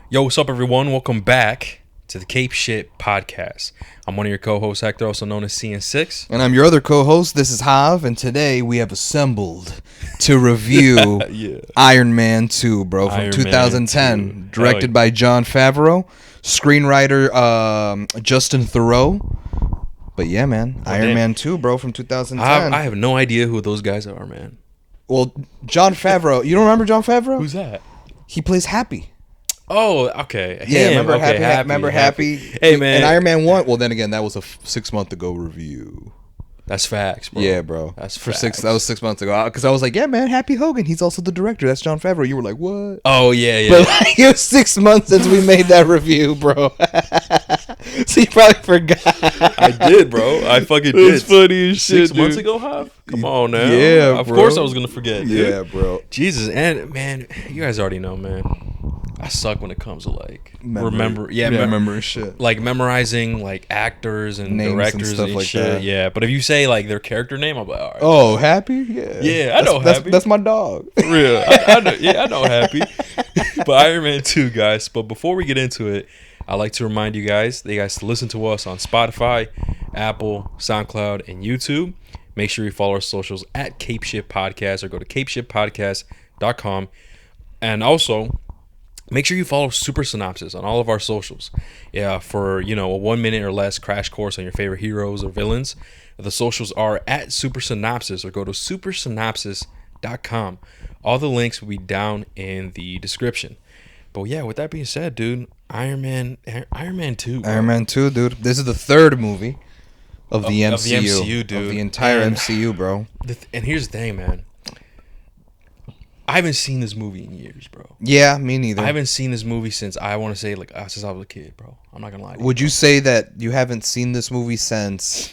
Yo, what's up, everyone? Welcome back to the Cape Shit Podcast. I'm one of your co-hosts, Hector, also known as CN6. And I'm your other co-host. This is Hav, and today we have assembled to review Yeah. Iron Man 2, bro, from Iron Man 2010, 2. directed by Jon Favreau, screenwriter Justin Theroux. But yeah, man, Iron damn. Man 2, bro, from 2010. I have no idea who those guys are, man. Well, Jon Favreau, you don't remember Jon Favreau? Who's that? He plays Happy. Oh, okay. Yeah, Him. remember Okay, Happy? Remember Happy? Hey, man. And Iron Man 1, well, then again, that was a 6 month ago review. That's facts, bro. Yeah, bro. That's for facts. That was 6 months ago. Because I was like, yeah, man, Happy Hogan. He's also the director. That's Jon Favreau. You were like, what? Oh, yeah. But like, it was 6 months since we made that review, bro. So you probably forgot. I did, bro. I fucking did. It's funny as shit, 6 months dude. ago, Hav? Come on now. Yeah, Of bro. course I was going to forget, dude. Yeah, bro. Jesus, and man, you guys already know, man. I suck when it comes to like remembering shit. like memorizing like actors and Names and directors stuff and like shit. that. Yeah, but if you say like their character name, I'm like, all right. Oh, Happy? Yeah. Yeah, I know Happy. That's my dog. For real. I know, yeah, I know Happy. But Iron Man 2, guys. But before we get into it, I'd like to remind you guys that you guys to listen to us on Spotify, Apple, SoundCloud, and YouTube. Make sure you follow our socials at Cape Shit Podcast or go to capeshitpodcast.com. And also, make sure you follow Super Synopsis on all of our socials. Yeah, for, a 1 minute or less crash course on your favorite heroes or villains. The socials are at Super Synopsis or go to supersynopsis.com. All the links will be down in the description. But yeah, with that being said, dude, Iron Man 2. Bro. Iron Man 2, dude. This is the third movie of the MCU. Of the MCU, dude. Of the entire And MCU, bro. And here's the thing, man. I haven't seen this movie in years, bro. Yeah, me neither. I haven't seen this movie since I want to say since I was a kid, bro. I'm not gonna lie to Would you, you say that you haven't seen this movie since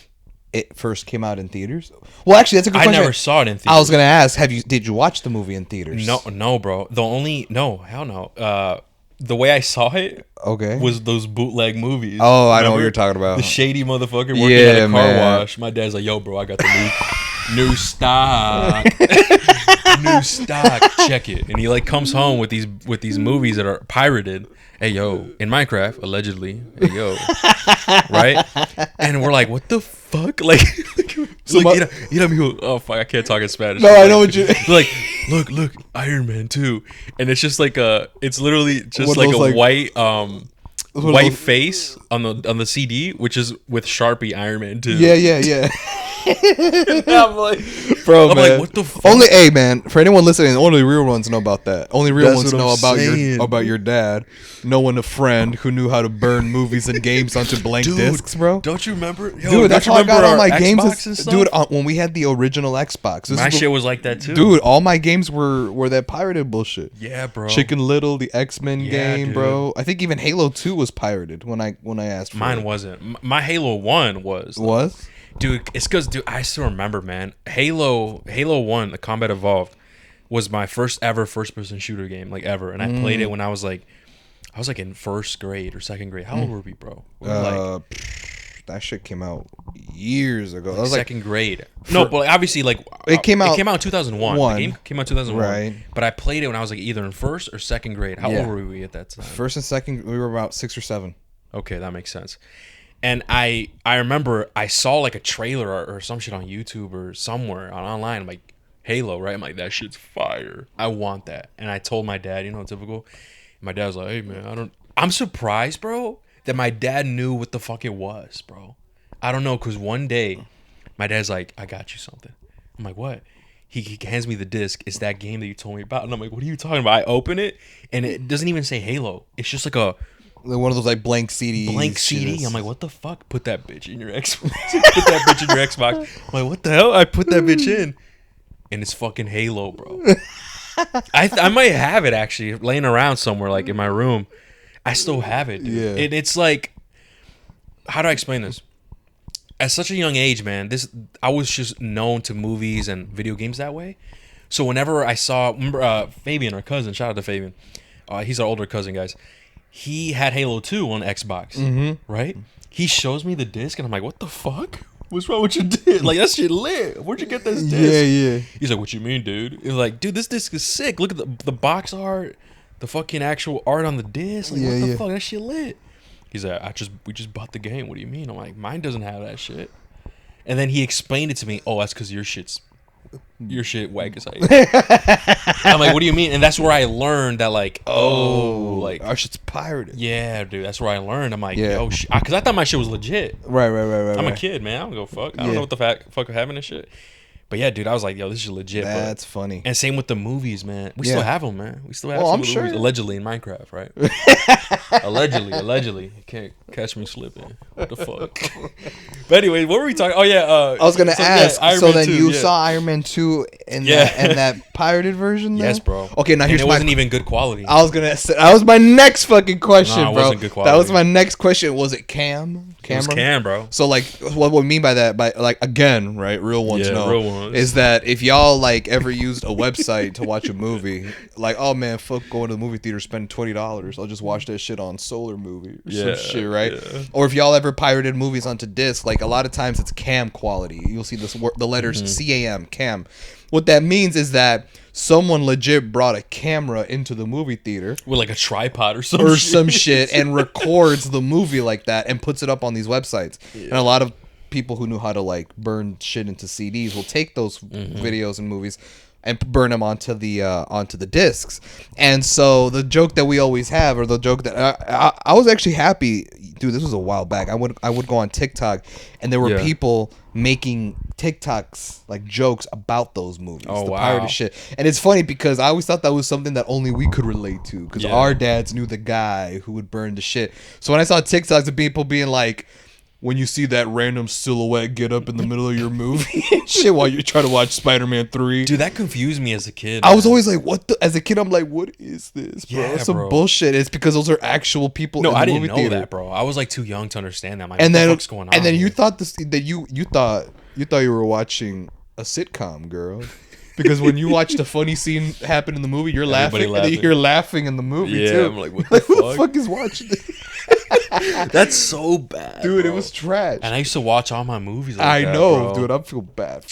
it first came out in theaters? Well, actually, that's a good I question. never saw it in theaters. I was gonna ask, did you watch the movie in theaters? No, bro. Hell no. The way I saw it Okay. was those bootleg movies. Oh, I know what Remember? you're talking about. The shady motherfucker working Yeah, at a car man. wash. My dad's like, yo, bro, I got the new stock. New stock. Check it. And he like comes home with these movies that are pirated. Hey, yo, in Minecraft, allegedly. Hey, yo. Right? And we're like, what the fuck? Like, So like me go, oh, fuck, I can't talk in Spanish. No, I know what you... Like, look, Iron Man 2. And it's just like it's literally just One of like those, a like- white face on the CD, which is with Sharpie Iron Man 2. Yeah. I'm like, Bro, I'm man. like, what the fuck? Only, hey, man, for anyone listening, only real ones know about that. Only real That's ones what know I'm saying. about your dad knowing a friend who knew how to burn movies and games onto blank discs, bro. Don't you remember? Yo, Dude, that's don't how you I got remember all my our games. Xbox and stuff? Dude, when we had the original Xbox. My shit was like that too. Dude, all my games were that pirated bullshit. Yeah, bro. Chicken Little, the X-Men Yeah, game, dude. bro. I think even Halo 2 was pirated when I asked for Mine it. wasn't. My Halo 1 was. Was? Dude, it's because, dude, I still remember, man. Halo 1, the Combat Evolved, was my first ever first-person shooter game, like, ever. And I played it when I was like in first grade or second grade. How old were we, bro? We were That shit came out years ago. like That was like second grade. No, but obviously, like, It came out in 2001. The game came out in 2001. Right. But I played it when I was like either in first or second grade. How old were we at that time? first and second. We were about 6 or 7. Okay, that makes sense. And I remember I saw like a trailer or some shit on YouTube or somewhere online. I'm like, Halo, right? I'm like, that shit's fire. I want that. And I told my dad, typical. And my dad was like, hey, man, I'm surprised, bro, that my dad knew what the fuck it was, bro. I don't know, because one day my dad's like, I got you something. I'm like, what? He hands me the disc. It's that game that you told me about. And I'm like, what are you talking about? I open it, and it doesn't even say Halo. It's just like a One of those like blank CD. blank CD. I'm like, what the fuck? Put that bitch in your Xbox. Put that bitch in your Xbox. I'm like, what the hell? I put that bitch in, and it's fucking Halo, bro. I might have it actually laying around somewhere, like in my room. I still have it, dude. Yeah. It's like, how do I explain this? At such a young age, man, I was just known to movies and video games that way. So whenever I saw, Fabian, our cousin, shout out to Fabian. He's our older cousin, guys. He had Halo 2 on Xbox, right? He shows me the disc, and I'm like, what the fuck? What's wrong with your disc? Like, that shit lit. Where'd you get this disc? Yeah. He's like, what you mean, dude? He's like, dude, this disc is sick. Look at the box art, the fucking actual art on the disc. Like, Yeah, what the yeah. fuck? That shit lit. He's like, we just bought the game. What do you mean? I'm like, mine doesn't have that shit. And then he explained it to me. Oh, that's because your shit whack as I'm like, what do you mean? And that's where I learned that, like, like our shit's pirated. yeah, dude. That's where I learned. I'm like, Yeah. yo, because I thought my shit was legit. Right. I'm a kid, man. I don't go fuck. I don't know what the fuck having this shit. But yeah, dude, I was like, yo, this is legit. That's funny. And same with the movies, man. We still have them, man. We still have I'm some sure. movies allegedly in Minecraft, right? allegedly. You can't catch me slipping. What the fuck? But anyway, what were we talking? Oh yeah, I was gonna ask. Iron So Man then 2, you saw Iron Man 2 in that pirated version? Then? Yes, bro. Okay, now and here's it wasn't even good quality. I was gonna say that was my next fucking question, No, it bro. wasn't good That quality. was my next question. Was it camera? It was Cam, bro. So like, what we mean by that, by like again, right? Real ones know. Real ones. Is that if y'all like ever used a website to watch a movie, like, oh man, fuck going to the movie theater, spend $20. I'll just watch that shit on Solar Movie or some shit, right? Yeah. Or if y'all ever pirated movies onto disc, like a lot of times it's cam quality. You'll see the letters CAM, cam. What that means is that someone legit brought a camera into the movie theater With like a tripod or some shit and records the movie like that and puts it up on these websites. Yeah. And a lot of people who knew how to like burn shit into CDs will take those videos and movies and burn them onto the discs. And so the joke that we always have, or the joke that I was actually happy, dude, this was a while back. I would go on TikTok and there were people making TikToks, like jokes about those movies, the pirated shit. And it's funny because I always thought that was something that only we could relate to, because our dads knew the guy who would burn the shit. So when I saw TikToks of people being like, when you see that random silhouette get up in the middle of your movie and shit while you're trying to watch Spider-Man 3. Dude, that confused me as a kid. I was always like, what the? As a kid, I'm like, what is this, bro? Yeah, It's some bro. bullshit. It's because those are actual people in the I movie didn't know theater. that, bro. I was like too young to understand that. I'm like, And what then, the fuck's going on? and then you here? thought you thought you were watching a sitcom, girl. Because when you watch the funny scene happen in the movie, you're Everybody laughing. And then you're laughing in the movie, too. I'm like, what Like, the who the fuck? fuck is watching this? That's so bad, Dude, bro. it was trash. And I used to watch all my movies like I that, know, bro. dude. I feel bad.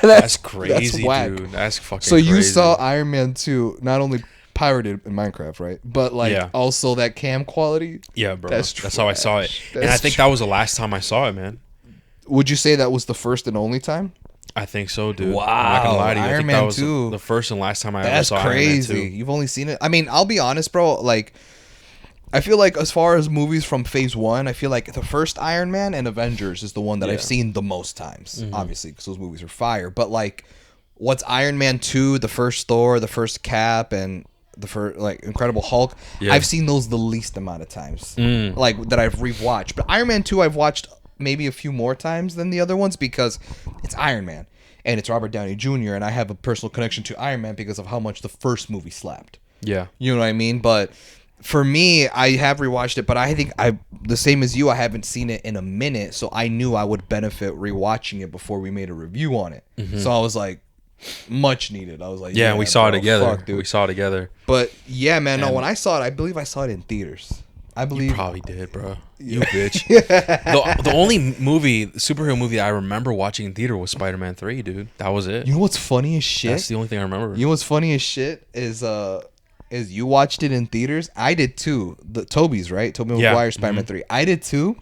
That's crazy, whack. dude. That's fucking So crazy. you saw Iron Man 2 not only pirated in Minecraft, right? But like also that cam quality. Yeah, bro. That's how I saw it. That's And I think that was the last time I saw it, man. Would you say that was the first and only time? I think so, dude. Wow, I'm not gonna lie to you. I Iron think Man that was 2. the first and last time I ever That's saw crazy. Iron Man 2. You've only seen it. I mean, I'll be honest, bro. Like, I feel like as far as movies from Phase 1, I feel like the first Iron Man and Avengers is the one that I've seen the most times. Obviously, because those movies are fire. But like, what's Iron Man 2, the first Thor, the first Cap, and the first like Incredible Hulk? Yeah. I've seen those the least amount of times, like that I've rewatched. But Iron Man 2, I've watched maybe a few more times than the other ones because it's Iron Man and it's Robert Downey Jr. and I have a personal connection to Iron Man because of how much the first movie slapped. Yeah. You know what I mean? But for me, I have rewatched it, but I think the same as you, I haven't seen it in a minute, so I knew I would benefit rewatching it before we made a review on it. So I was like, much needed. I was like, Yeah, we saw it bro, together. fuck, dude. We saw it together. But yeah, man, no, when I saw it, I believe I saw it in theaters. I believe You probably did, bro. You bitch. The only superhero movie that I remember watching in theater was Spider-Man 3, dude. That was it. You know what's funny as shit? That's the only thing I remember. You know what's funny as shit is you watched it in theaters. I did too. The Toby's, right? Tobey Maguire, Spider-Man 3. I did too.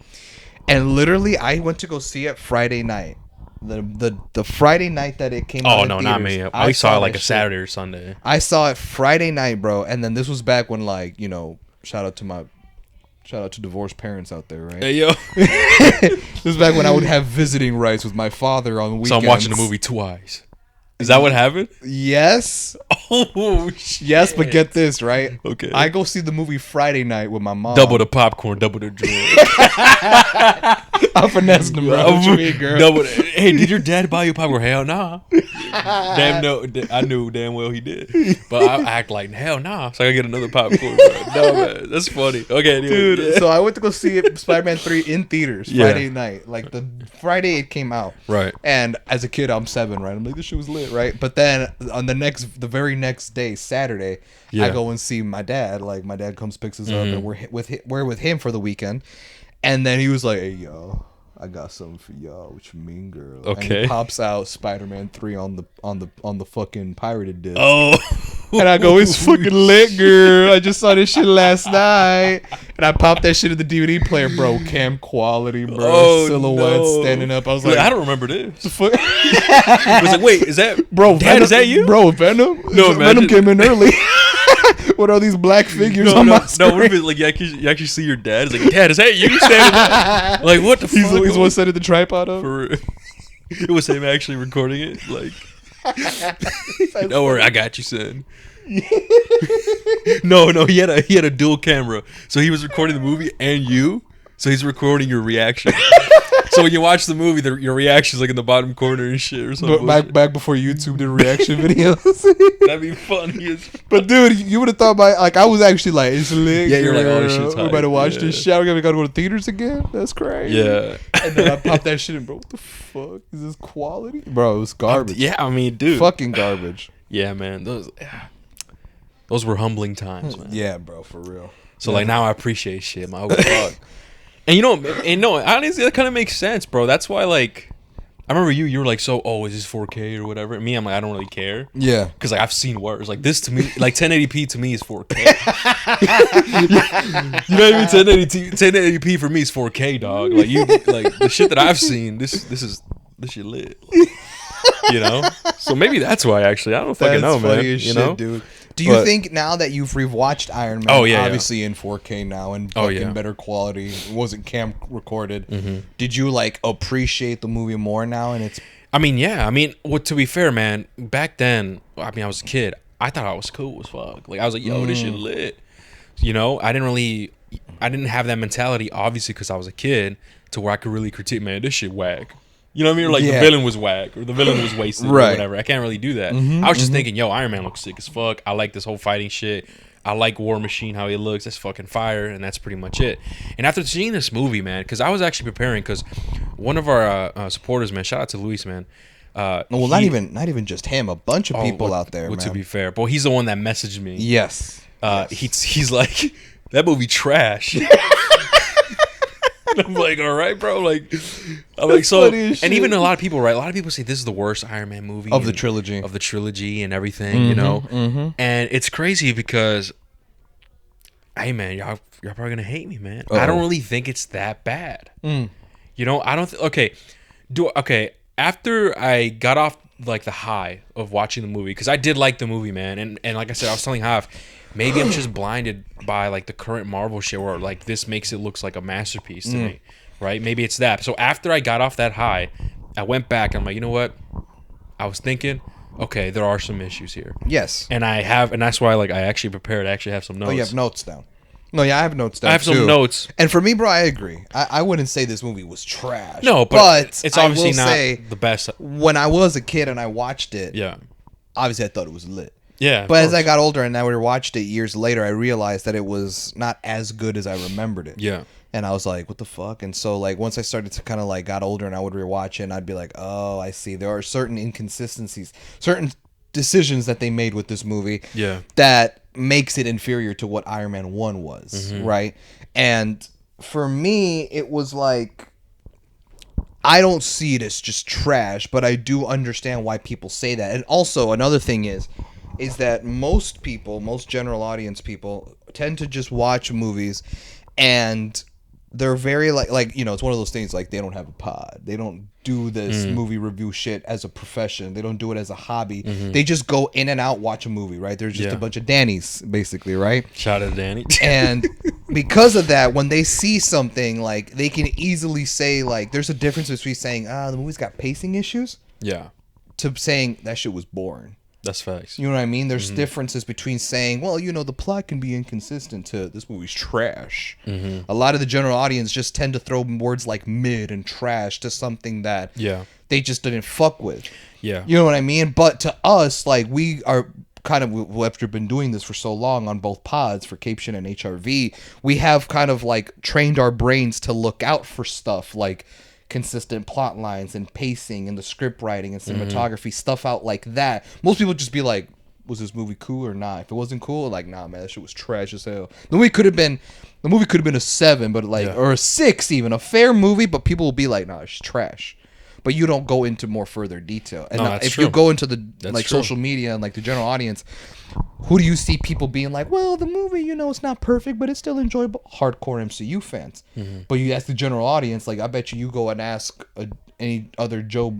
And literally, I went to go see it Friday night. The Friday night that it came out. Oh, in no, not theaters, me. I saw it like that a shit. Saturday or Sunday. I saw it Friday night, bro. And then this was back when, like, you know, shout out to divorced parents out there, right? Hey, yo. This was back when I would have visiting rights with my father on weekends. So I'm watching the movie twice. Is that what happened? Yes. Oh, shit. Yes, but get this, right? Okay. I go see the movie Friday night with my mom. Double the popcorn, double the drink. I'm finessing them, bro. What you mean, girl? Hey, did your dad buy you popcorn? Hell nah. Damn no, I knew damn well he did. But I act like hell nah, so I gotta get another popcorn. Bro. No man, that's funny. Okay, anyway, Dude, yeah. so I went to go see it, Spider-Man 3 in theaters Friday night. Like the Friday it came out. Right. And as a kid, I'm 7, right? I'm like, this shit was lit, right? But then on the very next day, Saturday, I go and see my dad. Like my dad comes, picks us up, and we're with him for the weekend. And then he was like, hey, yo, I got something for y'all. What you mean, girl? Okay. And he pops out Spider-Man 3 on the fucking pirated disc. Oh. And I go, it's fucking lit, girl. I just saw this shit last night. And I popped that shit in the DVD player, bro. Cam quality, bro. Oh, Silhouette no. standing up. I was like, I don't remember this. the fuck? I was like, wait, is that Bro, Dad? Venom, Is that you? Bro, Venom? No, Venom imagine- came in early. What are these black figures on my screen? No, what if it, like you actually see your dad? It's like, Dad, is that you standing there? Like, what the fuck? He's one setting the tripod up. For, it was him actually recording it. Like, don't worry, I got you, son. No, he had a dual camera, so he was recording the movie and you. So he's recording your reaction. So when you watch the movie, your reaction's like in the bottom corner and shit or something. But back before YouTube did reaction videos. That'd be funny. But dude, you would have thought I was actually like, it's lit. Yeah, you're like, oh, this girl. shit's We're hype. about to watch Yeah. this shit. We're gonna go to theaters again. That's crazy. Yeah. And then I popped that shit in, bro. What the fuck is this quality, bro? It was garbage. Yeah, I mean, dude. Fucking garbage. Yeah, man. Those were humbling times, man. Yeah, bro, for real. So like now I appreciate shit. My fuck. And honestly, that kind of makes sense, bro. That's why, like, I remember you were like, so, is this 4K or whatever? And me, I'm like, I don't really care. Yeah. Because, like, I've seen worse. Like, this to me, like, 1080p to me is 4K. You know what I mean? 1080p for me is 4K, dog. Like, the shit that I've seen, this shit lit. You know? So maybe that's why, actually. I don't fucking know, man. Funny as You shit, know? dude. Do you think now that you've rewatched Iron Man, obviously in 4K now and fucking better quality, it wasn't cam recorded, did you like appreciate the movie more now? And it's, I mean, yeah. I mean, to be fair, man, back then, I mean, I was a kid. I thought I was cool as fuck. Like, I was like, yo, this shit lit. You know, I didn't have that mentality, obviously, because I was a kid, to where I could really critique, man, this shit whack. You know what I mean? Or like the villain was whack or the villain was wasted or whatever. I can't really do that. I was just thinking, yo, Iron Man looks sick as fuck. I like this whole fighting shit. I like War Machine, how he looks. That's fucking fire. And that's pretty much it. And after seeing this movie, man, because I was actually preparing, because one of our supporters, man, shout out to Luis, man. not even just him, a bunch of people out there, man. To be fair, but he's the one that messaged me. Yes. He's like, that movie trash. And I'm like, all right, bro. Like, I'm like, so, and even a lot of people, right? A lot of people say this is the worst Iron Man movie of the trilogy, and everything, you know. And it's crazy because, hey, man, y'all probably gonna hate me, man. I don't really think it's that bad. You know, I don't. Okay. After I got off like the high of watching the movie, because I did like the movie, man, and like I said, I was telling Hav, maybe I'm just blinded by like the current Marvel shit where like this makes it looks like a masterpiece to me, right? Maybe it's that. So after I got off that high, I went back and I'm like, you know what? I was thinking, okay, there are some issues here. Yes. And that's why like I actually prepared. I actually have some notes. Oh, you have notes down. No, yeah, I have notes down. I have some notes. And for me, bro, I agree. I wouldn't say this movie was trash. No, but it's obviously not the best. When I was a kid and I watched it, yeah, obviously I thought it was lit. Yeah. But as I got older and I watched it years later, I realized that it was not as good as I remembered it. Yeah. And I was like, what the fuck? And so, like, once I started to kind of, like, got older and I would rewatch it, and I'd be like, oh, I see. There are certain inconsistencies, certain decisions that they made with this movie that makes it inferior to what Iron Man 1 was, right? And for me, it was like, I don't see it as just trash, but I do understand why people say that. And also, another thing is that most people, most general audience people, tend to just watch movies and they're very like, you know, it's one of those things like they don't have a pod. They don't do this movie review shit as a profession. They don't do it as a hobby. They just go in and out, watch a movie, right? They're just a bunch of Dannies, basically, right? Shout out to Danny. And because of that, when they see something, like, they can easily say, like, there's a difference between saying, the movie's got pacing issues, to saying that shit was boring. That's facts. You know what I mean? There's differences between saying, well, you know, the plot can be inconsistent to this movie's trash. A lot of the general audience just tend to throw words like mid and trash to something that they just didn't fuck with. Yeah. You know what I mean? But to us, like, we are kind of, after been doing this for so long on both pods for Caption and HRV, we have kind of like trained our brains to look out for stuff like consistent plot lines and pacing and the script writing and cinematography, stuff out like that. Most people just be like, was this movie cool or not? If it wasn't cool, like, nah, man, that shit was trash as hell. The movie could have been a 7, but like, or a 6 even, a fair movie, but people will be like, nah, it's trash. but you don't go into more further detail. And No, that's if true. you go into the That's like true. social media and like the general audience, who do you see people being like, well, the movie, you know, it's not perfect, but it's still enjoyable? Hardcore MCU fans. Mm-hmm. But you ask the general audience, like I bet you go and ask any other Joe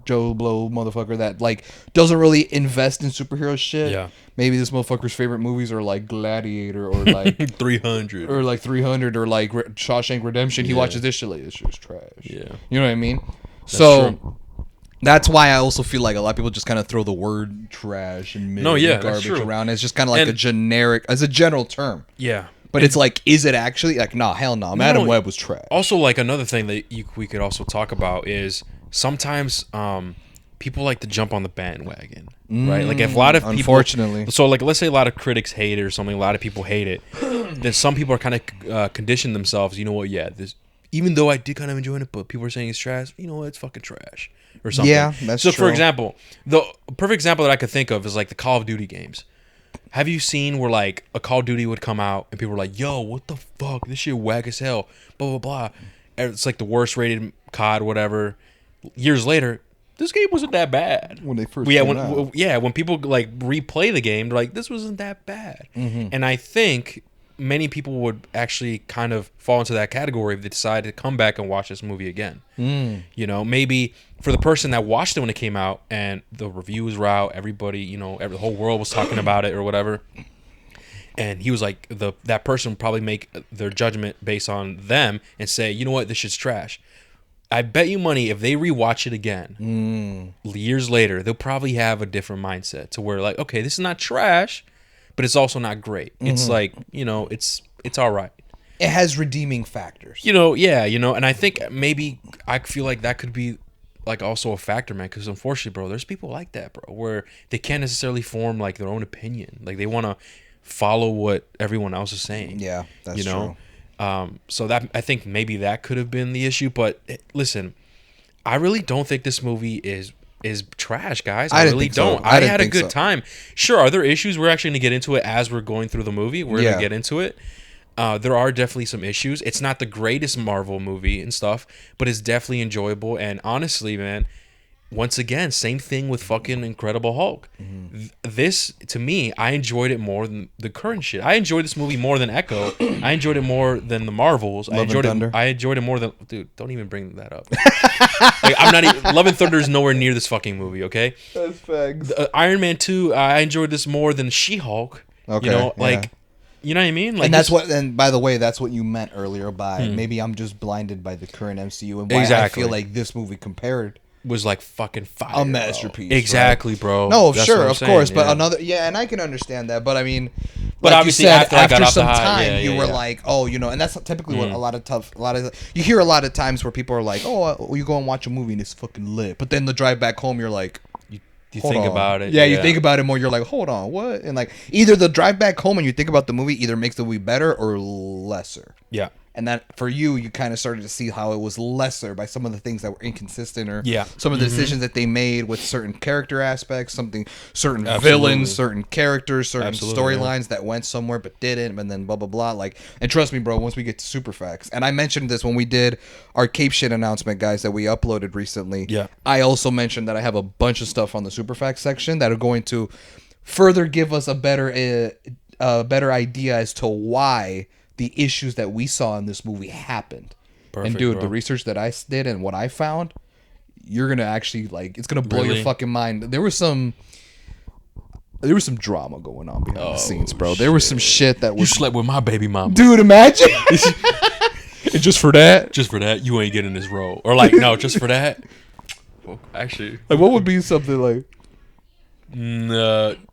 Blow motherfucker that like doesn't really invest in superhero shit. Yeah. Maybe this motherfucker's favorite movies are like Gladiator or like 300. or like 300 or like Shawshank Redemption. He Yeah. watches this shit like this shit's trash. Yeah. You know what I mean? So true. that's why I also feel like a lot of people just kind of throw the word trash and mid No, yeah, and that's garbage true. around. It's just kind of like And- a generic, as a general term. Yeah. But it's like, is it actually like, nah, hell no. Madam Web was trash. Also, like another thing that we could also talk about is sometimes people like to jump on the bandwagon, right? Like if a lot of people, unfortunately. so like let's say a lot of critics hate it or something, a lot of people hate it, then some people are kind of conditioned themselves. You know what? Yeah, this even though I did kind of enjoy it, but people are saying it's trash. You know what? It's fucking trash or something. Yeah, that's so. true. For example, the perfect example that I could think of is like the Call of Duty games. Have you seen where like a Call of Duty would come out and people were like, "Yo, what the fuck? This shit whack as hell." Blah blah blah. And it's like the worst rated COD, whatever. Years later, this game wasn't that bad. When they first yeah, came out. when people like replay the game, they're like, "This wasn't that bad." Mm-hmm. And I think many people would actually kind of fall into that category if they decide to come back and watch this movie again. You know, maybe for the person that watched it when it came out and the reviews were out, everybody, you know, the whole world was talking about it or whatever. And he was like, that person would probably make their judgment based on them and say, you know what, this shit's trash. I bet you money if they rewatch it again years later, they'll probably have a different mindset to where like, okay, this is not trash, but it's also not great. It's like, you know, it's all right. It has redeeming factors. You know, yeah, you know, and I think maybe I feel like that could be like also a factor, man, because unfortunately, bro, there's people like that, bro, where they can't necessarily form like their own opinion. Like they want to follow what everyone else is saying. Yeah, that's you know? true. So that I think maybe that could have been the issue, but listen, I really don't think this movie is trash, guys. I didn't really think so. don't. I I didn't had a think good so. time. Sure, are there issues? We're actually gonna get into it as we're going through the movie. We're Yeah. gonna get into it. There are definitely some issues. It's not the greatest Marvel movie and stuff, but it's definitely enjoyable. And honestly, man, once again, same thing with fucking Incredible Hulk. This, to me, I enjoyed it more than the current shit. I enjoyed this movie more than Echo. I enjoyed it more than the Marvels. Love and Thunder. I enjoyed it more than... Dude, don't even bring that up. Like, I'm not even... Love and Thunder is nowhere near this fucking movie, okay? That's facts. Iron Man 2, I enjoyed this more than She-Hulk. Okay, You know, yeah. like... You know what I mean? Like And that's this- what. And by the way, that's what you meant earlier by maybe I'm just blinded by the current MCU and why Exactly. I feel like this movie compared was like fucking fire. a bro. masterpiece. Exactly, bro. No, That's sure, what I'm of saying, course, but yeah. another, and I can understand that, but I mean, But like obviously you said, after I got off the some high, time, yeah, you yeah, were yeah. like, oh, you know, and that's typically what a lot of you hear a lot of times where people are like, oh, you go and watch a movie and it's fucking lit, but then the drive back home, you're like, You hold think on. about it. Yeah, you think about it more. You're like, hold on, what? And like, either the drive back home and you think about the movie either makes the movie better or lesser. Yeah. And that for you kind of started to see how it was lesser by some of the things that were inconsistent or Yeah. some of the decisions that they made with certain character aspects, certain Absolutely. villains, certain characters, certain Absolutely, storylines that went somewhere but didn't, and then blah blah blah. Like, and trust me, bro, once we get to super facts, and I mentioned this when we did our Cape Shit announcement, guys, that we uploaded recently. Yeah. I also mentioned that I have a bunch of stuff on the super facts section that are going to further give us a better idea as to why the issues that we saw in this movie happened. Perfect, And dude, bro. the research that I did and what I found, you're gonna actually like, it's gonna blow Really? your fucking mind. There was some drama going on behind the scenes, bro. There was some shit that You was, slept with my baby mama. dude. Imagine, and just for that, Just for that, you ain't getting this role. Or like, no, just for that. Well, actually, like, what would be something like?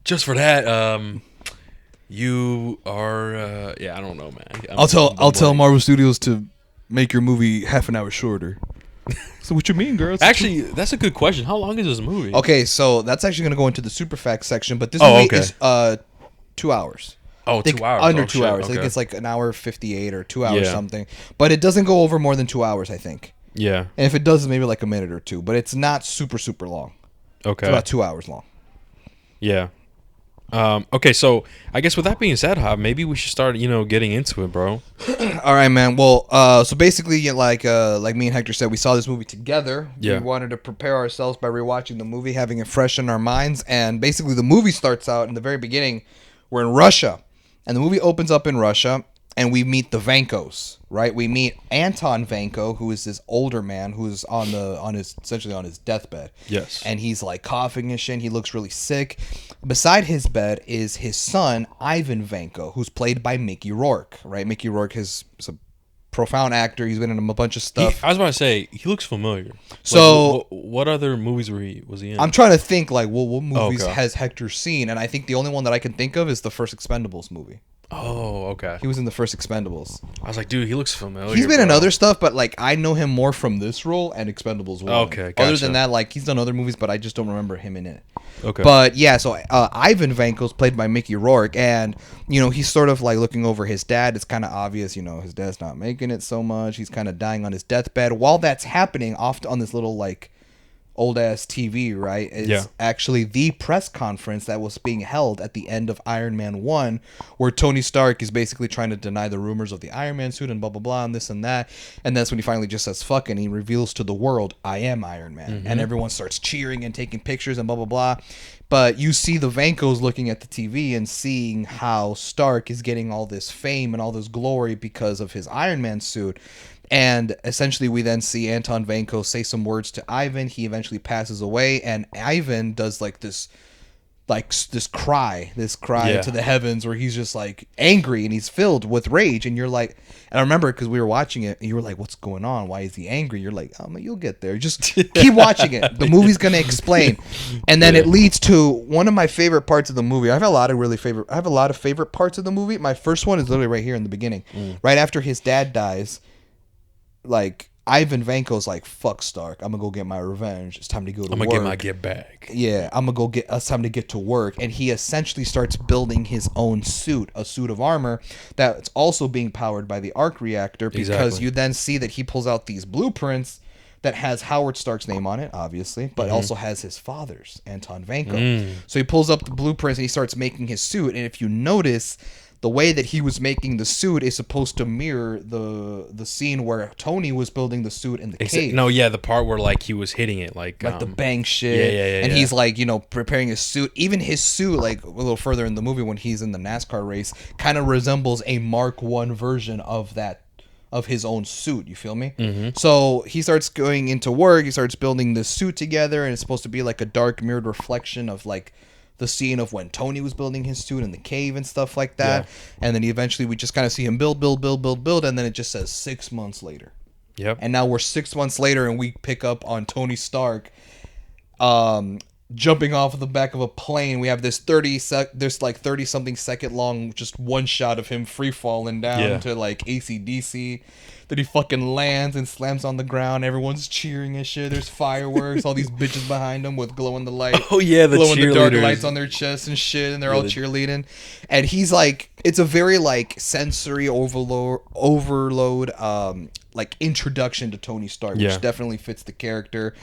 just for that, you are. Yeah, I don't know, man. I'll tell Marvel Studios to make your movie half an hour shorter. So what you mean, girls? Actually, that's a good question. How long is this movie? Okay, so that's actually gonna go into the super facts section, but this Oh, movie okay. is 2 hours. Oh, I think 2 hours. Under Oh, 2 shit, hours. I think okay. it's like an hour 58 or 2 hours Yeah. something. But it doesn't go over more than 2 hours, I think. Yeah. And if it does, it's maybe like a minute or two. But it's not super, super long. Okay. It's about 2 hours long. Yeah. Okay, so I guess with that being said, Hob, maybe we should start, getting into it, bro. All right, man. Well, so basically, like me and Hector said, we saw this movie together. Yeah. We wanted to prepare ourselves by rewatching the movie, having it fresh in our minds. And basically, the movie starts out in the very beginning. We're in Russia, and the movie opens up in Russia, and we meet the Vankos. Right? We meet Anton Vanko, who is this older man who's essentially on his deathbed. Yes. And he's like coughing and shit. He looks really sick. Beside his bed is his son, Ivan Vanko, who's played by Mickey Rourke, right? Mickey Rourke is a profound actor. He's been in a bunch of stuff. I was about to say, he looks familiar. So, what other movies was he in? I'm trying to think, like, what movies Okay. has Hector seen? And I think the only one that I can think of is the first Expendables movie. Oh, okay. He was in the first Expendables. I was like, dude, he looks familiar. He's been in bro. other stuff, but, like, I know him more from this role and Expendables 1. Okay, Other gotcha. than that, like, he's done other movies, but I just don't remember him in it. Okay. But yeah, so Ivan Vanko's played by Mickey Rourke, and he's sort of like looking over his dad. It's kind of obvious, his dad's not making it so much. He's kind of dying on his deathbed. While that's happening, off on this little like old ass TV, right? Is actually the press conference that was being held at the end of Iron Man 1, where Tony Stark is basically trying to deny the rumors of the Iron Man suit and blah blah blah and this and that. And that's when he finally just says fuck and he reveals to the world, I am Iron Man. And everyone starts cheering and taking pictures and blah blah blah. But you see the Vankos looking at the TV and seeing how Stark is getting all this fame and all this glory because of his Iron Man suit. And essentially, we then see Anton Vanko say some words to Ivan. He eventually passes away, and Ivan does this cry to the heavens, where he's just like angry and he's filled with rage. And you're like, and I remember because we were watching it, and you were like, "What's going on? Why is he angry?" You're like, "Oh, man, you'll get there. Just keep watching it. The movie's gonna explain." And then it leads to one of my favorite parts of the movie. I have a lot of favorite parts of the movie. My first one is literally right here in the beginning, right after his dad dies. Like Ivan Vanko's like, fuck Stark, I'm gonna go get my revenge. It's time to go to work. I'm gonna get my get back. Yeah, I'm gonna go get. It's time to get to work. And he essentially starts building his own suit, a suit of armor that's also being powered by the arc reactor. Because you then see that he pulls out these blueprints that has Howard Stark's name on it, obviously, but also has his father's, Anton Vanko. So he pulls up the blueprints and he starts making his suit. And if you notice, the way that he was making the suit is supposed to mirror the scene where Tony was building the suit in the cave. No, yeah, the part where like he was hitting it, like the bang shit. Yeah. And he's like, preparing his suit. Even his suit, like a little further in the movie when he's in the NASCAR race, kind of resembles a Mark I version of his own suit. You feel me? So he starts going into work. He starts building this suit together, and it's supposed to be like a dark mirrored reflection of like the scene of when Tony was building his suit in the cave and stuff like that. Yeah. And then eventually we just kind of see him build, and then it just says 6 months later. Yep. And now we're 6 months later, and we pick up on Tony Stark jumping off of the back of a plane. We have this 30 something second long just one shot of him free falling down to like AC/DC. That he fucking lands and slams on the ground. Everyone's cheering and shit. There's fireworks. All these bitches behind him with glow in the light. Oh yeah, the glow in the dark cheerleaders. lights on their chests and shit, and they're all cheerleading. And he's like, it's a very like sensory overload like introduction to Tony Stark, which definitely fits the character.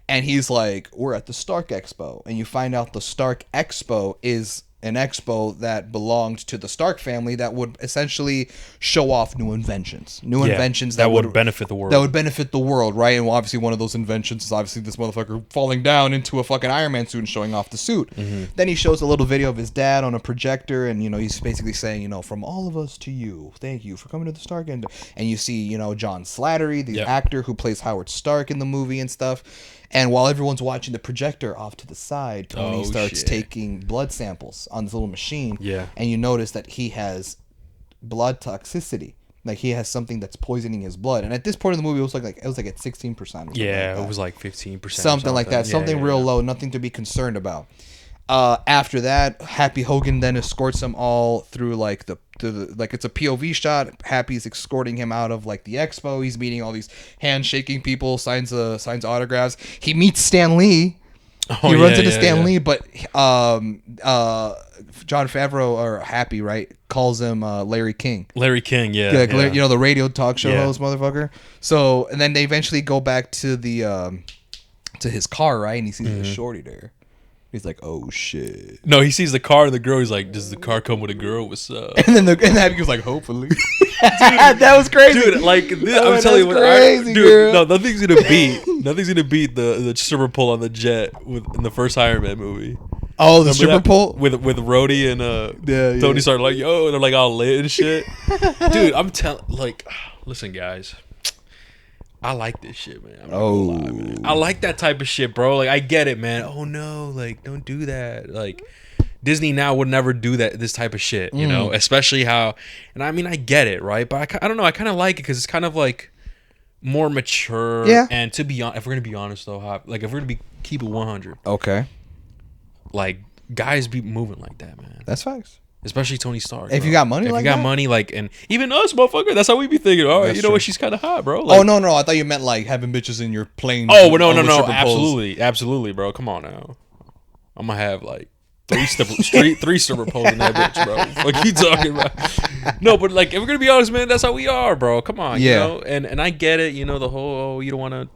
And he's like, we're at the Stark Expo, and you find out the Stark Expo is an expo that belonged to the Stark family that would essentially show off new inventions. Inventions that would benefit the world. That would benefit the world, right? And obviously one of those inventions is obviously this motherfucker falling down into a fucking Iron Man suit and showing off the suit. Then he shows a little video of his dad on a projector, and he's basically saying, from all of us to you, thank you for coming to the Stark End. And you see, John Slattery, the actor who plays Howard Stark in the movie and stuff. And while everyone's watching the projector off to the side, Tony starts taking blood samples on this little machine. Yeah. And you notice that he has blood toxicity. Like he has something that's poisoning his blood. And at this point in the movie, it was like at 16% or something. Yeah, like it was like 15%. Something like that. Something real low, nothing to be concerned about. After that, Happy Hogan then escorts them all through like it's a POV shot. Happy's escorting him out of like the expo. He's meeting all these handshaking people, signs autographs. He meets Stan Lee. He runs into Stan Lee, but John Favreau, or Happy, right, calls him Larry King. Larry King, yeah. The radio talk show host, motherfucker. So, and then they eventually go back to the to his car, right, and he sees a shorty there. He's like, oh shit. No, he sees the car and the girl. He's like, does the car come with a girl? What's up? And then the Happy was like, hopefully. That was crazy, dude. Like, I'm telling you, what, crazy, dude. No, nothing's gonna beat the stripper pole on the jet in the first Iron Man movie. Oh, the stripper pole with Rhodey and Tony started like, yo, and they're like all lit and shit. Dude, I'm telling, like, listen, guys. I like this shit, man. I'm not gonna lie, man. I like that type of shit, bro. Like, I get it, man. Oh no, like, don't do that. Like, Disney now would never do this type of shit, you know. Especially how, and I mean, I get it, right? But I don't know. I kind of like it because it's kind of like more mature. Yeah. And to be honest, if we're gonna be honest though, like, if we're gonna keep it 100, okay, like, guys be moving like that, man. That's facts. Especially Tony Stark. If you got money, if like you got that? money, like, and even us, motherfucker, that's how we be thinking. All right, That's you know true. what? She's kind of hot, bro. Like, Oh no, I thought you meant like having bitches in your plane. oh well, no, on the stripper poles. absolutely, bro. Come on now, I'm gonna have like three stripper poles in that bitch, bro. What you talking about? No, but like, if we're gonna be honest, man, that's how we are, bro. Come on, Yeah. you know. And I get it, you know, the whole you don't want to.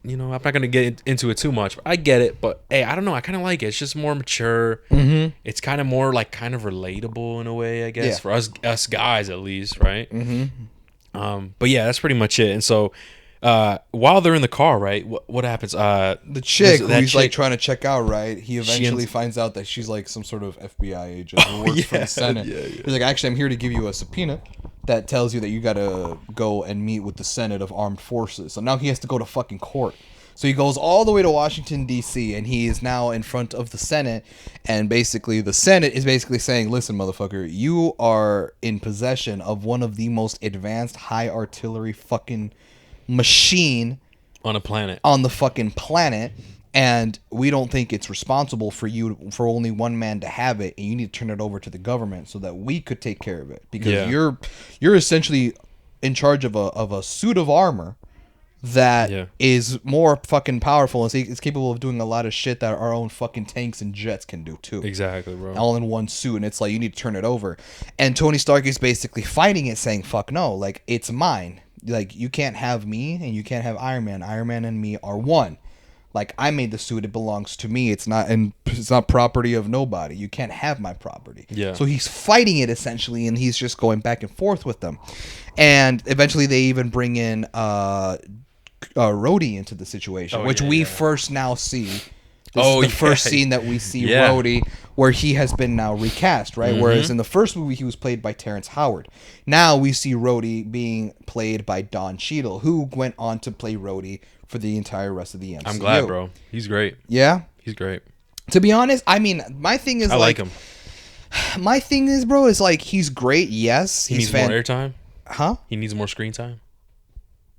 You know, I'm not gonna get into it too much. I get it, but hey, I don't know. I kind of like it. It's just more mature. Mm-hmm. It's kind of more like kind of relatable in a way, I guess, Yeah. for us guys at least, right? Mm-hmm. But yeah, that's pretty much it. And so, while they're in the car, right, what happens? The chick that who's like chick- trying to check out, right? He eventually ends- finds out that she's like some sort of FBI agent who works for yeah, the Senate. yeah. He's like, actually, I'm here to give you a subpoena that tells you that you gotta go and meet with the Senate of Armed Forces. So now he has to go to fucking court. So he goes all the way to Washington, D.C., and he is now in front of the Senate. And basically, the Senate is basically saying, listen, motherfucker, you are in possession of one of the most advanced high artillery fucking machine on a planet. on the fucking planet. And we don't think it's responsible for for only one man to have it. And you need to turn it over to the government so that we could take care of it. Because you're essentially in charge of a suit of armor that is more fucking powerful and it's capable of doing a lot of shit that our own fucking tanks and jets can do too. Exactly, bro. All in one suit, and it's like you need to turn it over. And Tony Stark is basically fighting it, saying, "Fuck no! Like it's mine. Like you can't have me, and you can't have Iron Man. Iron Man and me are one. Like I made the suit; it belongs to me. It's not property of nobody. You can't have my property." Yeah. So he's fighting it essentially, and he's just going back and forth with them. And eventually, they even bring in Rhodey into the situation, which we first now see. This is the first scene that we see Rhodey, where he has been now recast, right? Whereas in the first movie, he was played by Terrence Howard. Now we see Rhodey being played by Don Cheadle, who went on to play Rhodey for the entire rest of the MCU. I'm glad, bro. He's great. Yeah? He's great. To be honest, I mean, my thing is I like him. My thing is, bro, is like, he's great, yes. He needs more airtime? Huh? He needs more screen time?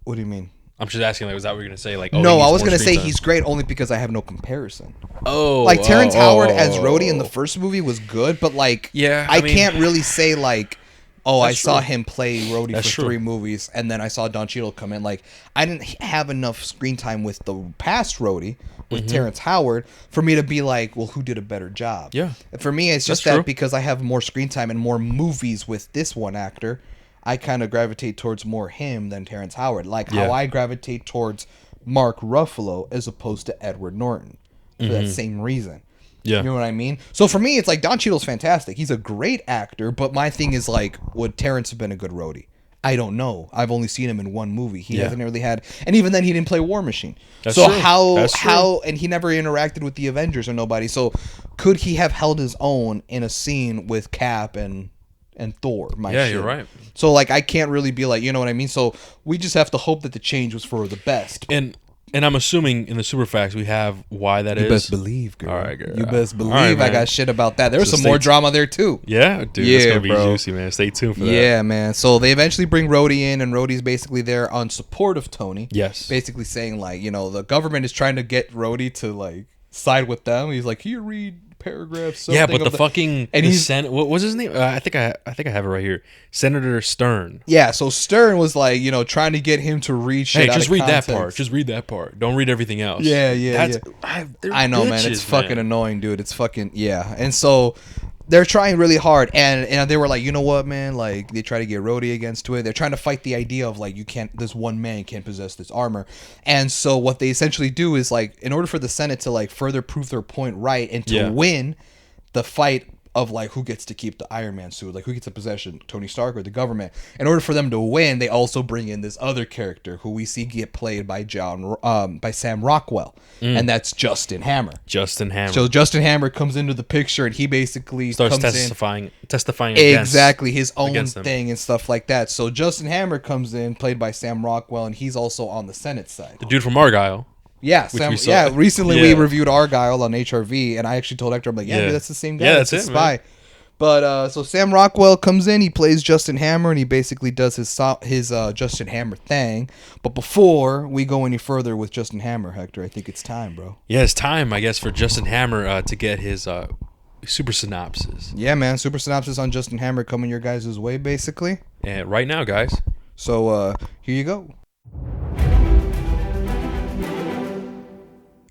What do you mean? I'm just asking, like, was that what you were going to say? Like, no, I was going to say he's great only because I have no comparison. Oh. Like, Terrence Howard as Rhodey in the first movie was good, but, like, I mean, can't really say, like, oh, I saw him play Rhodey for 3 movies, and then I saw Don Cheadle come in. Like, I didn't have enough screen time with the past Rhodey, with Terrence Howard, for me to be like, well, who did a better job? Yeah. For me, it's just that because I have more screen time and more movies with this one actor, I kind of gravitate towards more him than Terrence Howard. Like how I gravitate towards Mark Ruffalo as opposed to Edward Norton for that same reason. Yeah. You know what I mean? So for me, it's like Don Cheadle's fantastic. He's a great actor, but my thing is like, would Terrence have been a good Rhodey? I don't know. I've only seen him in one movie. He hasn't really had, and even then he didn't play War Machine. That's so true. How and he never interacted with the Avengers or nobody. So could he have held his own in a scene with Cap and Thor? You're right. So like I can't really be like, you know what I mean? So we just have to hope that the change was for the best. And I'm assuming in the super facts we have why that is. You best believe, girl. All right, girl. You best believe I got shit about that. There's some more drama there too. Yeah, dude. It's gonna be juicy, man. Stay tuned for that. Yeah, man. So they eventually bring Rhodey in, and Rhodey's basically there on support of Tony. Yes. Basically saying like, you know, the government is trying to get Rhodey to like side with them. He's like, here, read paragraph something. Yeah, but the fucking and he's what was his name? I think I have it right here. Senator Stern. Yeah, so Stern was like, you know, trying to get him to read shit. Hey, just read that part. Just read that part. Don't read everything else. Yeah. I know, man. It's fucking annoying, dude. It's fucking And so they're trying really hard, and they were like, you know what, man, like they try to get Rhodey against it. They're trying to fight the idea of like, you can't, this one man can't possess this armor. And so what they essentially do is like, in order for the Senate to like further prove their point right and to win the fight of like who gets to keep the Iron Man suit, like who gets the possession, Tony Stark or the government. In order for them to win, they also bring in this other character who we see get played by Sam Rockwell, and that's Justin Hammer. Justin Hammer. So Justin Hammer comes into the picture, and he basically starts comes testifying exactly his own them. thing and stuff like that. So Justin Hammer comes in, played by Sam Rockwell, and he's also on the Senate side. The dude from Argyle. Yeah, recently we reviewed Argyle on HRV, and I actually told Hector, I'm like, dude, that's the same guy. Yeah, that's a it, spy. Man. But so Sam Rockwell comes in, he plays Justin Hammer, and he basically does his Justin Hammer thing. But before we go any further with Justin Hammer, Hector, I think it's time, bro. Yeah, it's time, I guess, for Justin Hammer to get his super synopsis. Yeah, man, super synopsis on Justin Hammer coming your guys' way, basically. And right now, guys. So here you go.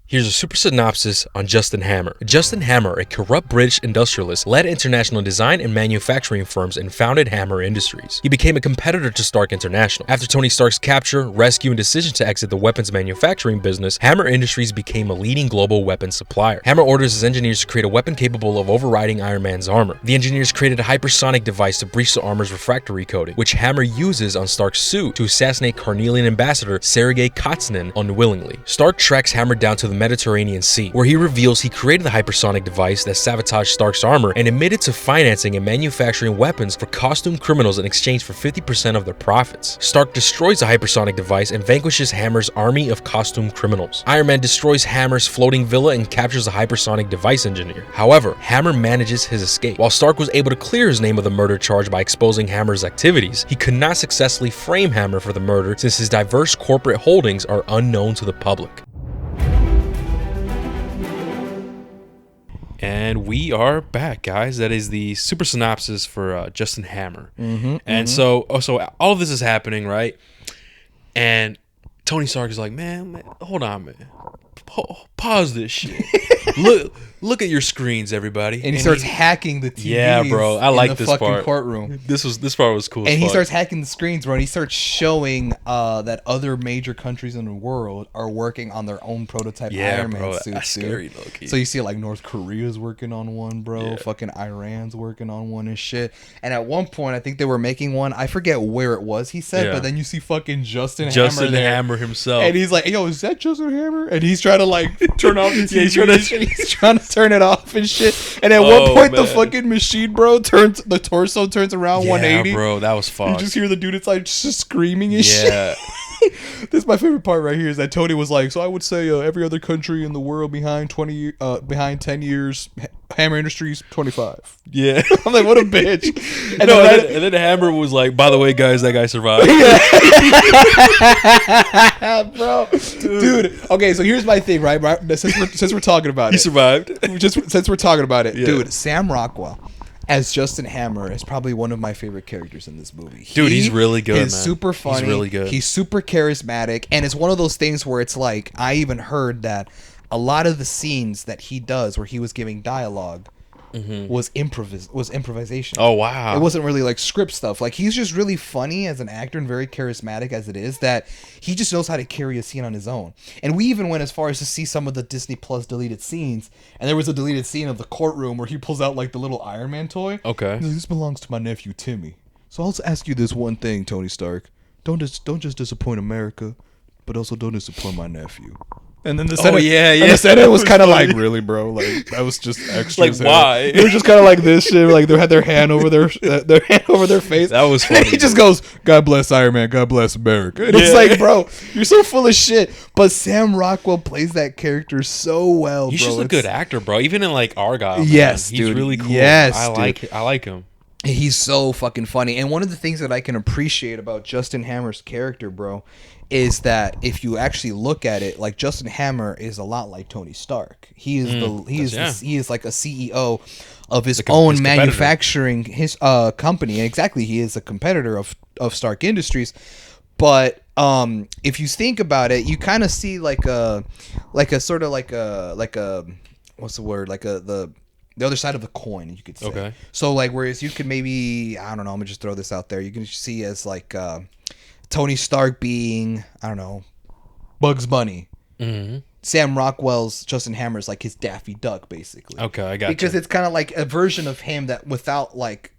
Here's a super synopsis on Justin Hammer. Justin Hammer, a corrupt British industrialist, led international design and manufacturing firms and founded Hammer Industries. He became a competitor to Stark International. After Tony Stark's capture, rescue, and decision to exit the weapons manufacturing business, Hammer Industries became a leading global weapons supplier. Hammer orders his engineers to create a weapon capable of overriding Iron Man's armor. The engineers created a hypersonic device to breach the armor's refractory coating, which Hammer uses on Stark's suit to assassinate Carnelian ambassador Sergei Kotsinin unwillingly. Stark tracks Hammer down to the Mediterranean Sea, where he reveals he created the hypersonic device that sabotaged Stark's armor and admitted to financing and manufacturing weapons for costumed criminals in exchange for 50% of their profits. Stark destroys the hypersonic device and vanquishes Hammer's army of costumed criminals. Iron Man destroys Hammer's floating villa and captures the hypersonic device engineer. However, Hammer manages his escape. While Stark was able to clear his name of the murder charge by exposing Hammer's activities, he could not successfully frame Hammer for the murder since his diverse corporate holdings are unknown to the public. And we are back, guys. That is the super synopsis for Justin Hammer. So all of this is happening, right? And Tony Stark is like, man, hold on, man. Pause this shit. Look at your screens, everybody. And he starts hacking the TVs. Yeah, bro. I like this part. Courtroom. This part was cool. And he starts hacking the screens, bro. And he starts showing that other major countries in the world are working on their own prototype Iron Man suits. That's scary, low-key. So you see, like, North Korea's working on one, bro. Yeah. Fucking Iran's working on one and shit. And at one point, I think they were making one. I forget where it was. He said, but then you see fucking Justin Hammer himself, and he's like, "Yo, is that Justin Hammer?" And he's trying to like turn off the TV. He's trying to turn it off and shit. And at one point, the fucking machine, bro, the torso turns around 180. Yeah, bro, that was fun. You just hear the dude. It's like just screaming and shit. This is my favorite part right here. Is that Tony was like, so I would say every other country in the world behind 10 years, Hammer Industries 25. Yeah, I'm like, what a bitch. And then Hammer was like, by the way, guys, that guy survived. Bro, dude. Okay, so here's my thing, right? Since we're talking about it, he survived. Since we're talking about it, dude, Sam Rockwell as Justin Hammer is probably one of my favorite characters in this movie. Dude, he's really good, He's super funny. He's really good. He's super charismatic. And it's one of those things where it's like, I even heard that a lot of the scenes that he does where he was giving dialogue was improvisation. Oh, wow. It wasn't really like script stuff. Like, he's just really funny as an actor and very charismatic as it is, that he just knows how to carry a scene on his own. And we even went as far as to see some of the Disney Plus deleted scenes. And there was a deleted scene of the courtroom where he pulls out like the little Iron Man toy. Okay. Like, this belongs to my nephew Timmy. So I'll ask you this one thing, Tony Stark. Don't just disappoint America, but also don't disappoint my nephew. And then the Senate, and the Senate was kind of like, really, bro? Like, that was just extra. Like, why? They were just kind of like this shit. Like, they had their hand over their face. That was funny. And he just goes, "God bless Iron Man. God bless America." And it's like, bro, you're so full of shit. But Sam Rockwell plays that character so well, He's bro. He's just a good actor, bro. Even in like Argyle. Yes, man. Dude. He's really cool. Yes, I like him. He's so fucking funny. And one of the things that I can appreciate about Justin Hammer's character, bro, is that if you actually look at it, like, Justin Hammer is a lot like Tony Stark. He is he is like a CEO of his own manufacturing company. And exactly, he is a competitor of Stark Industries. But if you think about it, you kind of see like a what's the word? the other side of the coin, you could say. Okay. So like, whereas you could maybe, I don't know, I'm gonna just throw this out there. You can see as like Tony Stark being, I don't know, Bugs Bunny. Mm-hmm. Sam Rockwell's Justin Hammer's like his Daffy Duck, basically. Okay, I got because you. it's kind of like a version of him that without like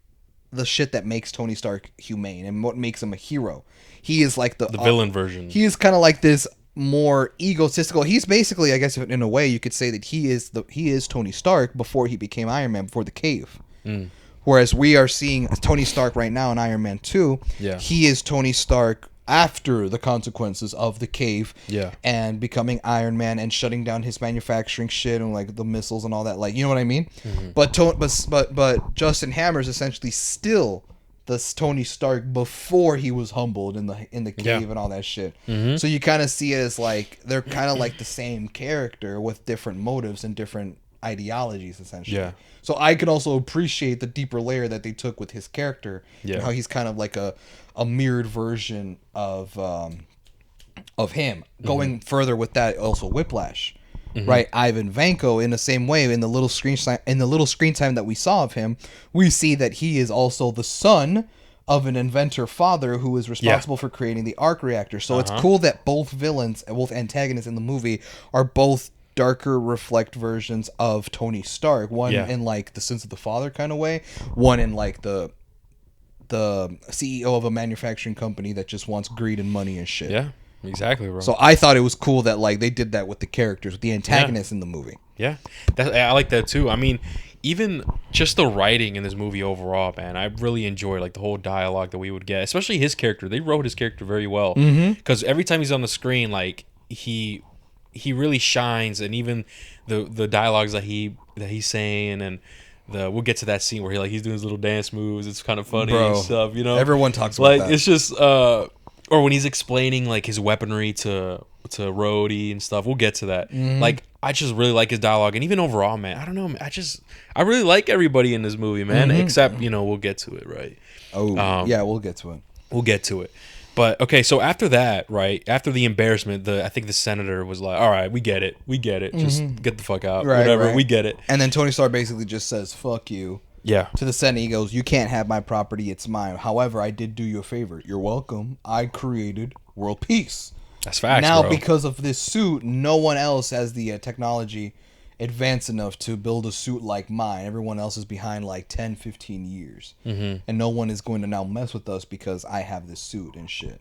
the shit that makes Tony Stark humane and what makes him a hero. He is like the villain version. He is kind of like this more egotistical. He's basically, I guess, in a way, you could say that he is Tony Stark before he became Iron Man, before the cave. Mm. Whereas we are seeing Tony Stark right now in Iron Man 2. Yeah. He is Tony Stark after the consequences of the cave. Yeah. And becoming Iron Man and shutting down his manufacturing shit and like the missiles and all that. Like, you know what I mean? Mm-hmm. But Justin Hammer is essentially still the Tony Stark before he was humbled in the cave and all that shit. Mm-hmm. So you kind of see it as like they're kind of like the same character with different motives and different ideologies, essentially. Yeah. So I can also appreciate the deeper layer that they took with his character. Yeah. And how he's kind of like a mirrored version of him. Going further with that, also Whiplash. Right, Ivan Vanko, in the same way, in the little screen time that we saw of him, we see that he is also the son of an inventor father who is responsible for creating the arc reactor. So it's cool that both villains, both antagonists in the movie, are both darker reflect versions of Tony Stark. One in like the sense of the father kind of way, one in like the CEO of a manufacturing company that just wants greed and money and shit. Yeah. Exactly, bro. So I thought it was cool that like they did that with the characters, with the antagonists in the movie. Yeah, I like that too. I mean, even just the writing in this movie overall, man, I really enjoyed like the whole dialogue that we would get, especially his character. They wrote his character very well because every time he's on the screen, like he really shines, and even the dialogues that he's saying, and we'll get to that scene where he's doing his little dance moves. It's kind of funny and stuff, you know. Everyone talks about that. It's just or when he's explaining like his weaponry to Rhodey and stuff. We'll get to that. Like I just really like his dialogue, and even overall, man, I don't know, man, I really like everybody in this movie, man, except we'll get to it, right? Yeah, we'll get to it. We'll get to it. But okay, so after that, right, after the embarrassment, I think the senator was like, all right, we get it, just get the fuck out, whatever, we get it. And then Tony Stark basically just says, fuck you. Yeah. To the Senate, he goes, you can't have my property, it's mine. However, I did do you a favor. You're welcome. I created world peace. That's facts, now, bro. because of this suit, no one else has the technology advanced enough to build a suit like mine. Everyone else is behind like 10, 15 years. And no one is going to now mess with us because I have this suit and shit.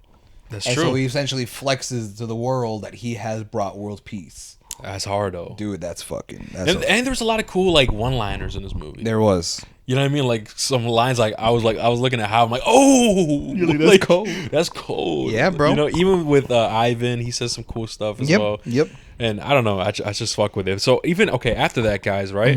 That's and true. So he essentially flexes to the world that he has brought world peace. That's hard, though. Dude, that's fucking... and there's a lot of cool like one-liners in this movie. There was. You know what I mean? Like some lines, like I was looking at how I'm like, oh, you're like, that's cold. That's cold. Yeah, bro. You know, even with Ivan, he says some cool stuff as well. Yep. And I don't know, I just fuck with it. So even after that, guys, right?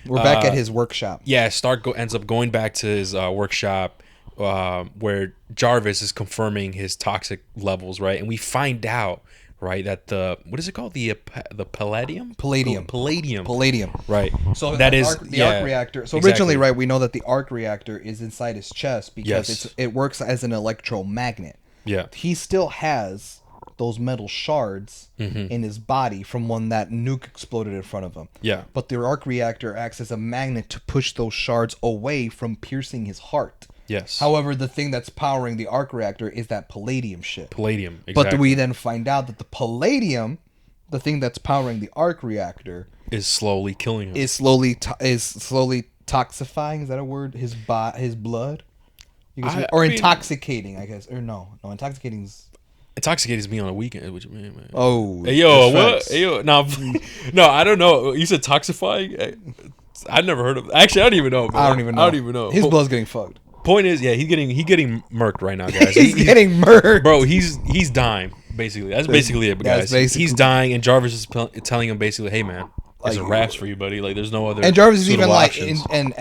We're back at his workshop. Yeah, Stark ends up going back to his workshop, where Jarvis is confirming his toxic levels, right? And we find out, right, that what is it called? The palladium? Palladium. Right. So that is arc reactor. So originally, right, we know that the arc reactor is inside his chest because it works as an electromagnet. Yeah. He still has those metal shards in his body from when that nuke exploded in front of him. Yeah. But the arc reactor acts as a magnet to push those shards away from piercing his heart. Yes. However, the thing that's powering the arc reactor is that palladium shit. Palladium, exactly. But we then find out that the palladium, the thing that's powering the arc reactor, is slowly killing him. Is slowly toxifying. Is that a word? His blood, or intoxicating, I guess. Or no, intoxicating is. Intoxicating is me on a weekend. What you mean, man? Oh, hey yo, what? Hey yo, no, I don't know. You said toxifying. I never heard of. Actually, I don't even know. Man. I don't even know. His blood's getting fucked. Point is, yeah, he's getting murked right now, guys. he's getting murked, bro. He's dying. Basically, that's basically it, guys. He's dying, and Jarvis is telling him basically, "Hey, man, there's a raps for you, buddy. Like, there's no other." And Jarvis is even like, and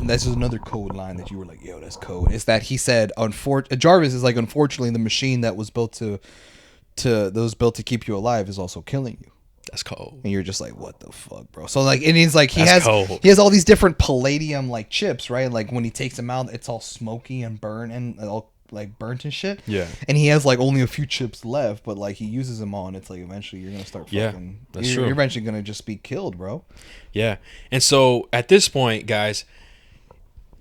this is another code line that you were like, "Yo, that's code." Is that he said, Jarvis is like, unfortunately, the machine that was built to keep you alive is also killing you. That's cold. And you're just like, what the fuck, bro? So like, and he's like, he has all these different palladium like chips, right? Like when he takes them out, it's all smoky and burn and all like burnt and shit. Yeah. And he has like only a few chips left, but like he uses them all, and it's like eventually you're gonna start fucking. Yeah, that's you're true. eventually gonna just be killed, bro. Yeah. And so at this point, guys,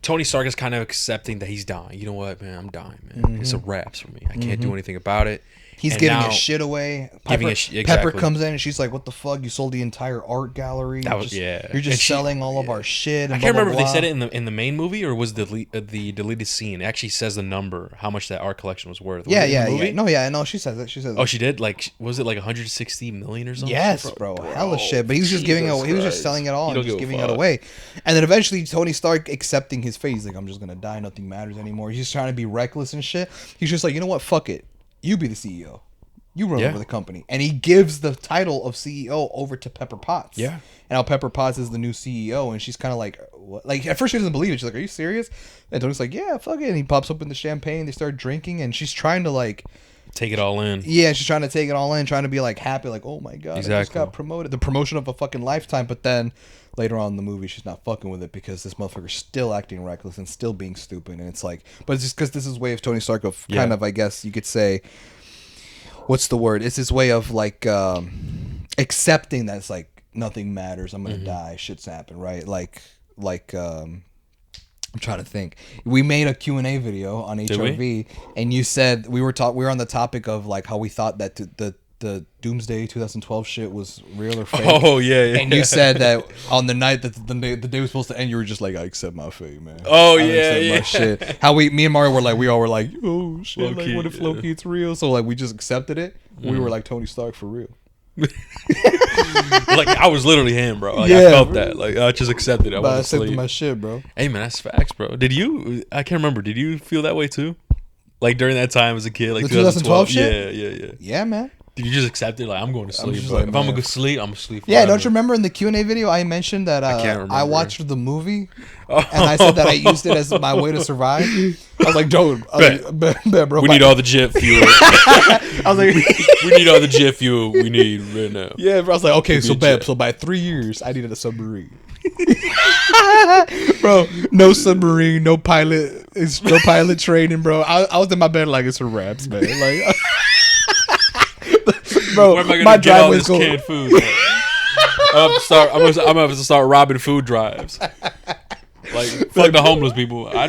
Tony Stark is kind of accepting that he's dying. You know what, man? I'm dying, man. Mm-hmm. It's a wraps for me. I can't do anything about it. He's And giving now- his shit away. Giving Pepper, his Pepper exactly. comes in and she's like, "What the fuck? You sold the entire art gallery. That You're was- just, yeah. You're just And she- selling all of our shit." And I can't blah, remember blah, if they said blah." it in the main movie or was the deleted scene. It actually says the number, how much that art collection was worth. Was Yeah, it in the yeah, movie? yeah. No. She says it. She says Oh, it. she did. Like, was it like 160 million or something? Yes, bro, hella shit. But he was just giving it. He was just selling it all He and don't just give a giving it fuck. away. And then eventually Tony Stark accepting his fate. He's like, "I'm just gonna die. Nothing matters anymore." He's just trying to be reckless and shit. He's just like, "You know what? Fuck it. You be the CEO. You run Yeah. over the company." And he gives the title of CEO over to Pepper Potts. Yeah. And now Pepper Potts is the new CEO, and she's kind of like, what? Like at first she doesn't believe it. She's like, "Are you serious?" And Tony's like, "Yeah, fuck it." And he pops open the champagne. They start drinking, and she's trying to like. Take it all in. Yeah, she's trying to take it all in, trying to be like happy, like, "Oh my god, I just Exactly. got promoted." The promotion of a fucking lifetime. But then later on in the movie, she's not fucking with it because this motherfucker's still acting reckless and still being stupid. And it's like, but it's just because this is way of Tony Stark of kind Yeah. of, I guess you could say, what's the word? It's his way of like accepting that it's like nothing matters. I'm gonna die. Shit's happen, right? Like I'm trying to think. We made a Q&A video on HRV, and you said we were on the topic of like how we thought that the Doomsday 2012 shit was real or fake. Oh, yeah. And you said that on the night that the day was supposed to end, you were just like, "I accept my fate, man." Oh, I yeah, accept yeah. my shit. How me and Mario were like, we all were like, "Oh shit!" Low-key, like, what if yeah. Loki it's real? So like, we just accepted it. We were like Tony Stark for real. Like, I was literally him, bro. Like, Yeah, I felt bro. that. Like, I just accepted it. I But I wasn't accepted asleep. my shit, bro. Hey, man, that's facts, bro. Did you? I can't remember. Did you feel that way too? Like during that time as a kid, like The 2012 shit. Yeah. Yeah, man. Did you just accept it? Like, I'm going to sleep. just But like, if I'm man. gonna go sleep, I'm gonna sleep. Yeah, forever. don't you remember in the Q&A video I mentioned that I can't remember. I watched the movie Oh. and I said that I used it as my way to survive? I was like, "Dude, bet, bro." We need all the jet fuel. I was like, We need all the jet fuel we need right now. yeah, bro. I was like, "Okay, so me a bet. jet. So by 3 years, I needed a submarine." Bro, no submarine, no pilot, it's no pilot training, bro. I was in my bed like it's a raps, man. Like, bro, Where am I gonna my get all driveway's this going. canned food? Bro? I'm gonna have to start robbing food drives. Like, fuck the homeless people. I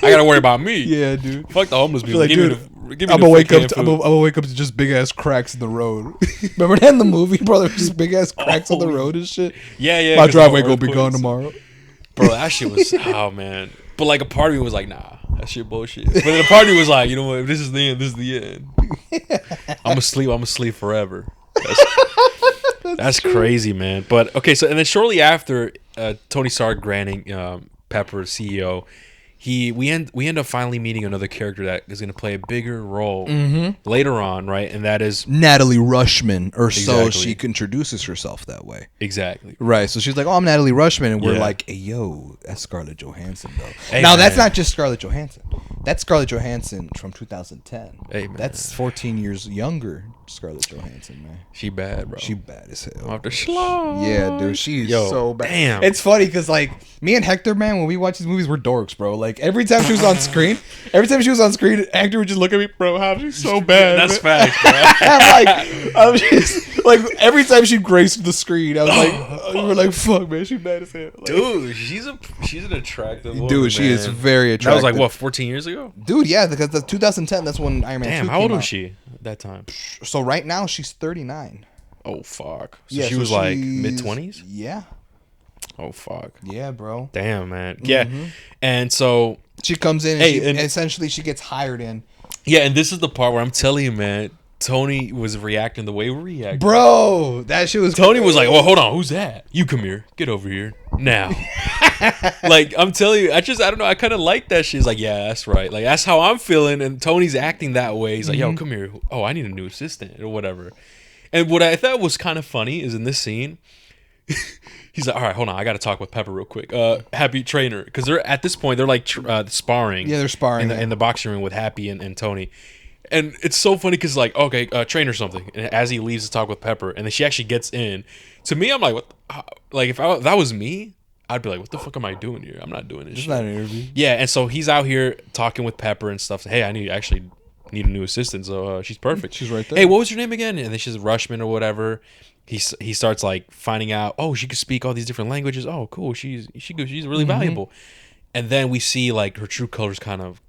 gotta worry about me. Yeah, dude. Fuck the homeless people. Like, give dude, me the I'm gonna wake up. canned I'm food. gonna wake up to just big ass cracks in the road. Remember that in the movie, bro? There was just big ass cracks on the road and shit. Yeah. My 'cause driveway of gonna be gone earthquakes. tomorrow. Bro, that shit was oh man. But like a part of me was like, nah, that shit bullshit. But then a part of me was like, you know what? If this is the end, this is the end. I'm gonna sleep forever. That's crazy, man. But okay, so and then shortly after Tony Stark granting Pepper CEO, we end up finally meeting another character that is going to play a bigger role later on, right? And that is Natalie Rushman, or so Exactly. she introduces herself that way. exactly. Right, so she's like, "Oh, I'm Natalie Rushman," and we're Yeah. like, "Hey, yo, that's Scarlett Johansson, though." Hey, now, that's man. not just Scarlett Johansson. That's Scarlett Johansson from 2010. Hey, man. That's 14 years younger Scarlett Johansson, man. She bad, bro. She bad as hell. Off the slide. Yeah, dude, she's Yo, so bad. damn. It's funny because like me and Hector, man, when we watch these movies, we're dorks, bro. Like every time she was on screen, Hector would just look at me, bro. How she's so bad. That's man. facts, bro. I'm just like every time she graced the screen, I was like, we were like, "Fuck, man, she bad as hell." Like, Dude, she's an attractive woman, dude, she is man. very That attractive. was like what, 14 years ago? Dude, yeah, because the 2010, that's when Iron Man 2 Damn, how old came was out. she at that time? So right now she's 39. Oh fuck. So Yeah, she so was like she's- mid-20s? Yeah, Oh fuck. yeah, bro. Damn, man. Yeah. And so She comes in and, Hey, she, and- essentially she gets hired in. yeah, and this is the part where I'm telling you, man, Tony was reacting the way we reacted. Bro, that shit was Tony was like, "Well, hold on, who's that? You come here, get over here now." Like I'm telling you, I don't know. I kind of like that shit. He's like, "Yeah, that's right. Like that's how I'm feeling." And Tony's acting that way. He's like, "Yo, come here. Oh, I need a new assistant or whatever." And what I thought was kind of funny is in this scene, he's like, "All right, hold on, I got to talk with Pepper real quick." Happy trainer, because they're at this point they're like sparring. Yeah, they're sparring, in the boxing ring with Happy and Tony. And it's so funny because like, okay, train or something. And as he leaves to talk with Pepper, and then she actually gets in. To me, I'm like, what? Like if that was me, I'd be like, what the fuck am I doing here? I'm not doing this It's shit. not an interview. Yeah, and so he's out here talking with Pepper and stuff. Hey, I need a new assistant, so she's perfect. She's right there. Hey, what was your name again? And then she's Rushman or whatever. He starts like finding out. Oh, she could speak all these different languages. Oh, cool. She's really valuable. And then we see like her true colors kind of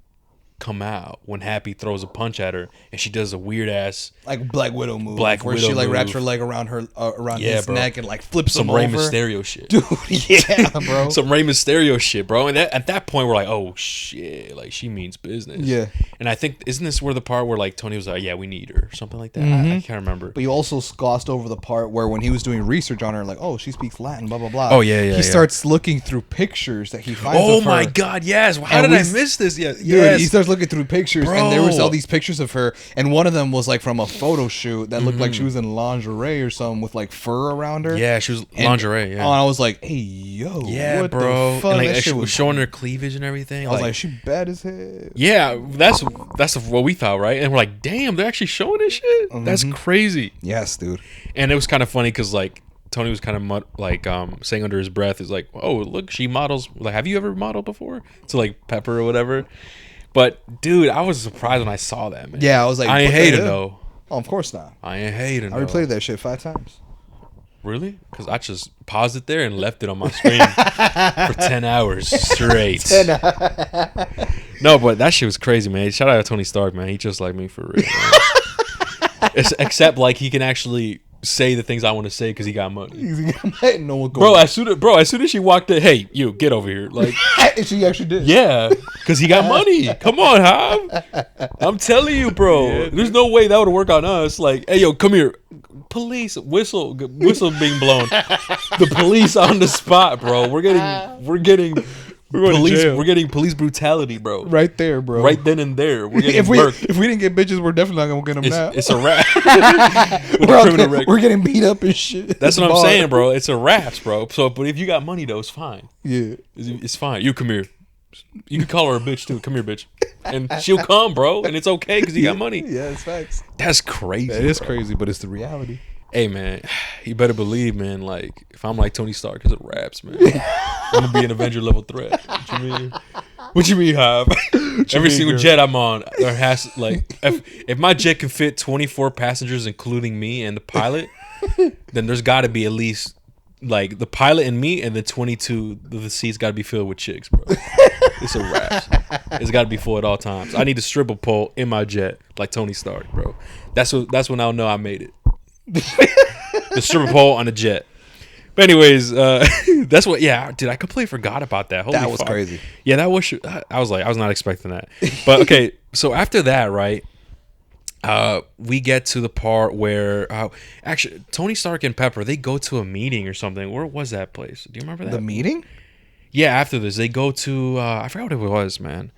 come out when Happy throws a punch at her, and she does a weird ass Like Black Widow move. Black where Widow she like wraps move. her leg around her around Yeah, his bro. neck and like flips some him Rey over. Mysterio shit. Dude, yeah, bro. Some Rey Mysterio shit, bro. And at that point, we're like, oh shit, like she means business. Yeah. And I think isn't this where the part where like Tony was like, yeah, we need her, or something like that. I can't remember. But you also glossed over the part where when he was doing research on her, like, oh, she speaks Latin, blah blah blah. Oh, yeah, yeah, He starts looking through pictures that he finds. Oh of her. my god, yes. How And did I we- miss this? Yeah, Dude, yes. he starts looking through pictures, and there was Bro. all these pictures of her, and one of them was like from a photo shoot that looked like Mm-hmm. she was in lingerie or something with like fur around her. Yeah, she was And- lingerie. Oh, Yeah, and I was like, hey, yo, yeah, what bro. the fuck? And like That she shit was was showing her cleavage and everything. I was like, she bad as hell. yeah, that's what we thought, right? And we're like, damn, they're actually showing this shit. That's crazy. Yes, dude. And it was kind of funny because like Tony was kind of saying under his breath, is like, oh look, she models. Like, have you ever modeled before? To like Pepper or whatever. But dude, I was surprised when I saw that, man. Yeah, I was like, I ain't what the hating hell? though. Oh, of course not. I ain't hating. I replayed that shit 5 times. Really? Because I just paused it there and left it on my screen for 10 hours straight. No, but that shit was crazy, man. Shout out to Tony Stark, man. He just like me for real. Man. Except like he can actually say the things I want to say because he got money. No one Bro, as soon as she walked in, hey, you get over here. Like, she actually did. yeah, because he got money. Come on, Hob. I'm telling you, bro. There's no way that would work on us. Like, hey, yo, come here. Police whistle being blown. The police on the spot, bro. We're getting police brutality, bro. Right there, bro. Right then and there. We're getting if we murked. if we didn't get bitches, we're definitely not gonna get them now. It's a wrap. With we're, the criminal record. we're getting beat up and shit. That's what I'm Bar. saying, bro. It's a wraps, bro. So, but if you got money though, it's fine. Yeah. It's fine. You come here. You can call her a bitch too. Come here, bitch, and she'll come, bro. And it's okay because you got money. Yeah, it's facts. That's crazy. It is bro. crazy, but it's the reality. Hey, man, you better believe, man. Like, if I'm like Tony Stark, because it raps, man, I'm gonna be an Avenger level threat. What you mean? What you mean, Hob? Every mean, single girl? jet I'm on, there has like, if my jet can fit 24 passengers, including me and the pilot, then there's got to be at least like the pilot and me, and the 22 of the seats got to be filled with chicks, bro. It's a wrap. It's got to be full at all times. I need a stripper pole in my jet, like Tony Stark, bro. That's when I'll know I made it. The stripper pole on a jet. But anyways, that's what. Yeah, dude, I completely forgot about that. Holy That was fuck. crazy. Yeah, that was. I was not expecting that. But okay, so after that, right? We get to the part where actually Tony Stark and Pepper, they go to a meeting or something. Where was that place? Do you remember that? The meeting? Yeah, after this, they go to I forgot what it was, man.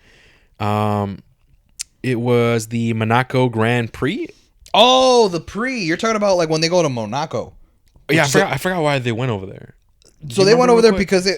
It was the Monaco Grand Prix. Oh, the pre. You're talking about like when they go to Monaco. Yeah, I forgot why they went over there. So they went over there because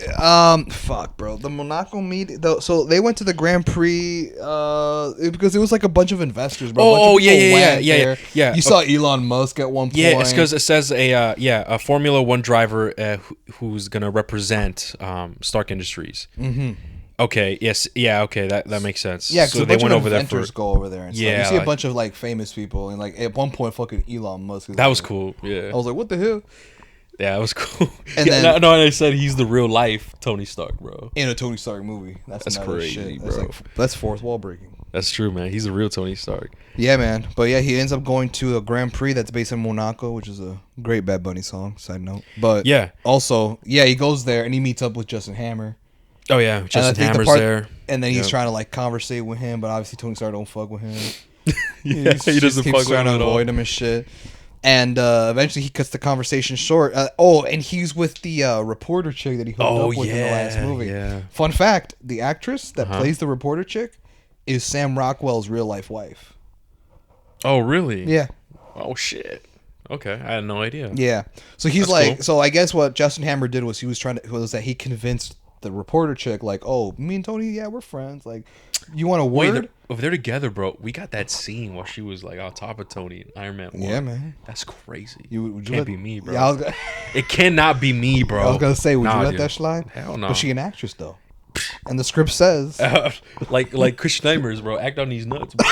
fuck, bro. The Monaco meeting. So they went to the Grand Prix because it was like a bunch of investors, bro. Oh, a bunch of people went yeah. there. You saw Elon Musk at one point. Yeah, it's because it says a Formula One driver who's gonna represent Stark Industries. Mm-hmm. Okay. Yes. Yeah. Okay. That makes sense. Yeah, so so they went over there. for. Go over there and stuff. Yeah, You see like- a bunch of like famous people, and like at one point, fucking Elon Musk. That was cool. Yeah. I was like, what the hell? Yeah, that was cool. And Yeah, then- no, and I said he's the real life Tony Stark, bro. In a Tony Stark movie. That's another crazy, shit. bro. That's fourth wall breaking. That's true, man. He's the real Tony Stark. Yeah, man. But yeah, he ends up going to a Grand Prix that's based in Monaco, which is a great Bad Bunny song. Side note. But Yeah. also, yeah, he goes there and he meets up with Justin Hammer. Oh yeah, And I Justin think Hammer's there. And then he's Yep. trying to like conversate with him, but obviously Tony Stark don't fuck with him. Yeah, he doesn't keeps fuck with trying him to at all. avoid him and shit. And eventually he cuts the conversation short. And he's with the reporter chick that he hooked up with in the last movie. Yeah. Fun fact: the actress that plays the reporter chick is Sam Rockwell's real life wife. Oh really? Yeah. Oh shit. Okay, I had no idea. Yeah. So he's That's like, cool. so I guess what Justin Hammer did was he convinced the reporter chick, like, oh, me and Tony, yeah, we're friends. Like, you want a word? If they're together, bro, we got that scene while she was like on top of Tony in Iron Man 1. Yeah, man. That's crazy. Would you Can't be me, bro. Yeah, it cannot be me, bro. I was gonna say, would you let dude. that slide? Hell no. But she an actress though, and the script says, like Christian Nightmares, bro. Act on these nuts, bro.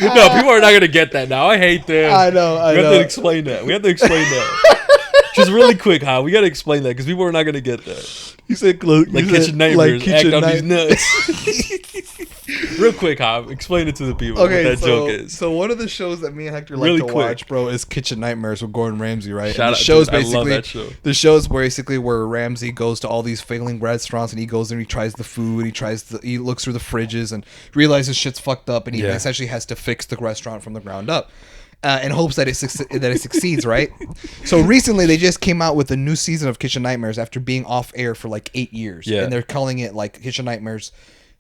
No, people are not gonna get that now. I hate them. I know. We have to explain that. Just really quick, we gotta explain that because people are not gonna get that. You said Kitchen Nightmares, like act on these nuts. Real quick, explain it to the people what that joke is. So one of the shows that me and Hector Really like to quick. watch, bro, is Kitchen Nightmares with Gordon Ramsay, right? Shout And out, the show's dude. I love basically that show. the show's basically where Ramsay goes to all these failing restaurants and he goes and he tries the food, he looks through the fridges and realizes shit's fucked up and he essentially has to fix the restaurant from the ground up. In hopes that it succeeds, right? So recently they just came out with a new season of Kitchen Nightmares after being off air for like 8 years, and they're calling it like Kitchen Nightmares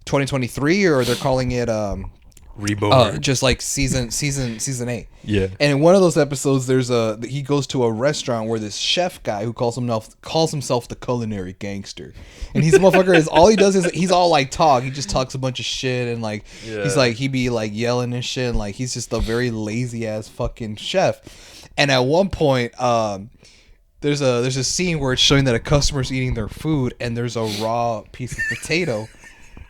2023, or they're calling it Reborn. just like season 8. Yeah. And in one of those episodes, he goes to a restaurant where this chef guy who calls himself the culinary gangster, and he's motherfucker is all he does is he's all like talk. He just talks a bunch of shit and like he's like he be like yelling and shit, and like he's just a very lazy ass fucking chef. And at one point, there's a scene where it's showing that a customer's eating their food and there's a raw piece of potato.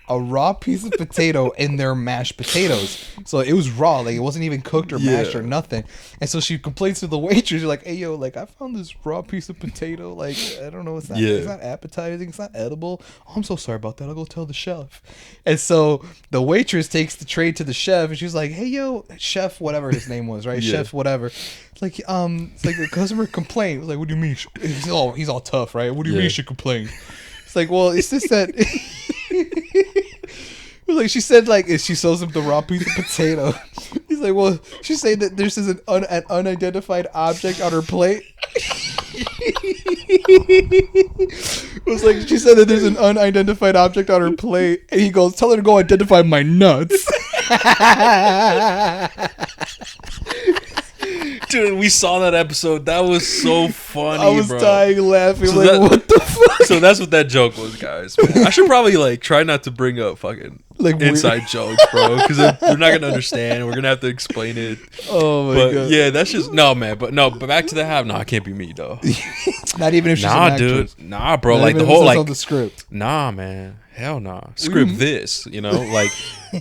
In their mashed potatoes. So it was raw, like it wasn't even cooked or mashed or nothing. And so she complains to the waitress, like, hey yo, like I found this raw piece of potato, like I don't know, it's not appetizing, it's not edible. Oh, I'm so sorry about that, I'll go tell the chef. And so the waitress takes the tray to the chef and she's like, hey yo, chef, whatever his name was, right? Chef whatever. It's like the customer complained. It's like, what do you mean? He's all tough, right? What do you mean she complained? It's like, well, it's just that like she said, like if she shows him the raw piece of potato, he's like, well, she's saying that there's an unidentified object on her plate. It was like she said that there's an unidentified object on her plate, and he goes, tell her to go identify my nuts. Dude, we saw that episode. That was so funny, I was dying laughing. So like, what the fuck? So that's what that joke was, guys. Man, I should probably like try not to bring up fucking like inside jokes, bro, because they're not gonna understand. We're gonna have to explain it. Oh my god. Yeah, that's just no, man. But back to the half. No, it can't be me though. Not even if she's an actress. Dude. Nah, bro. Not like the even whole if it's like on the script. Nah, man. Hell nah. Script this, like,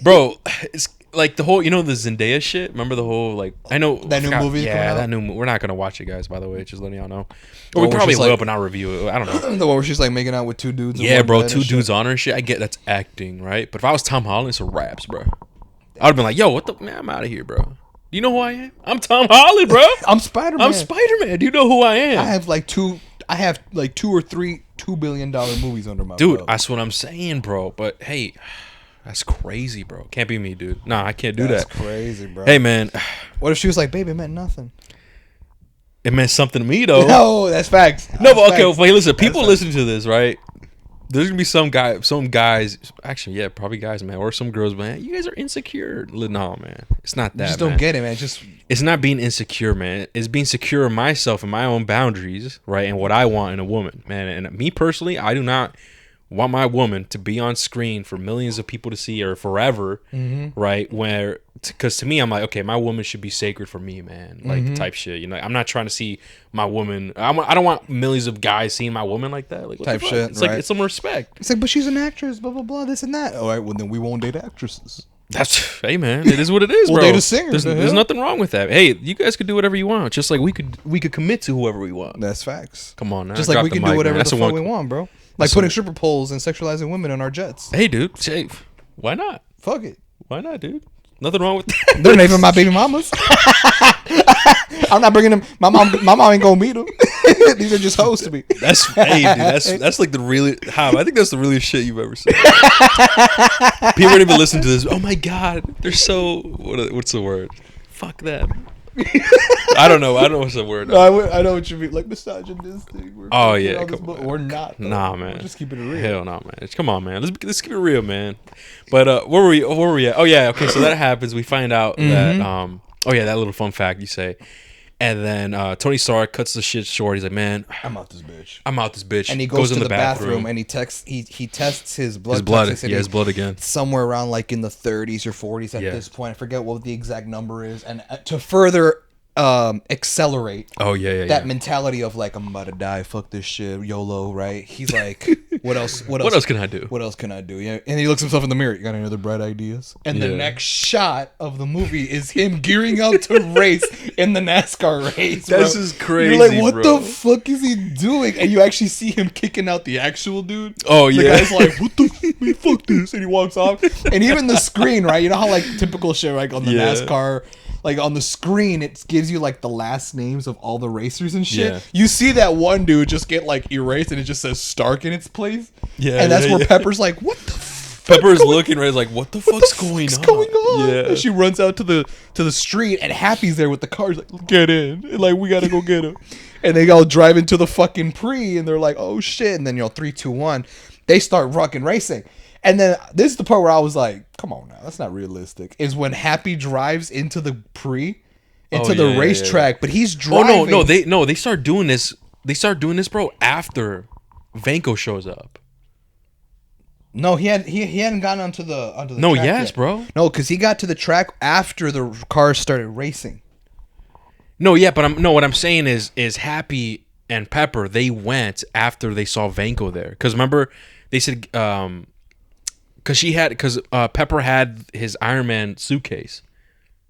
bro. It's like the whole, the Zendaya shit. Remember the whole like I know that new movie. Yeah, that new. We're not gonna watch it, guys. By the way, just letting y'all know. Or we probably will, but not review it. I don't know. The one where she's like making out with two dudes. Yeah, bro, two dudes on her and shit. I get that's acting, right? But if I was Tom Holland, it's a raps, bro. I'd have been like, yo, what the man? I'm out of here, bro. Do you know who I am? I'm Tom Holland, bro. I'm Spider-Man. I'm Spider-Man. Do you know who I am? I have like two or three $2 billion movies under my dude. belt. That's what I'm saying, bro. But hey. That's crazy, bro. Can't be me, dude. Nah, I can't do That's that. crazy, bro. Hey, man. What if she was like, baby, it meant nothing? It meant something to me, though. No, that's facts. No, but okay, wait, listen. People listening to this, right? There's going to be some guys, actually, yeah, probably guys, man, or some girls, man. You guys are insecure. No, man. It's not that, just don't get it, man. It's not being insecure, man. It's being secure in myself and my own boundaries, right? And what I want in a woman, man. And me personally, I do not want my woman to be on screen for millions of people to see or forever, right? Because to me, I'm like, okay, my woman should be sacred for me, man. Like type shit, I'm not trying to see my woman. I don't want millions of guys seeing my woman like that. Like what type the fuck? shit. It's like it's some respect. It's like, but she's an actress, blah blah blah, this and that. All right, well then we won't date actresses. That's hey man, it is what it is, we'll bro. date a singer. There's nothing wrong with that. Hey, you guys could do whatever you want, just like we could commit to whoever we want. That's facts. Come on, now. Just like we can do whatever the fuck we want, bro. Like putting stripper poles and sexualizing women on our jets. Hey, dude, shave. Why not? Fuck it. Why not, dude? Nothing wrong with that. They're not even my baby mamas. I'm not bringing them. My mom ain't gonna meet them. These are just hoes to me. That's hey, dude. That's like the really. I think that's the realest shit you've ever said. People don't even listen to this. Oh my god, they're so. What's the word? Fuck them. I don't know what's the word. No, I know what you mean. Like misogynistic. Oh yeah, we're not. Though. Nah, man. We're just keeping it real. Hell no, man. Come on, man. Let's keep it real, man. But where were we at? Oh yeah, okay. So that happens. We find out that that little fun fact you say, And then Tony Stark cuts the shit short. He's like, man, I'm out this bitch. I'm out this bitch. And he goes to in the bathroom and he tests his blood. His blood. Toxicity Yeah, his blood again. Somewhere around like in the 30s or 40s at this point. I forget what the exact number is. And to further accelerate that mentality of like, I'm about to die, fuck this shit, YOLO, right? He's like, what else can I do? What else can I do? Yeah. And he looks himself in the mirror. You got any other bright ideas? And the next shot of the movie is him gearing up to race in the NASCAR race. This is crazy. You're like, what the fuck is he doing? And you actually see him kicking out the actual dude. Oh yeah. The guy's like, what the fuck this? And he walks off. And even the screen, right? You know how like typical shit, like on the NASCAR, like on the screen, it gives you like the last names of all the racers and shit. Yeah. You see that one dude just get like erased and it just says Stark in its place. Yeah. And that's where Pepper's like, what the fuck? Pepper's looking right, like, what the fuck's going on? Yeah. And she runs out to the street and Happy's there with the car. He's like, get in. And like, we gotta go get him. And they all drive into the fucking pre and they're like, oh shit. And then 3, 2, 1, they start fucking racing. And then this is the part where I was like, come on now, that's not realistic. Is when Happy drives into the the racetrack, but he's driving. Oh no, they start doing this. They start doing this, bro, after Vanko shows up. No, he hadn't gotten onto the no, track yes, yet. Bro. No, because he got to the track after the cars started racing. No, yeah, but what I'm saying is Happy and Pepper, they went after they saw Vanko there. Because remember, they said because Pepper had his Iron Man suitcase,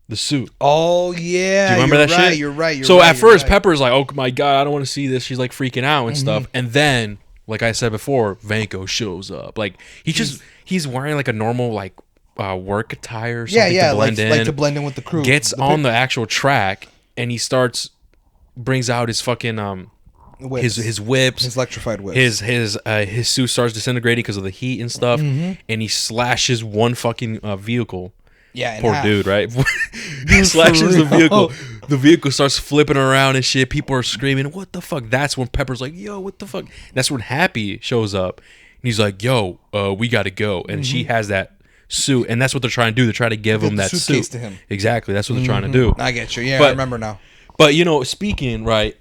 the suit. Oh yeah, do you remember that shit? You're right. So at first, Pepper's like, "Oh my god, I don't want to see this." She's like freaking out and stuff. And then, like I said before, Vanko shows up. Like he's wearing like a normal like work attire or something to blend in. Like to blend in with the crew. Gets on the actual track and he brings out his fucking his whips, his electrified whips. His suit starts disintegrating because of the heat and stuff, and he slashes one fucking vehicle. Yeah, poor dude, right? He slashes the vehicle. The vehicle starts flipping around and shit. People are screaming, "What the fuck?" That's when Pepper's like, "Yo, what the fuck?" That's when Happy shows up, and he's like, "Yo, we gotta go." And she has that suit, and that's what they're trying to do. They're trying to give him that suit to him. Exactly, that's what they're trying to do. I get you. Yeah, I remember now. But speaking right.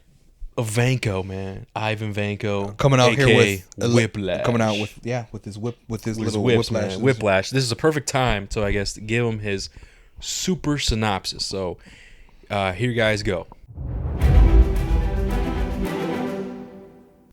Of Vanko, man, Ivan Vanko coming out here with Whiplash, with his little whips, Whiplash. Man. Whiplash. This is a perfect time to, I guess, give him his super synopsis. So, here you guys go.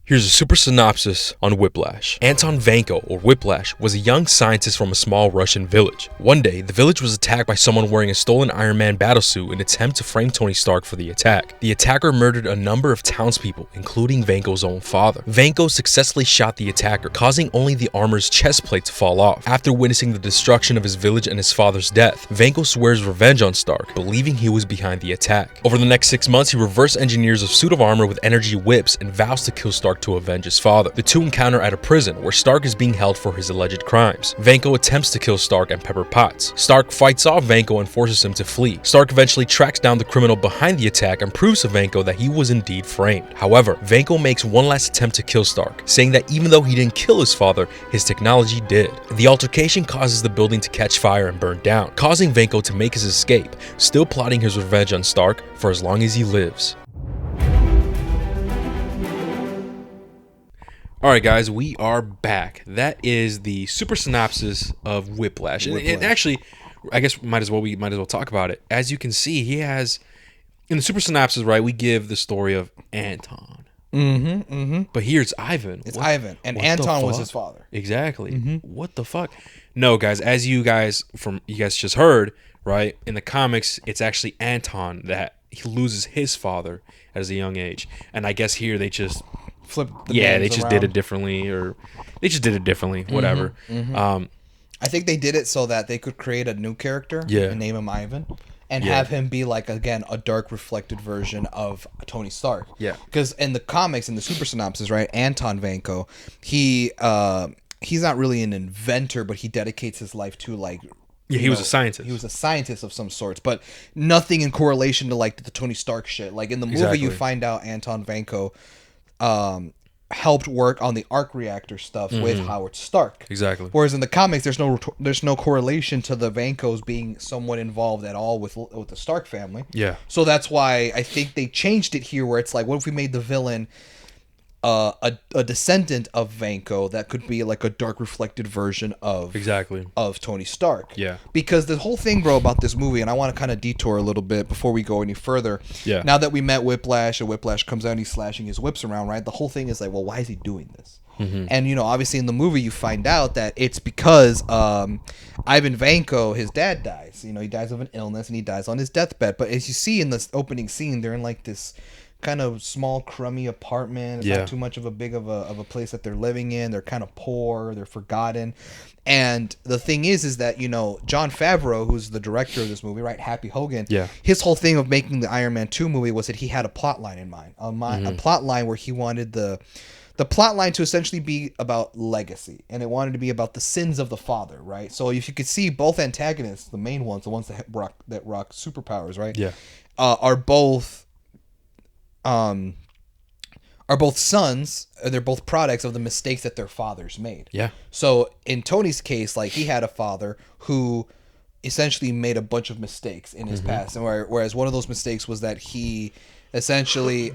Here's a super synopsis on Whiplash. Anton Vanko, or Whiplash, was a young scientist from a small Russian village. One day, the village was attacked by someone wearing a stolen Iron Man battlesuit in an attempt to frame Tony Stark for the attack. The attacker murdered a number of townspeople, including Vanko's own father. Vanko successfully shot the attacker, causing only the armor's chest plate to fall off. After witnessing the destruction of his village and his father's death, Vanko swears revenge on Stark, believing he was behind the attack. Over the next 6 months, he reverse engineers a suit of armor with energy whips and vows to kill Stark to avenge his father. The two encounter at a prison where Stark is being held for his alleged crimes. Vanko attempts to kill Stark and Pepper Potts. Stark fights off Vanko and forces him to flee. Stark eventually tracks down the criminal behind the attack and proves to Vanko that he was indeed framed. However, Vanko makes one last attempt to kill Stark, saying that even though he didn't kill his father, his technology did. The altercation causes the building to catch fire and burn down, causing Vanko to make his escape, still plotting his revenge on Stark for as long as he lives. Alright guys, we are back. That is the super synopsis of Whiplash. And actually, I guess we might as well talk about it. As you can see, he has, in the super synopsis, right, we give the story of Anton. But here it's Ivan. It's Ivan. And Anton was his father. Exactly. What the fuck? No, guys, as you guys just heard, right, in the comics, it's actually Anton that he loses his father at a young age. And I guess here they just they just did it differently, whatever. I think they did it so that they could create a new character and name him Ivan and have him be like, again, a dark reflected version of Tony Stark. Yeah, because in the comics, in the super synopsis, right, Anton Vanko, he's not really an inventor, but he dedicates his life to like he was a scientist. He was a scientist of some sorts, but nothing in correlation to like the Tony Stark shit. Like in the movie, you find out Anton Vanko helped work on the arc reactor stuff with Howard Stark. Exactly. Whereas in the comics, there's no correlation to the Vankos being somewhat involved at all with the Stark family. Yeah. So that's why I think they changed it here, where it's like, what if we made the villain a descendant of Vanko that could be like a dark reflected version of Tony Stark. Yeah. Because the whole thing, bro, about this movie, and I want to kind of detour a little bit before we go any further. Yeah. Now that we met Whiplash, and Whiplash comes out and he's slashing his whips around, right? The whole thing is like, well, why is he doing this? And, you know, obviously in the movie you find out that it's because Ivan Vanko, his dad, dies. You know, he dies of an illness and he dies on his deathbed. But as you see in this opening scene, they're in like this kind of small, crummy apartment. It's not too much of a big of a place that they're living in. They're kind of poor. They're forgotten. And the thing is that, you know, Jon Favreau, who's the director of this movie, right? Happy Hogan. Yeah. His whole thing of making the Iron Man 2 movie was that he had a plot line in mind. A plot line where he wanted the plot line to essentially be about legacy. And it wanted to be about the sins of the father, right? So if you could see both antagonists, the main ones, the ones that rock superpowers, right? Yeah. Are both sons. They're both products of the mistakes that their fathers made. Yeah. So in Tony's case, like, he had a father who essentially made a bunch of mistakes in his past, and whereas one of those mistakes was that he essentially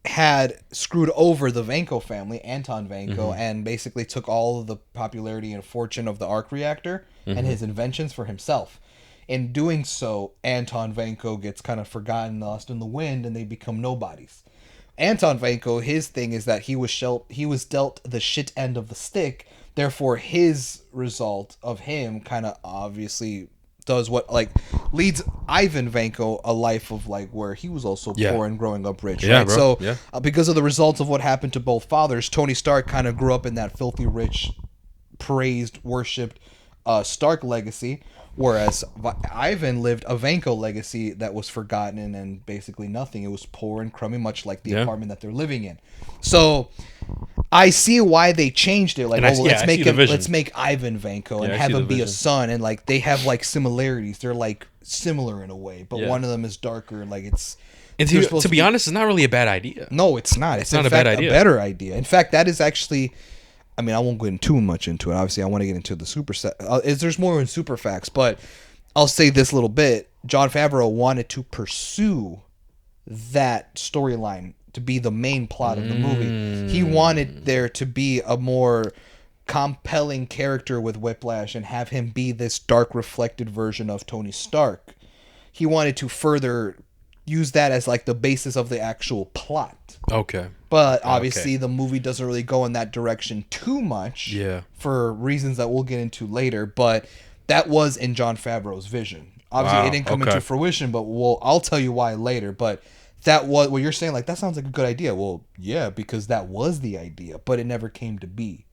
had screwed over the Vanko family, Anton Vanko, and basically took all of the popularity and fortune of the arc reactor and his inventions for himself. In doing so, Anton Vanko gets kind of forgotten, lost in the wind, and they become nobodies. Anton Vanko, his thing is that he was dealt the shit end of the stick. Therefore, his result of him kind of obviously does what, like, leads Ivan Vanko a life of, like, where he was also poor and growing up rich, right? Bro. So, because of the results of what happened to both fathers, Tony Stark kind of grew up in that filthy rich, praised, worshipped Stark legacy, whereas Ivan lived a Vanko legacy that was forgotten and basically nothing. It was poor and crummy, much like the apartment that they're living in. So I see why they changed it. Like, let's make Ivan Vanko and have him be a son, and like they have like similarities. They're like similar in a way, but one of them is darker. Like, it's. And to be honest, it's not really a bad idea. No, it's not. It's not, in fact, a better idea. In fact, that is actually. I mean, I won't get too much into it. Obviously, I want to get into the super set. There's more in super facts, but I'll say this little bit. Jon Favreau wanted to pursue that storyline to be the main plot of the movie. He wanted there to be a more compelling character with Whiplash and have him be this dark, reflected version of Tony Stark. He wanted to further use that as like the basis of the actual plot. Okay. But obviously the movie doesn't really go in that direction too much. Yeah. For reasons that we'll get into later. But that was in Jon Favreau's vision. Obviously it didn't come into fruition, but I'll tell you why later. But that was what you're saying, like, that sounds like a good idea. Well, yeah, because that was the idea, but it never came to be.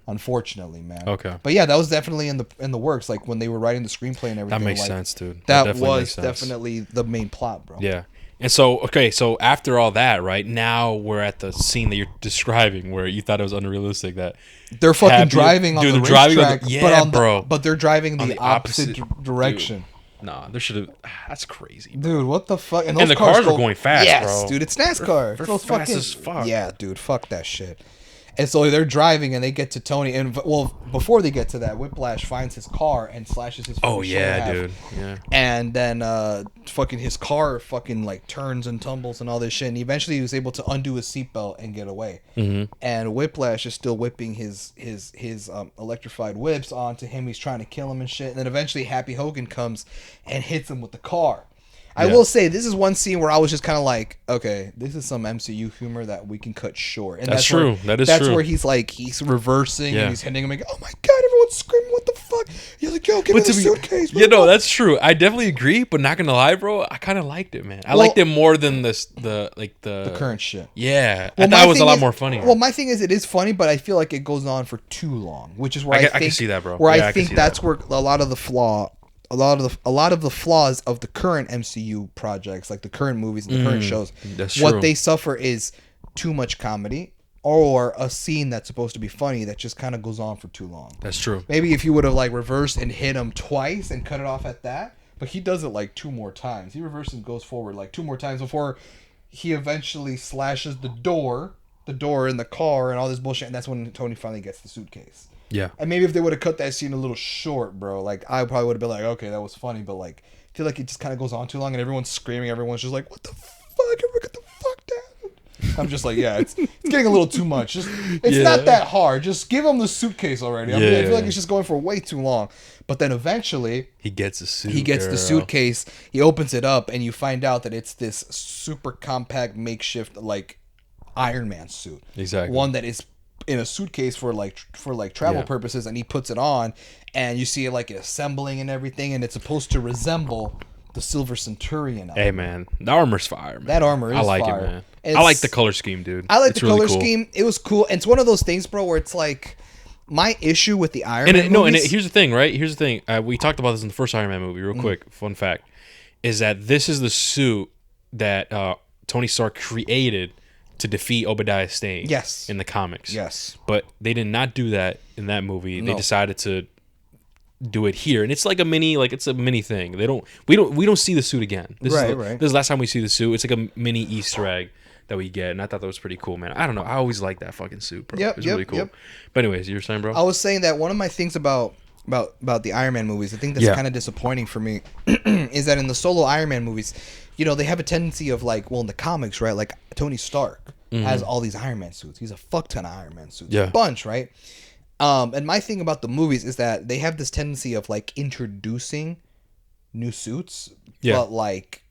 Unfortunately, man. Okay. But yeah, that was definitely in the works. Like, when they were writing the screenplay and everything. That makes sense, dude. That was definitely the main plot, bro. Yeah. And so, so after all that, right, now we're at the scene that you're describing where you thought it was unrealistic that they're fucking driving on the racetrack, bro. But they're driving the opposite direction. Dude. Nah, there should have. That's crazy, bro. Dude. What the fuck? And the cars were going fast, bro. Dude, it's NASCAR. They're fast as fuck. Yeah, dude, fuck that shit. And so they're driving, and they get to Tony. And well, before they get to that, Whiplash finds his car and slashes his. Oh yeah, dude. Yeah. And then fucking his car fucking like turns and tumbles and all this shit. And eventually he was able to undo his seatbelt and get away. And Whiplash is still whipping his electrified whips onto him. He's trying to kill him and shit. And then eventually Happy Hogan comes and hits him with the car. I will say, this is one scene where I was just kind of like, okay, this is some MCU humor that we can cut short. And that's true. That's where he's like, he's reversing and he's hitting him like, oh my God, everyone's screaming, what the fuck? He's like, yo, give me the suitcase. Yeah, no, that's true. I definitely agree, but not gonna lie, bro, I kind of liked it, man. I liked it more than the current shit. Yeah, I thought it was a lot more funny. Well, my thing is, it is funny, but I feel like it goes on for too long, which is where I can see that, bro. Where I think that's where a lot of the flaws of the current MCU projects, like the current movies and the current shows, what they suffer is too much comedy or a scene that's supposed to be funny that just kind of goes on for too long. That's true. Maybe if you would have like reversed and hit him twice and cut it off at that, but he does it like 2 more times. He reverses and goes forward like 2 more times before he eventually slashes the door in the car, and all this bullshit. And that's when Tony finally gets the suitcase. Yeah. And maybe if they would have cut that scene a little short, bro, like I probably would have been like, okay, that was funny, but like I feel like it just kind of goes on too long, and everyone's screaming. Everyone's just like, what the fuck? Everyone get the fuck down. I'm just like, yeah, it's getting a little too much. It's not that hard. Just give him the suitcase already. I feel like it's just going for way too long. But then eventually he gets a suit. He gets the suitcase. He opens it up, and you find out that it's this super compact makeshift like Iron Man suit. Exactly. One that is in a suitcase for travel purposes, and he puts it on, and you see it like assembling and everything, and it's supposed to resemble the Silver Centurion armor. Hey man, the armor's fire, man. That armor is fire. I like it, man. I like the color scheme, dude. I like it's the color really cool. scheme. It was cool. And it's one of those things, bro, where it's like my issue with the Iron Man movies. Here's the thing, right? Here's the thing. We talked about this in the first Iron Man movie. Real quick, fun fact is that this is the suit that Tony Stark created to defeat Obadiah Stane. Yes. In the comics. Yes. But they did not do that in that movie. No. They decided to do it here, and it's like a mini, it's a mini thing. We don't see the suit again. This is the last time we see the suit. It's like a mini Easter egg that we get, and I thought that was pretty cool, man. I don't know. I always liked that fucking suit, bro. It was really cool. But anyways, you were saying, bro? I was saying that one of my things about the Iron Man movies, I think that's kind of disappointing for me, is that in the solo Iron Man movies, you know, they have a tendency of like, well, in the comics, right? Like Tony Stark has all these Iron Man suits. He's a fuck ton of Iron Man suits. A bunch, right? And my thing about the movies is that they have this tendency of like introducing new suits, but like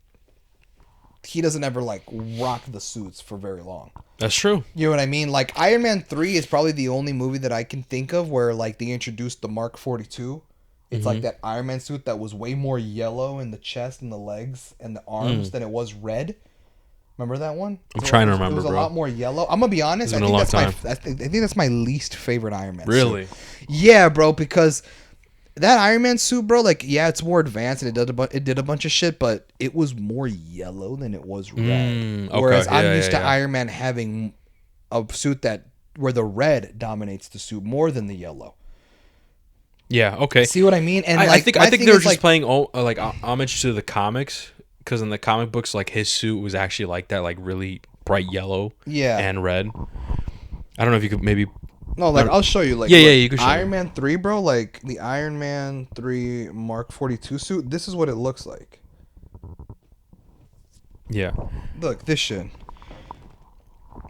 he doesn't ever like rock the suits for very long. That's true. You know what I mean? Like Iron Man 3 is probably the only movie that I can think of where like they introduced the Mark 42. It's like that Iron Man suit that was way more yellow in the chest and the legs and the arms than it was red. Remember that one? I'm trying to remember, It was bro. a lot more yellow. I'm gonna be honest. I think that's my least favorite Iron Man. Really? Suit. Yeah, bro. Because that Iron Man suit, bro. Like, yeah, it's more advanced and it did a bunch of shit, but it was more yellow than it was red. Whereas I'm used to Iron Man having a suit where the red dominates the suit more than the yellow. Yeah. Okay. See what I mean? And I think they were just playing like homage to the comics. Because in the comic books, like his suit was actually like that, like really bright yellow, and red. I don't know if you could maybe. No, like I'll show you. Like you could show Iron Man 3, bro. Like the Iron Man 3 Mark 42 suit. This is what it looks like. Yeah. Look, this shit.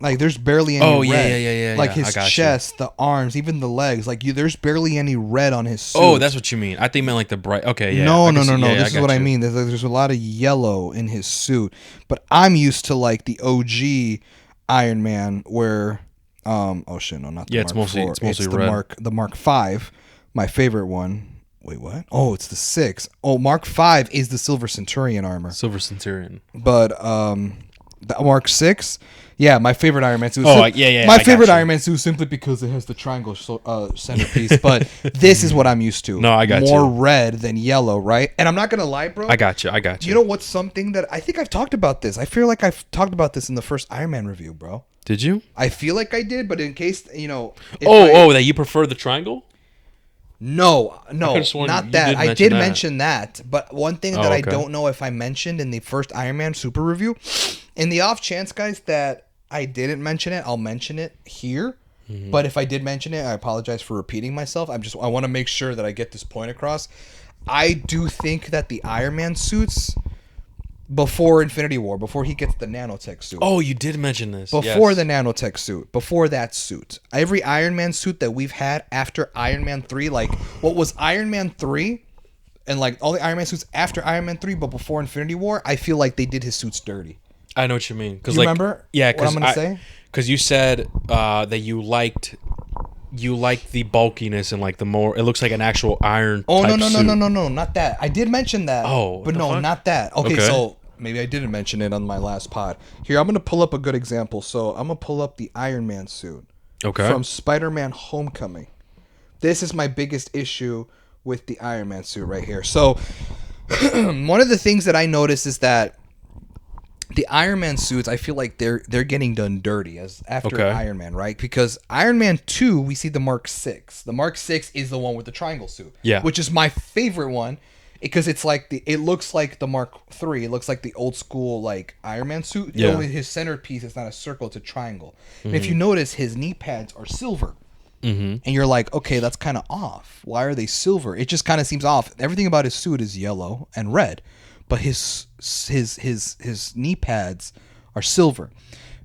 Like there's barely any red. Yeah. Like his chest, the arms, even the legs. Like there's barely any red on his suit. Oh, that's what you mean. I think meant like the bright. Okay, yeah. No. This is what I mean. There's a lot of yellow in his suit, but I'm used to like the OG Iron Man where, oh shit, no, not the Mark it's mostly the red. The Mark 5, my favorite one. Wait, what? Oh, it's the 6. Oh, Mark 5 is the Silver Centurion armor. Silver Centurion. But the Mark 6. Yeah, my favorite Iron Man suit. Oh, yeah. My favorite Iron Man suit simply because it has the triangle centerpiece. But this is what I'm used to. No, I got More red than yellow, right? And I'm not gonna lie, bro. I got you. You know what's something that I think I've talked about this? I feel like I've talked about this in the first Iron Man review, bro. Did you? I feel like I did, but in case that you prefer the triangle? No, not that. I did mention that, but one thing that I don't know if I mentioned in the first Iron Man Super review, in the off chance, guys, that I didn't mention it, I'll mention it here. But if I did mention it, I apologize for repeating myself. I want to make sure that I get this point across. I do think that the Iron Man suits before Infinity War, before he gets the nanotech suit. Oh, you did mention this. Before the nanotech suit, before that suit. Every Iron Man suit that we've had after Iron Man 3, like what was Iron Man 3 and like all the Iron Man suits after Iron Man 3 but before Infinity War, I feel like they did his suits dirty. I know what you mean. You remember? Yeah, what I'm gonna say? Because you said that you liked the bulkiness and like the more. It looks like an actual iron. Oh type no, suit. not that. I did mention that. Oh, but no, not that. Okay, so maybe I didn't mention it on my last pod. Here, I'm gonna pull up a good example. So I'm gonna pull up the Iron Man suit. Okay. From Spider-Man: Homecoming. This is my biggest issue with the Iron Man suit right here. So one of the things that I noticed is that the Iron Man suits, I feel like they're getting done dirty after Iron Man, right? Because Iron Man 2, we see the Mark 6. The Mark 6 is the one with the triangle suit. Yeah. Which is my favorite one. because it's like it looks like the Mark III. It looks like the old school like Iron Man suit. Yeah. Only his centerpiece is not a circle; it's a triangle. And if you notice, his knee pads are silver. And you're like, okay, that's kind of off. Why are they silver? It just kind of seems off. Everything about his suit is yellow and red, but his knee pads are silver.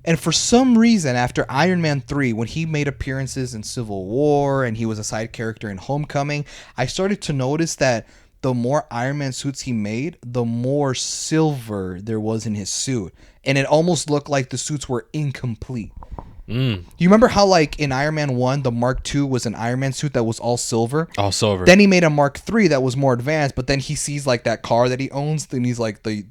And for some reason, after Iron Man 3, when he made appearances in Civil War and he was a side character in Homecoming, I started to notice that the more Iron Man suits he made, the more silver there was in his suit. And it almost looked like the suits were incomplete. You remember how, like, in Iron Man 1, the Mark II was an Iron Man suit that was all silver? All silver. Then he made a Mark III that was more advanced, but then he sees, like, that car that he owns, then he's like, the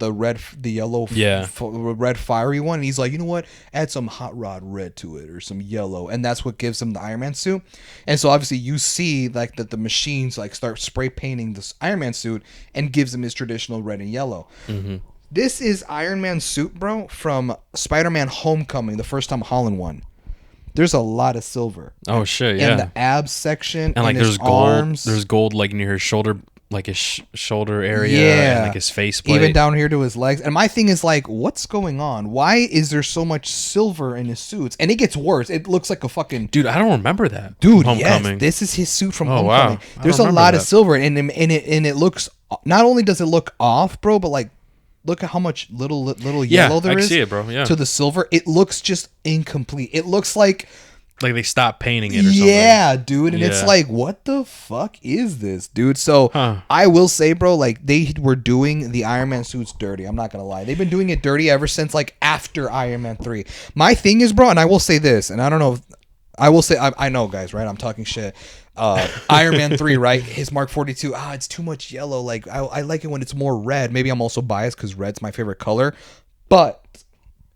yellow, red fiery one, and he's like, you know what? Add some hot rod red to it, or some yellow, and that's what gives him the Iron Man suit. And so, obviously, you see, like, that the machines, like, start spray painting this Iron Man suit and gives him his traditional red and yellow. This is Iron Man's suit, bro, from Spider-Man Homecoming, the first Tom Holland one. There's a lot of silver. Oh shit! Yeah. In the abs section, and like there's his arms. There's gold like near his shoulder, like his shoulder area, and like his face plate. Even down here to his legs. And my thing is like, what's going on? Why is there so much silver in his suits? And it gets worse. It looks like a fucking dude. I don't remember that. Dude, Homecoming. Yes, this is his suit from Homecoming. Wow. There's a lot of silver, and it looks. Not only does it look off, bro, but like. Look at how much little yellow there is. I see it, bro. Yeah. To the silver, it looks just incomplete. It looks like they stopped painting it or something. Yeah, dude. And it's like, what the fuck is this, dude? So I will say, bro, like they were doing the Iron Man suits dirty. I'm not gonna lie. They've been doing it dirty ever since like after Iron Man 3. My thing is, bro, and I will say this, and I don't know if I will say I know, guys, right? I'm talking shit. Iron Man 3, right? His Mark 42. It's too much yellow. Like I like it when it's more red. Maybe I'm also biased because red's my favorite color. But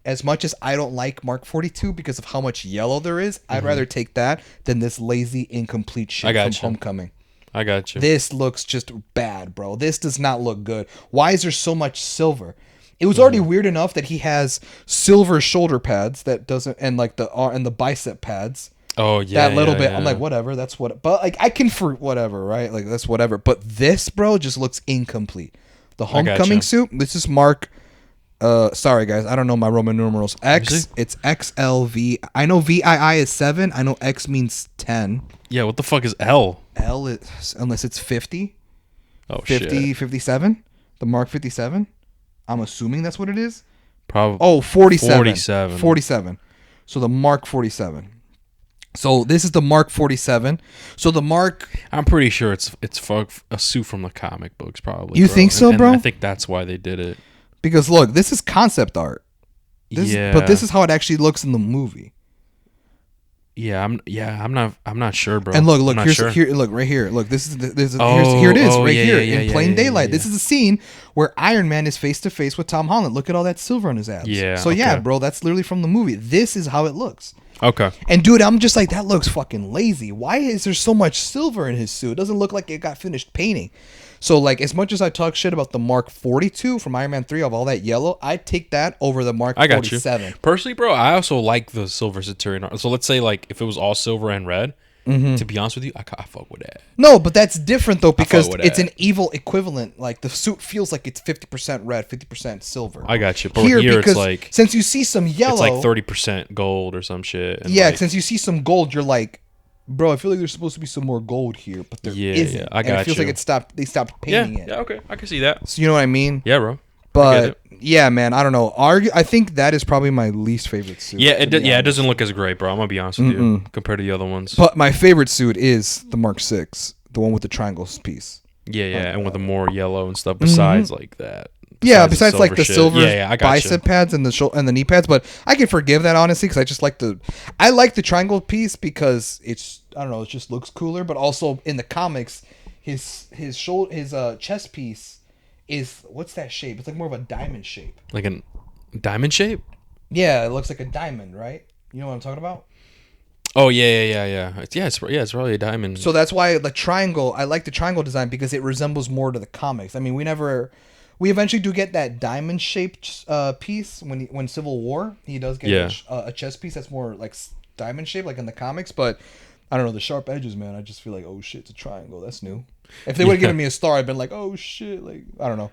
as much as I don't like Mark 42 because of how much yellow there is, I'd rather take that than this lazy, incomplete shit from Homecoming. I got you. This looks just bad, bro. This does not look good. Why is there so much silver? It was already weird enough that he has silver shoulder pads that doesn't, and like the bicep pads. Oh yeah, that little bit. Yeah. I'm like, whatever. That's what. But like, I can for whatever, right? Like that's whatever. But this, bro, just looks incomplete. The Homecoming suit. This is Mark. Sorry guys, I don't know my Roman numerals. X. It's XLV. I know VII is 7. I know X means 10. Yeah. What the fuck is L? L is unless it's 50. Oh 50, shit. 57. The Mark 57. I'm assuming that's what it is. Probably. Oh, 47. 47. 47. So the Mark 47. So this is the Mark 47. So the Mark, I'm pretty sure it's a suit from the comic books, probably. You think so, bro? I think that's why they did it. Because look, this is concept art. But this is how it actually looks in the movie. I'm not sure, bro. And look, here, look right here. Look, here it is, in plain daylight. This is a scene where Iron Man is face to face with Tom Holland. Look at all that silver on his abs. Yeah. So yeah, bro, that's literally from the movie. This is how it looks. Okay. And dude, I'm just like, that looks fucking lazy. Why is there so much silver in his suit? It doesn't look like it got finished painting. So like, as much as I talk shit about the Mark 42 from Iron Man 3 of all that yellow, I'd take that over the Mark 47. You. Personally, bro, I also like the silver Centurion. So let's say like if it was all silver and red, to be honest with you, I fuck with that. No, but that's different though, because it's an evil equivalent. Like the suit feels like it's 50% red, 50% silver. I got you. But here it's like, since you see some yellow, it's like 30% gold or some shit. And yeah, like, since you see some gold, you're like, bro, I feel like there's supposed to be some more gold here, but there isn't. Yeah, I got you. It feels like they stopped painting it. Yeah, okay, I can see that. So you know what I mean? Yeah, bro. But yeah, man, I don't know. I think that is probably my least favorite suit. Yeah, it doesn't look as great, bro. I'm gonna be honest with you compared to the other ones. But my favorite suit is the Mark 6, the one with the triangles piece. Yeah, and with the more yellow and stuff. Besides like that. Besides like the silver bicep pads and the knee pads, but I can forgive that honestly because I just like the triangle piece because it's, I don't know, it just looks cooler. But also in the comics, his chest piece is, what's that shape? It's like more of a diamond shape. Like a diamond shape? Yeah, it looks like a diamond, right? You know what I'm talking about? Oh yeah. It's probably a diamond. So that's why the triangle. I like the triangle design because it resembles more to the comics. I mean, we eventually do get that diamond shaped piece when Civil War. He does get a chest piece that's more like diamond shaped, like in the comics. But I don't know, the sharp edges, man. I just feel like, oh shit, it's a triangle. That's new. If they would have given me a star, I'd been like, oh shit, like I don't know.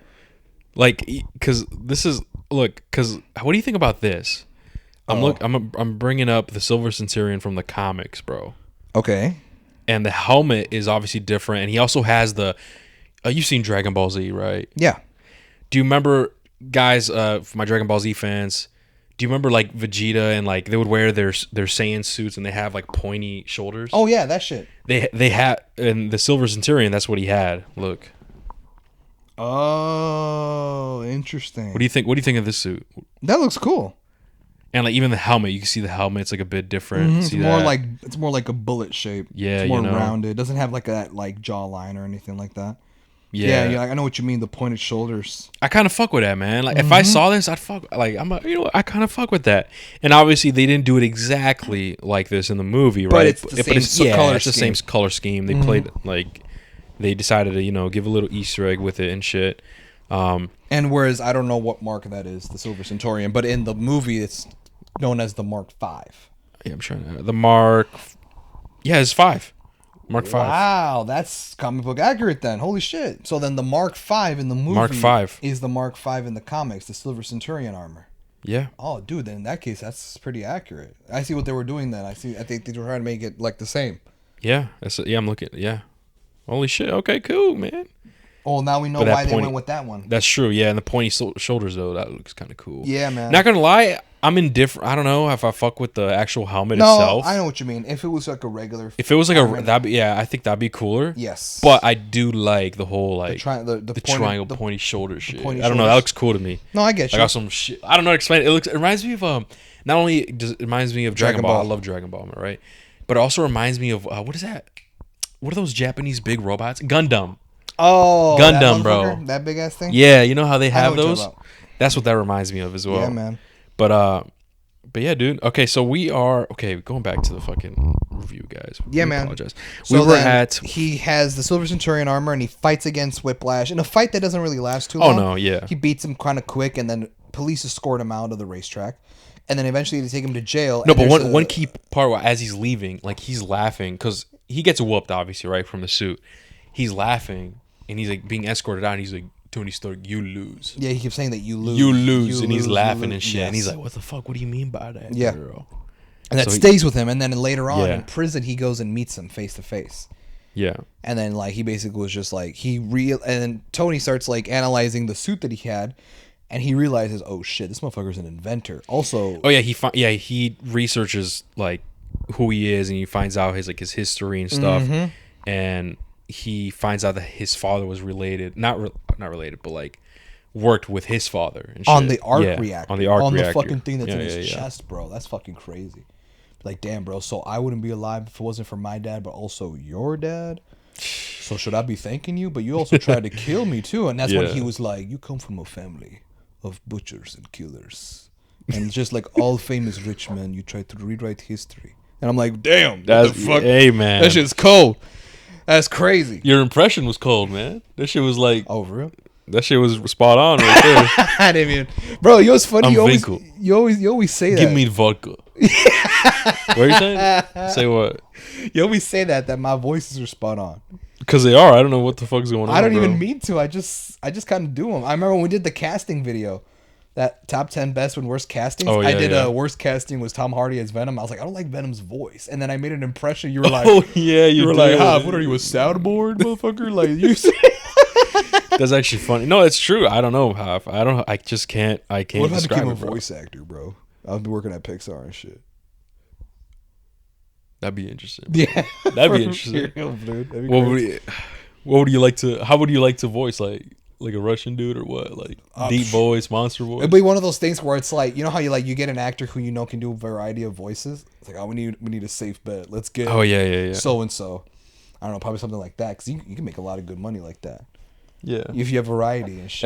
Like, because this is because what do you think about this? I'm bringing up the Silver Centurion from the comics, bro. Okay. And the helmet is obviously different, and he also has the. You've seen Dragon Ball Z, right? Yeah. Do you remember, guys? For my Dragon Ball Z fans, do you remember like Vegeta and like they would wear their Saiyan suits and they have like pointy shoulders? Oh yeah, that shit. They had, and the Silver Centurion, that's what he had. Look. Oh, interesting. What do you think? What do you think of this suit? That looks cool. And like even the helmet, you can see the helmet's like a bit different. It's more like a bullet shape. Yeah, it's more rounded. It doesn't have like that like jawline or anything like that. Yeah, I know what you mean. The pointed shoulders. I kind of fuck with that, man. Like if I saw this, I'd fuck. Like I kind of fuck with that. And obviously they didn't do it exactly like this in the movie, right? But it's the same color it's the same color scheme. They played like they decided to give a little Easter egg with it and shit. And whereas I don't know what mark that is, the Silver Centurion, but in the movie it's known as the Mark V. Yeah, I'm trying to the Mark. Yeah, it's 5. Mark 5. Wow, that's comic book accurate then. Holy shit! So then the Mark V in the movie Mark 5 is the Mark V in the comics, the Silver Centurion armor. Yeah. Oh, dude, then in that case, that's pretty accurate. I see what they were doing then. I think they were trying to make it like the same. Yeah. I'm looking. Yeah. Holy shit. Okay, cool, man. Oh, now we know why they went with that one. That's true. Yeah, and the pointy shoulders though, that looks kind of cool. Yeah, man. Not gonna lie, I'm indifferent. I don't know if I fuck with the actual helmet itself. No, I know what you mean. If it was like a regular, if it was like I think that'd be cooler. Yes, but I do like the whole like the triangle pointy shoulder shit. Pointy I don't know. That looks cool to me. No, I get you. I got some shit. I don't know how to explain it. It reminds me of not only does it reminds me of Dragon Ball. I love Dragon Ball, right? But it also reminds me of what is that? What are those Japanese big robots? Gundam. Oh, Gundam, bro. That big ass thing. Yeah, you know how they have those. That's what that reminds me of as well. Yeah, man. But yeah, dude. Okay, so we are going back to the fucking review, guys. Yeah, man. Apologize. So he has the Silver Centurion armor and he fights against Whiplash in a fight that doesn't really last too long. Oh no, yeah. He beats him kind of quick, and then police escort him out of the racetrack, and then eventually they take him to jail. No, but one key part as he's leaving, like he's laughing because he gets whooped, obviously, right, from the suit. He's laughing and he's like being escorted out. And he's like, Tony Stark, you lose. Yeah, he keeps saying that you lose. You lose, and he's laughing and shit. Yes. And he's like, what the fuck? What do you mean by that? Yeah. Girl? And that stays with him. And then later on in prison, he goes and meets him face to face. Yeah. And then like he basically was just like and then Tony starts like analyzing the suit that he had, and he realizes, oh shit, this motherfucker's an inventor. Also, oh yeah, he researches like who he is, and he finds out his history and stuff, and he finds out that his father was related, not related, but like worked with his father and shit. On the arc reactor, on the arc reactor, the fucking thing that's in his chest, bro. That's fucking crazy. Like, damn, bro. So I wouldn't be alive if it wasn't for my dad, but also your dad. So should I be thanking you? But you also tried to kill me too, and that's when he was like, "You come from a family of butchers and killers, and just like all famous rich men, you tried to rewrite history." And I'm like, "Damn, that's the fuck? Hey, man, that shit's cold. That's crazy." Your impression was cold, man. That shit was like, oh, for real? That shit was spot on right there. I didn't even, bro. You know what's funny? You always say that. Give me vodka. What are you saying? Say what? You always say that my voices are spot on. Because they are. I don't know what the fuck's going on. I don't even mean to. I just kind of do them. I remember when we did the casting video, that top 10 best and worst castings. Oh, yeah, I did a worst casting was Tom Hardy as Venom. I was like, I don't like Venom's voice, and then I made an impression. You were like, oh yeah, you were did. like, what are you, a soundboard, motherfucker? Like you. That's actually funny. No, it's true. I don't know, Haf. I just can't. I can't. What if I became a voice actor, bro? I'll be working at Pixar and shit. That'd be interesting. Yeah, that'd be interesting. Real, dude. That'd be what would you like to? How would you like to voice like a Russian dude or what? Like deep voice, monster voice. It'd be one of those things where it's like, you know how you get an actor who can do a variety of voices. It's like, oh, we need a safe bet. Let's get so and so. I don't know, probably something like that, because you can make a lot of good money like that. Yeah, if you have variety and shit.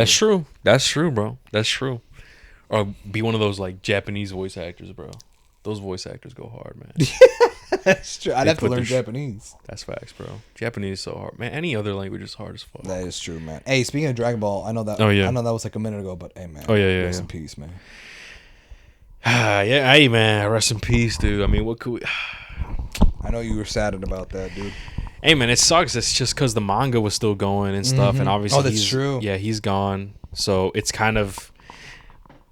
That's true, bro. That's true. Or be one of those like Japanese voice actors, bro. Those voice actors go hard, man. That's true. I'd have to learn Japanese. That's facts, bro. Japanese is so hard, man. Any other language is hard as fuck. That is true, man. Hey, speaking of Dragon Ball, I know that. Oh yeah. I know that was like a minute ago, but hey, man. Oh yeah. Rest in peace, man. Yeah, hey, man. Rest in peace, dude. I mean, what could we? I know you were saddened about that, dude. Hey man, it sucks. It's just because the manga was still going and stuff, and obviously, that's true. Yeah, he's gone. So it's kind of.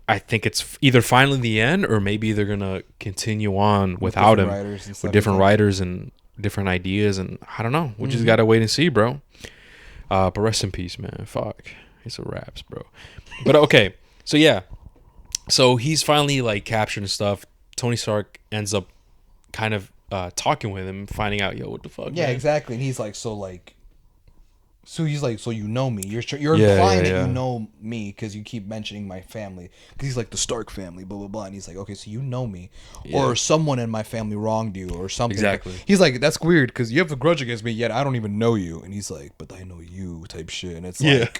I think it's either finally the end, or maybe they're gonna continue on without him, with different writers and different ideas, and I don't know. We just gotta wait and see, bro. But rest in peace, man. Fuck, it's a raps, bro. But okay, so yeah, so he's finally like captured and stuff. Tony Stark ends up kind of talking with him, finding out, yo, what the fuck? Yeah, man? exactly. And he's like, so he's like, so you know me. You're implying that you know me because you keep mentioning my family. Because he's like the Stark family, blah blah blah. And he's like, okay, so you know me, or someone in my family wronged you, or something. Exactly. He's like, that's weird because you have a grudge against me, yet I don't even know you. And he's like, but I know you, type shit. And it's like,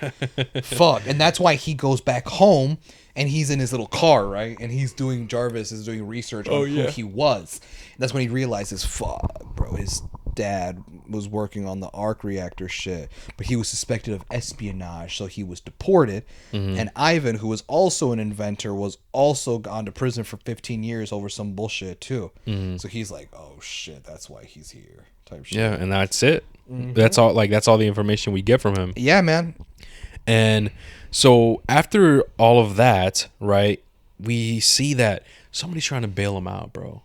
fuck. And that's why he goes back home and he's in his little car, right? And Jarvis is doing research on who he was. And that's when he realizes, fuck, bro, his dad was working on the arc reactor shit, but he was suspected of espionage, so he was deported. And Ivan, who was also an inventor, was also gone to prison for 15 years over some bullshit too. So he's like, oh shit, that's why he's here, type shit. Yeah, and that's it. That's all. Like, that's all the information we get from him. Yeah, man. And so after all of that, right, we see that somebody's trying to bail him out, bro.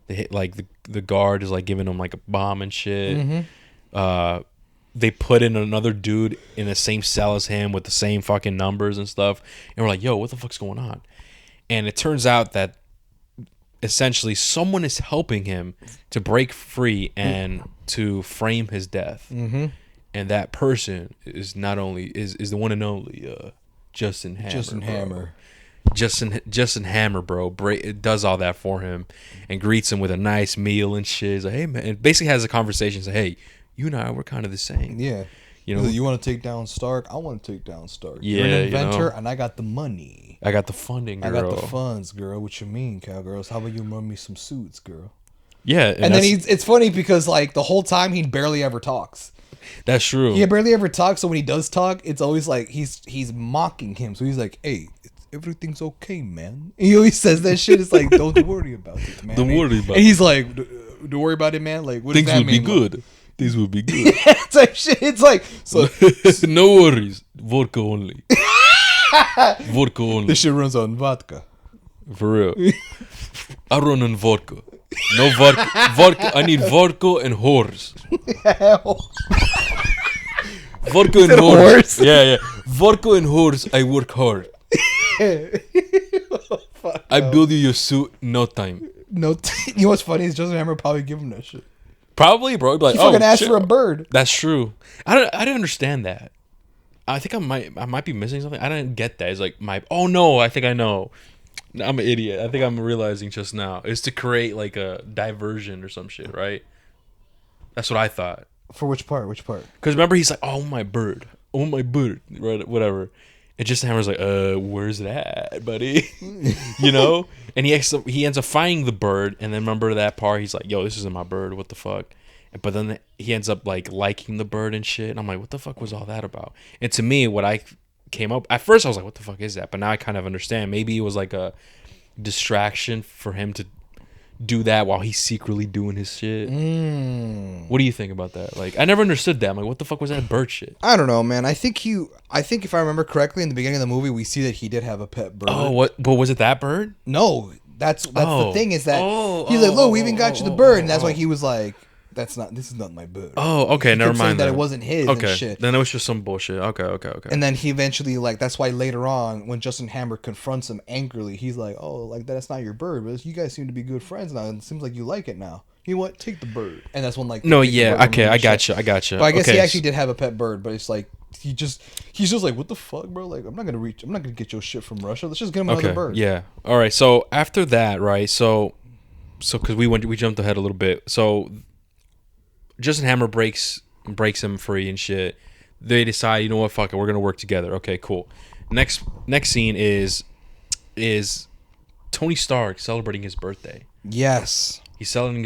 They hit, like, the guard is like giving him like a bomb and shit. They put in another dude in the same cell as him with the same fucking numbers and stuff. And we're like, yo, what the fuck's going on? And it turns out that essentially someone is helping him to break free and to frame his death. And that person is not only is the one and only Justin Hammer. Justin Hammer, bro, it does all that for him and greets him with a nice meal and shit. He's like, hey man, and basically has a conversation. Say, hey, you and I, we're kind of the same. Yeah, you know, you want to take down Stark, I want to take down Stark. Yeah, you're an inventor, and I got the money. I got the funding, girl. I got the funds, girl. What you mean, cowgirls? How about you run me some suits, girl? Yeah, and then it's funny because like the whole time he barely ever talks. That's true. He barely ever talks. So when he does talk, it's always like he's mocking him. So he's like, hey, everything's okay, man. He always says that shit. It's like, don't worry about it, man. Don't worry about it. And he's like, don't worry about it, man. Like, what does that mean? Things will be good. Things will be good. Yeah, type shit. It's like, so no worries. Vodka only. Vodka only. This shit runs on vodka. For real. I run on vodka. No vodka. I need vodka and horse. Vodka and horse. Yeah. Vodka and horse. I work hard. I build you your suit no time. You know what's funny is Justin Hammer probably give him that shit. Probably, bro. Like, he fucking asked for a bird. That's true. I didn't understand that. I think I might be missing something. I didn't get that. It's like oh no, I think I know. I'm an idiot. I think I'm realizing just now. It's to create like a diversion or some shit, right? That's what I thought. For which part? Because remember, he's like, oh my bird, right? Whatever. And Justin Hammer's like, where's that, buddy? You know? And he ends up finding the bird, and then remember that part? He's like, yo, this isn't my bird. What the fuck? But then he ends up like liking the bird and shit. And I'm like, what the fuck was all that about? And to me, what I came up at first, I was like, what the fuck is that? But now I kind of understand. Maybe it was like a distraction for him to do that while he's secretly doing his shit. What do you think about that? Like, I never understood that. I'm like, what the fuck was that bird shit? I don't know, man. I think if I remember correctly, in the beginning of the movie, we see that he did have a pet bird. Oh, what? But was it that bird? No, that's the thing is that he's like, look, we even got you the bird, and that's why he was like, this is not my bird. Oh, okay, never mind. That it wasn't his. Okay, and shit. Then it was just some bullshit. Okay. And then he eventually, like, that's why later on, when Justin Hammer confronts him angrily, he's like, oh, like, that's not your bird, but you guys seem to be good friends now, and it seems like you like it now. You know what? Take the bird. And that's when, like, no, yeah, okay, I got you. But I guess he actually did have a pet bird, but it's like he's just like, what the fuck, bro? Like, I'm not gonna get your shit from Russia. Let's just get him another bird. Yeah. All right. So after that, right? So because we jumped ahead a little bit. So Justin Hammer breaks him free and shit. They decide, you know what, fuck it, we're gonna work together. Okay, cool. Next scene is Tony Stark celebrating his birthday. Yes. He's celebrating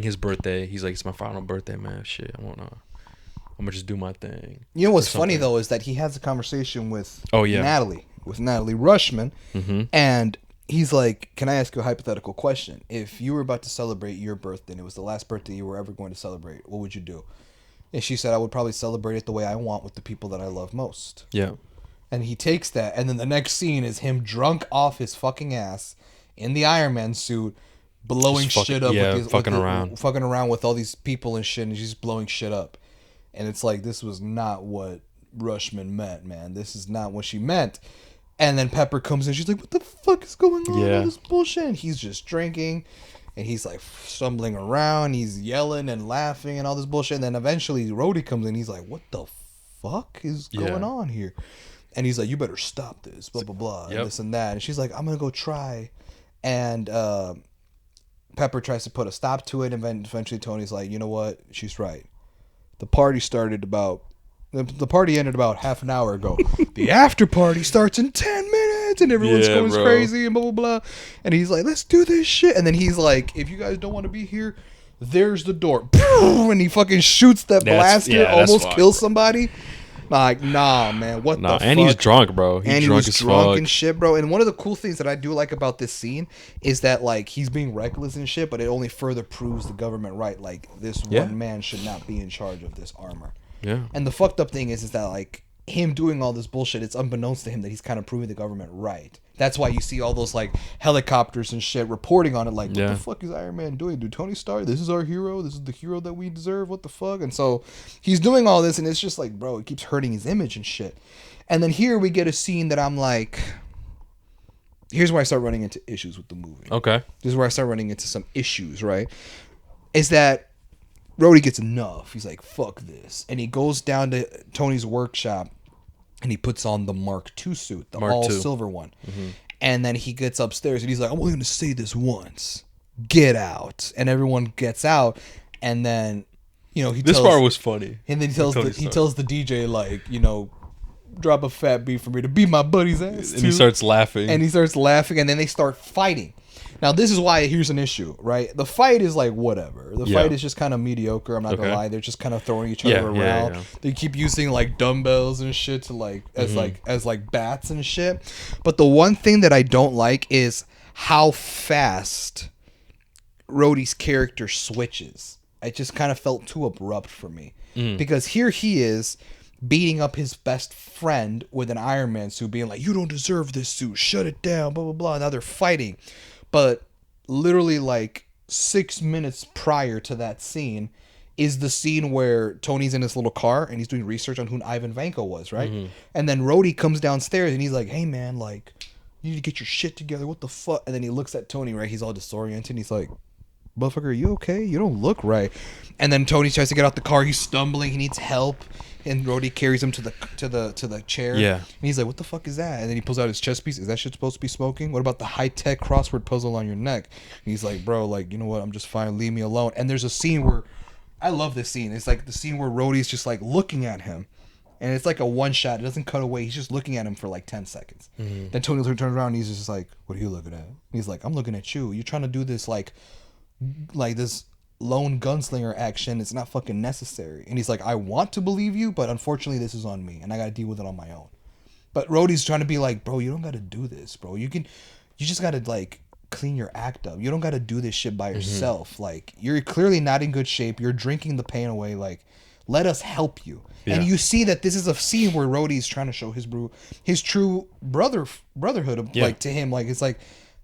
his birthday. He's like, it's my final birthday, man. Shit, I'm gonna just do my thing. You know what's funny though is that he has a conversation with Natalie Rushman, and he's like, can I ask you a hypothetical question? If you were about to celebrate your birthday and it was the last birthday you were ever going to celebrate, what would you do? And she said, I would probably celebrate it the way I want with the people that I love most. Yeah. And he takes that, and then the next scene is him drunk off his fucking ass in the Iron Man suit, blowing shit up. Yeah, with fucking around. Fucking around with all these people and shit, and he's just blowing shit up. And it's like, this was not what Rushman meant, man. This is not what she meant. And then Pepper comes in, she's like, what the fuck is going on? Yeah. All this bullshit. And he's just drinking, and he's like stumbling around, he's yelling and laughing and all this bullshit. And then eventually Rhodey comes in, he's like, what the fuck is going on here? And he's like, you better stop this, blah, blah, blah, and this and that. And she's like, I'm going to go try. And Pepper tries to put a stop to it. And then eventually Tony's like, you know what? She's right. The party ended about half an hour ago. The after party starts in 10 minutes. And everyone's going crazy and blah, blah, blah. And he's like, let's do this shit. And then he's like, if you guys don't want to be here, there's the door. And he fucking shoots that blaster, almost kills somebody. Like, nah, man, what the fuck? And he's drunk, bro. He was drunk and shit, bro. And one of the cool things that I do like about this scene is that, like, he's being reckless and shit, but it only further proves the government right. Like, this one man should not be in charge of this armor. Yeah. And the fucked up thing is that, like, him doing all this bullshit, it's unbeknownst to him that he's kind of proving the government right. That's why you see all those, like, helicopters and shit reporting on it. Like, what the fuck is Iron Man doing? Dude, Tony Stark, this is our hero. This is the hero that we deserve. What the fuck? And so he's doing all this, and it's just like, bro, it keeps hurting his image and shit. And then here we get a scene that I'm like, here's where I start running into issues with the movie. Okay. This is where I start running into some issues, right? Is that Rhodey gets enough. He's like, fuck this. And he goes down to Tony's workshop, and he puts on the Mark II suit, the all-silver one. Mm-hmm. And then he gets upstairs, and he's like, I'm only going to say this once. Get out. And everyone gets out, and then, you know, this part was funny. And then he tells the DJ, like, you know, drop a fat beat for me to beat my buddy's ass, and he starts laughing. And then they start fighting. Now, this is why here's an issue, right? The fight is like whatever. The fight is just kind of mediocre. I'm not going to lie. They're just kind of throwing each other around. Yeah. They keep using like dumbbells and shit to like as bats and shit. But the one thing that I don't like is how fast Rhodey's character switches. It just kind of felt too abrupt for me. Because here he is beating up his best friend with an Iron Man suit, being like, you don't deserve this suit. Shut it down, blah, blah, blah. Now they're fighting. But literally like 6 minutes prior to that scene is the scene where Tony's in his little car and he's doing research on who Ivan Vanko was, right? Mm-hmm. And then Rhodey comes downstairs and he's like, hey man, like, you need to get your shit together. What the fuck? And then he looks at Tony, right? He's all disoriented and he's like, motherfucker, are you okay? You don't look right. And then Tony tries to get out the car. He's stumbling. He needs help. And Rhodey carries him to the chair. Yeah. And he's like, what the fuck is that? And then he pulls out his chest piece. Is that shit supposed to be smoking? What about the high-tech crossword puzzle on your neck? And he's like, bro, like, you know what? I'm just fine. Leave me alone. And there's a scene where, I love this scene. It's like the scene where Rhodey's just like looking at him. And it's like a one shot. It doesn't cut away. He's just looking at him for like 10 seconds. Mm-hmm. Then Tony turns around and he's just like, what are you looking at? And he's like, I'm looking at you. You're trying to do this like this lone gunslinger action. It's not fucking necessary. And he's like, I want to believe you, but unfortunately this is on me and I gotta deal with it on my own. But Rhodey's trying to be like, bro, you don't gotta do this, bro. You just gotta like clean your act up. You don't gotta do this shit by yourself. Mm-hmm. Like, you're clearly not in good shape. You're drinking the pain away. Like, let us help you. Yeah. And you see that this is a scene where Rhodey's trying to show his true brotherhood like to him. Like, it's like,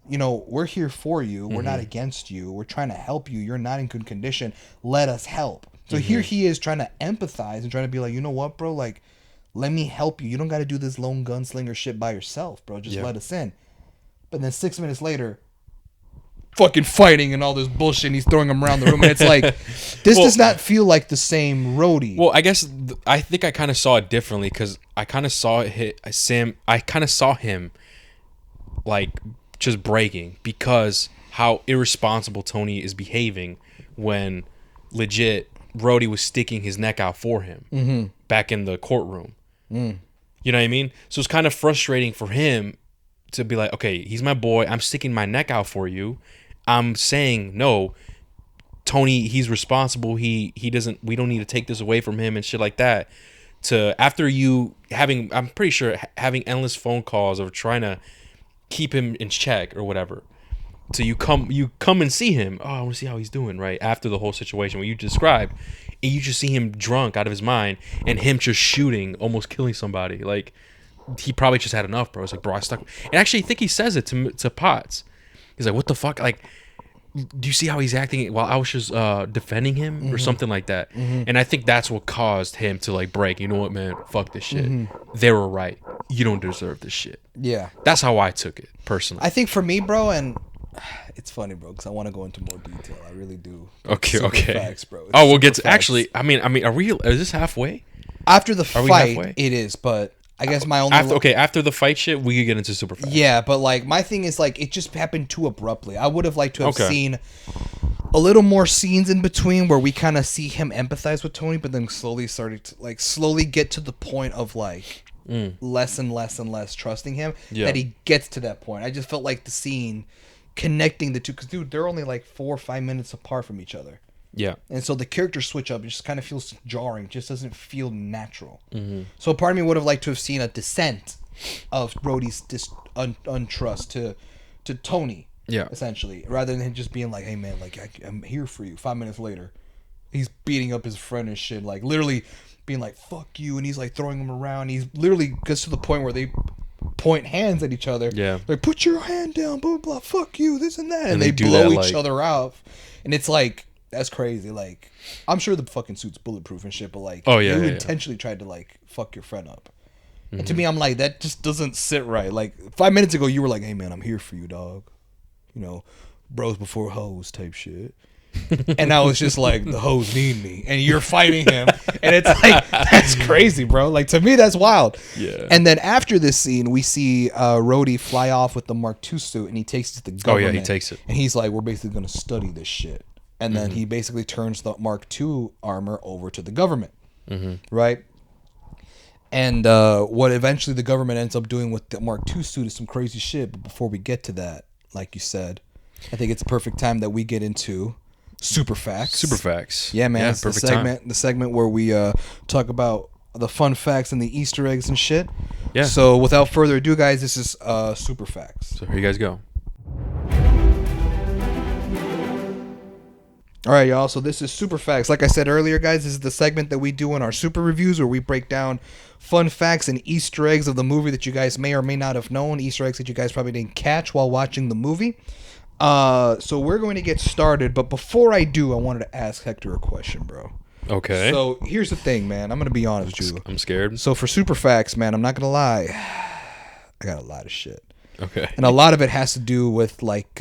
you know, we're here for you. We're not against you. We're trying to help you. You're not in good condition. Let us help. So here he is trying to empathize and trying to be like, you know what, bro? Like, let me help you. You don't got to do this lone gunslinger shit by yourself, bro. Just let us in. But then 6 minutes later, fucking fighting and all this bullshit, and he's throwing him around the room. And it's like, this does not feel like the same Rhodey. Well, I guess I think I kind of saw it differently because I kind of saw him like just breaking because how irresponsible Tony is behaving when legit Rhodey was sticking his neck out for him back in the courtroom. You know what I mean? So it's kind of frustrating for him to be like, okay, he's my boy. I'm sticking my neck out for you. I'm saying, no, Tony, he's responsible. He doesn't, we don't need to take this away from him and shit like that. To after you having, I'm pretty sure having endless phone calls of trying to keep him in check or whatever. So you come and see him. Oh, I want to see how he's doing right after the whole situation what you described, and you just see him drunk out of his mind, and him just shooting, almost killing somebody. Like he probably just had enough, bro. It's like, bro, I stuck. And actually, I think he says it to Potts. He's like, what the fuck? Like, do you see how he's acting while I was just defending him or something like that? And I think that's what caused him to like break. You know what, man? Fuck this shit. They were right. You don't deserve this shit. Yeah. That's how I took it personally. I think for me, bro, and it's funny, bro, because I want to go into more detail. I really do. Okay. Facts, bro. It's We'll get to facts. actually. I mean, is this halfway? After the we fight, halfway? it is, but I guess my only After the fight shit, we could get into super fast. Yeah, but like my thing is like it just happened too abruptly. I would have liked to have Okay. seen a little more scenes in between where we kind of see him empathize with Tony, but then slowly get to the point of like less and less and less trusting him. Yeah. That he gets to that point. I just felt like the scene connecting the two, because dude, they're only like 4 or 5 minutes apart from each other. Yeah. And so the character switch up, it just kind of feels jarring. It just doesn't feel natural. So part of me would have liked to have seen a descent of Brody's untrust to Tony. Yeah. Essentially, rather than him just being like, "Hey man, like I'm here for you." 5 minutes later, he's beating up his friend and shit, like literally being like, "Fuck you," and he's like throwing him around. He's literally gets to the point where they point hands at each other. Yeah. Like, put your hand down, blah blah, fuck you, this and that, and they they do blow that, each like- other out, and it's like. That's crazy. Like, I'm sure the fucking suit's bulletproof and shit, but like, Oh, yeah, you yeah, intentionally tried to like fuck your friend up. And to me, I'm like, that just doesn't sit right. Like 5 minutes ago, you were like, "Hey man, I'm here for you, dog." You know, bros before hoes type shit. And I was just like, the hoes need me, and you're fighting him, and it's like that's crazy, bro. Like to me, that's wild. Yeah. And then after this scene, we see Rhodey fly off with the Mark II suit, and he takes it to the government. Oh, yeah, he takes it. and he's like, "We're basically gonna study this shit." And then he basically turns the Mark II armor over to the government, right? And what eventually the government ends up doing with the Mark II suit is some crazy shit. But before we get to that, like you said, I think it's a perfect time that we get into Super Facts. Super facts. Yeah, man. Yeah, It's the perfect segment, time. the segment where we talk about the fun facts and the Easter eggs and shit. Yeah. So without further ado, guys, this is Super Facts. So here you guys go. All right, y'all. So this is Super Facts. Like I said earlier, guys, this is the segment that we do in our super reviews where we break down fun facts and Easter eggs of the movie that you guys may or may not have known. Easter eggs that you guys probably didn't catch while watching the movie. So we're going to get started. But before I do, I wanted to ask Hector a question, bro. Okay. So here's the thing, man. I'm going to be honest with you. I'm scared. So for Super Facts, man, I'm not going to lie. I got a lot of shit. Okay. And a lot of it has to do with like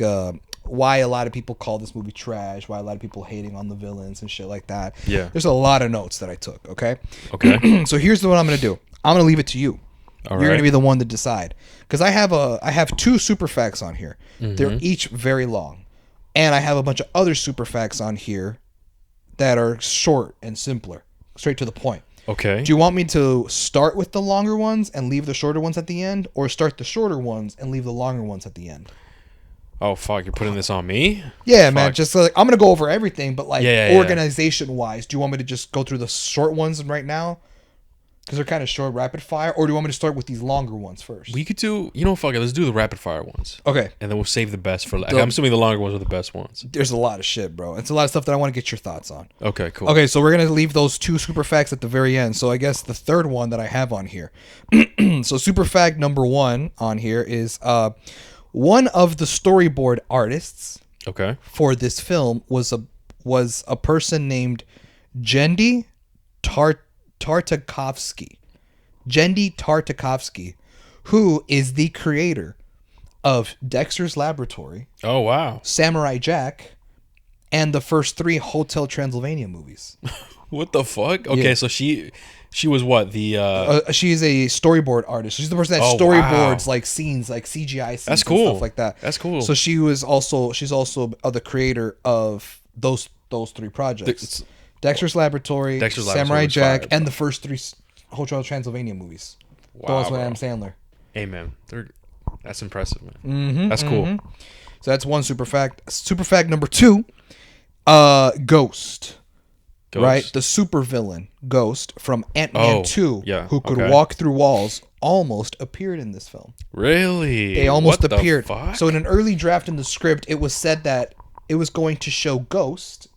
why a lot of people call this movie trash, why a lot of people hating on the villains and shit like that. Yeah. There's a lot of notes that I took, okay? Okay. So here's what I'm going to do. I'm going to leave it to you. All You're going right. to be the one to decide. Cuz I have 2 super facts on here. They're each very long. And I have a bunch of other super facts on here that are short and simpler, straight to the point. Okay. Do you want me to start with the longer ones and leave the shorter ones at the end, or start the shorter ones and leave the longer ones at the end? Oh fuck! You're putting this on me? Yeah, man. Fuck. Just like I'm gonna go over everything, but like Yeah. organization wise, do you want me to just go through the short ones right now? Because they're kind of short, rapid fire, or do you want me to start with these longer ones first? We could do. You know, fuck it. Let's do the rapid fire ones, Okay. and then we'll save the best for. I'm assuming the longer ones are the best ones. There's a lot of shit, bro. It's a lot of stuff that I want to get your thoughts on. Okay. Cool. Okay, so we're gonna leave those 2 super facts at the very end. So I guess the third one that I have on here. So super fact number 1 on here is one of the storyboard artists Okay. for this film was a person named Jendi Tartakovsky. Jendi Tartakovsky, who is the creator of Dexter's Laboratory, Oh wow. Samurai Jack, and the first 3 Hotel Transylvania movies. What the fuck? Okay, Yeah. so she was what the She's a storyboard artist. She's the person that Oh, storyboards wow. like scenes, like CGI scenes That's and cool. stuff like that. That's cool. So she's also the creator of those 3 projects. Dexter's Laboratory, Dexter's Samurai Laboratory was Jack, fire, and the first 3 Hotel Transylvania movies. Wow, Those with bro. Adam Sandler. Hey man, that's impressive, man. Mm-hmm, that's cool. So that's one super fact. Super fact number 2, Ghost. Right? The super villain, Ghost, from Ant-Man Oh, 2, yeah, who could okay. walk through walls, almost appeared in this film. Really? They almost What the appeared. fuck? So in an early draft in the script, it was said that it was going to show Ghost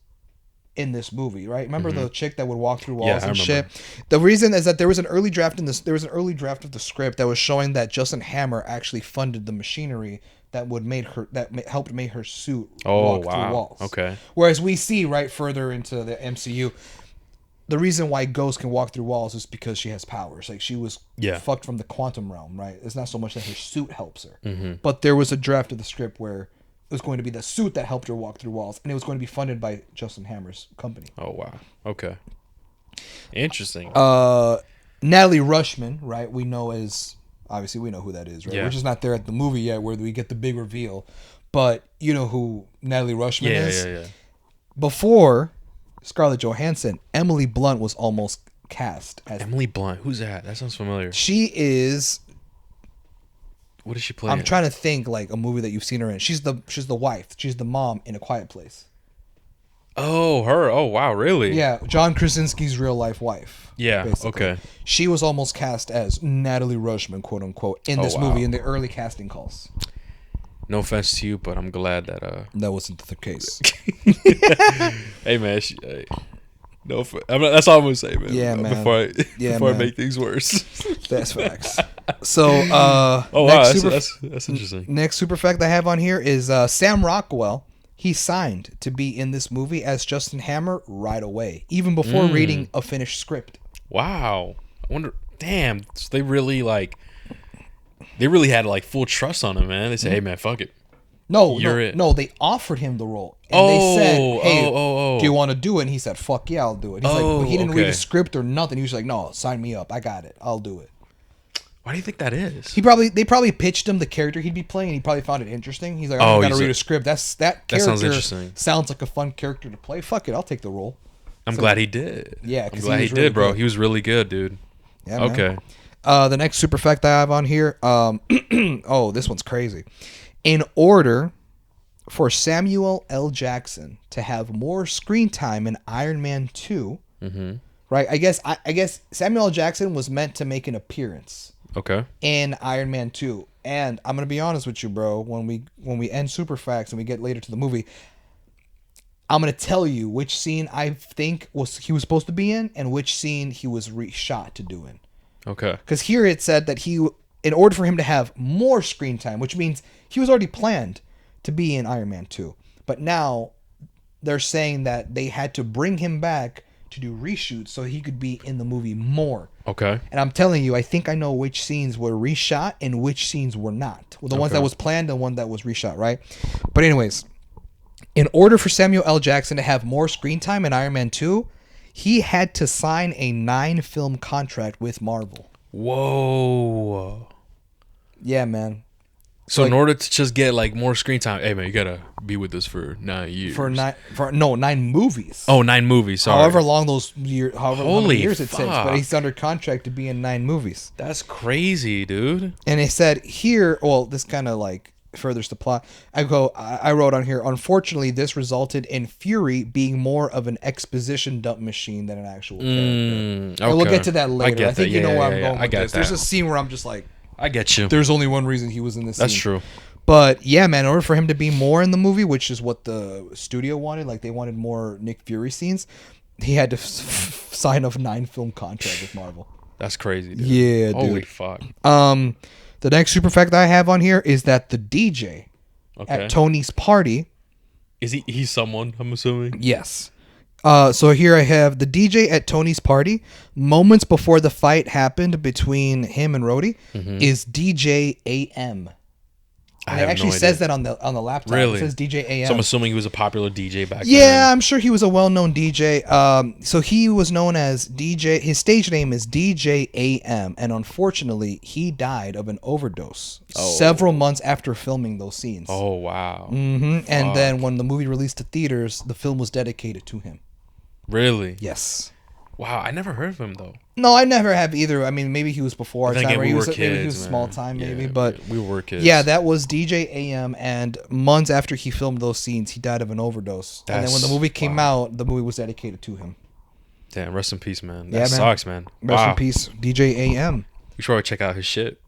in this movie, right? Remember the chick that would walk through walls and shit? The reason is that there was an early draft of the script that was showing that Justin Hammer actually funded the machinery that helped make her suit walk through walls. Okay. Whereas we see right further into the MCU, the reason why Ghost can walk through walls is because she has powers. Like, she was fucked from the quantum realm, right? It's not so much that her suit helps her. But there was a draft of the script where it was going to be the suit that helped her walk through walls, and it was going to be funded by Justin Hammer's company. Oh, wow. Okay. Interesting. Natalie Rushman, right? We know who that is, right? Yeah. We're just not there at the movie yet where we get the big reveal. But you know who Natalie Rushman is? Yeah. Before Scarlett Johansson, Emily Blunt was almost cast as Emily Blunt. Who's that? That sounds familiar. She is. What does she play? I'm trying to think like a movie that you've seen her in. She's the wife. She's the mom in A Quiet Place. Oh, her. Oh, wow. Really? Yeah, John Krasinski's real life wife. Yeah. Basically. Okay. She was almost cast as Natalie Rushman, quote unquote, in this movie in the early casting calls. No offense to you, but I'm glad that that wasn't the case. Hey man, that's all I'm gonna say, man. Yeah, man. Before I make things worse. That's facts. So, that's interesting. Next super fact I have on here is Sam Rockwell. He signed to be in this movie as Justin Hammer right away, even before reading a finished script. Wow. I wonder. Damn. So they really had like full trust on him, man. They said, "Hey, man, fuck it." No, they offered him the role, and they said, "Hey, do you want to do it?" And he said, "Fuck yeah, I'll do it." He's he didn't read a script or nothing. He was like, "No, sign me up. I got it. I'll do it." Why do you think that is? They probably pitched him the character he'd be playing, and he probably found it interesting. He's like, "I don't got to read a script. That character sounds interesting. Sounds like a fun character to play. Fuck it, I'll take the role." I'm glad he did. Yeah, I'm glad he did, bro. Good. He was really good, dude. Yeah, man. Okay. The next super fact I have on here. This one's crazy. In order for Samuel L. Jackson to have more screen time in Iron Man 2, right? I guess Samuel L. Jackson was meant to make an appearance. Okay. In Iron Man 2. And I'm gonna be honest with you, bro. When we end super facts and we get later to the movie, I'm gonna tell you which scene I think he was supposed to be in and which scene he was reshot to do in. Okay. Because here it said that in order for him to have more screen time, which means he was already planned to be in Iron Man 2. But now they're saying that they had to bring him back to do reshoots so he could be in the movie more. Okay. And I'm telling you, I think I know which scenes were reshot and which scenes were not. Well, the ones that was planned and one that was reshot, right? But anyways, in order for Samuel L. Jackson to have more screen time in Iron Man 2, he had to sign a 9-film contract with Marvel. Whoa. Yeah, man. So in order to just get like more screen time, hey man, you gotta be with us for 9 years. 9 movies. Oh, 9 movies. Sorry. However long those years, how many years it fuck. takes, but he's under contract to be in 9 movies. That's crazy, dude. And it said here, well, this kind of like furthers the plot. I wrote on here, unfortunately, this resulted in Fury being more of an exposition dump machine than an actual character. And we'll get to that later. I think you know where I'm going with this. There's a scene where I'm just like, I get you. There's only one reason he was in this scene. That's true. But yeah, man, in order for him to be more in the movie, which is what the studio wanted, like they wanted more Nick Fury scenes, he had to sign a 9-film contract with Marvel. That's crazy, dude. Yeah, dude. Holy fuck. The next super fact I have on here is that the DJ at Tony's party. Is he's someone, I'm assuming? Yes. So here I have the DJ at Tony's party. Moments before the fight happened between him and Rhodey is DJ AM. It actually says that on the laptop. Really? It says DJ AM. So I'm assuming he was a popular DJ back then. Yeah, I'm sure he was a well-known DJ. So he was known as DJ. His stage name is DJ AM, and unfortunately, he died of an overdose several months after filming those scenes. Oh wow. And then when the movie released to theaters, the film was dedicated to him. Really? Yes. Wow, I never heard of him though. No, I never have either. I mean, maybe he was before our time. Again, He was kids, small time, maybe. Yeah, but we were kids. Yeah, that was DJ AM, and months after he filmed those scenes, he died of an overdose. And then when the movie came out, the movie was dedicated to him. Damn, rest in peace, man. That sucks, man. Rest in peace, DJ AM. should probably check out his shit.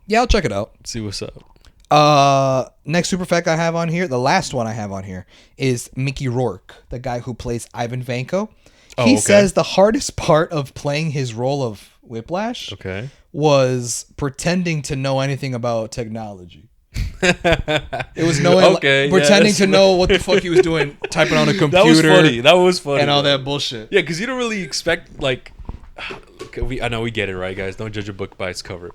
Yeah, I'll check it out. See what's up. Next super fact I have on here, the last one I have on here, is Mickey Rourke, the guy who plays Ivan Vanko. He says the hardest part of playing his role of Whiplash was pretending to know anything about technology. It was knowing, pretending to know what the fuck he was doing, typing on a computer. That was funny. And all that bullshit. Yeah, because you don't really expect, like, I know we get it, right, guys? Don't judge a book by its cover.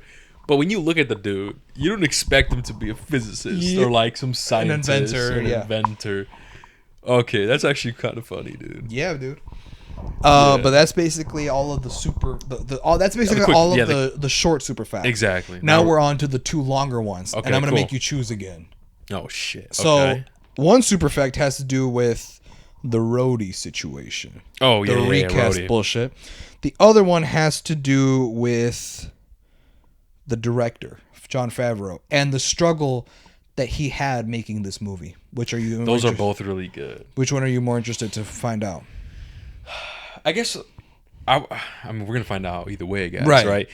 But when you look at the dude, you don't expect him to be a physicist or like some scientist or an inventor. Okay, that's actually kind of funny, dude. Yeah, dude. But that's basically all of the the short super facts. Exactly. Now we're on to the 2 longer ones, and I'm gonna make you choose again. Oh shit. So one super fact has to do with the roadie situation. Oh yeah, the recast bullshit. The other one has to do with the director, Jon Favreau, and the struggle that he had making this movie. Which are you? Those are both really good. Which one are you more interested to find out? I guess, I mean, we're gonna find out either way, guys. Right?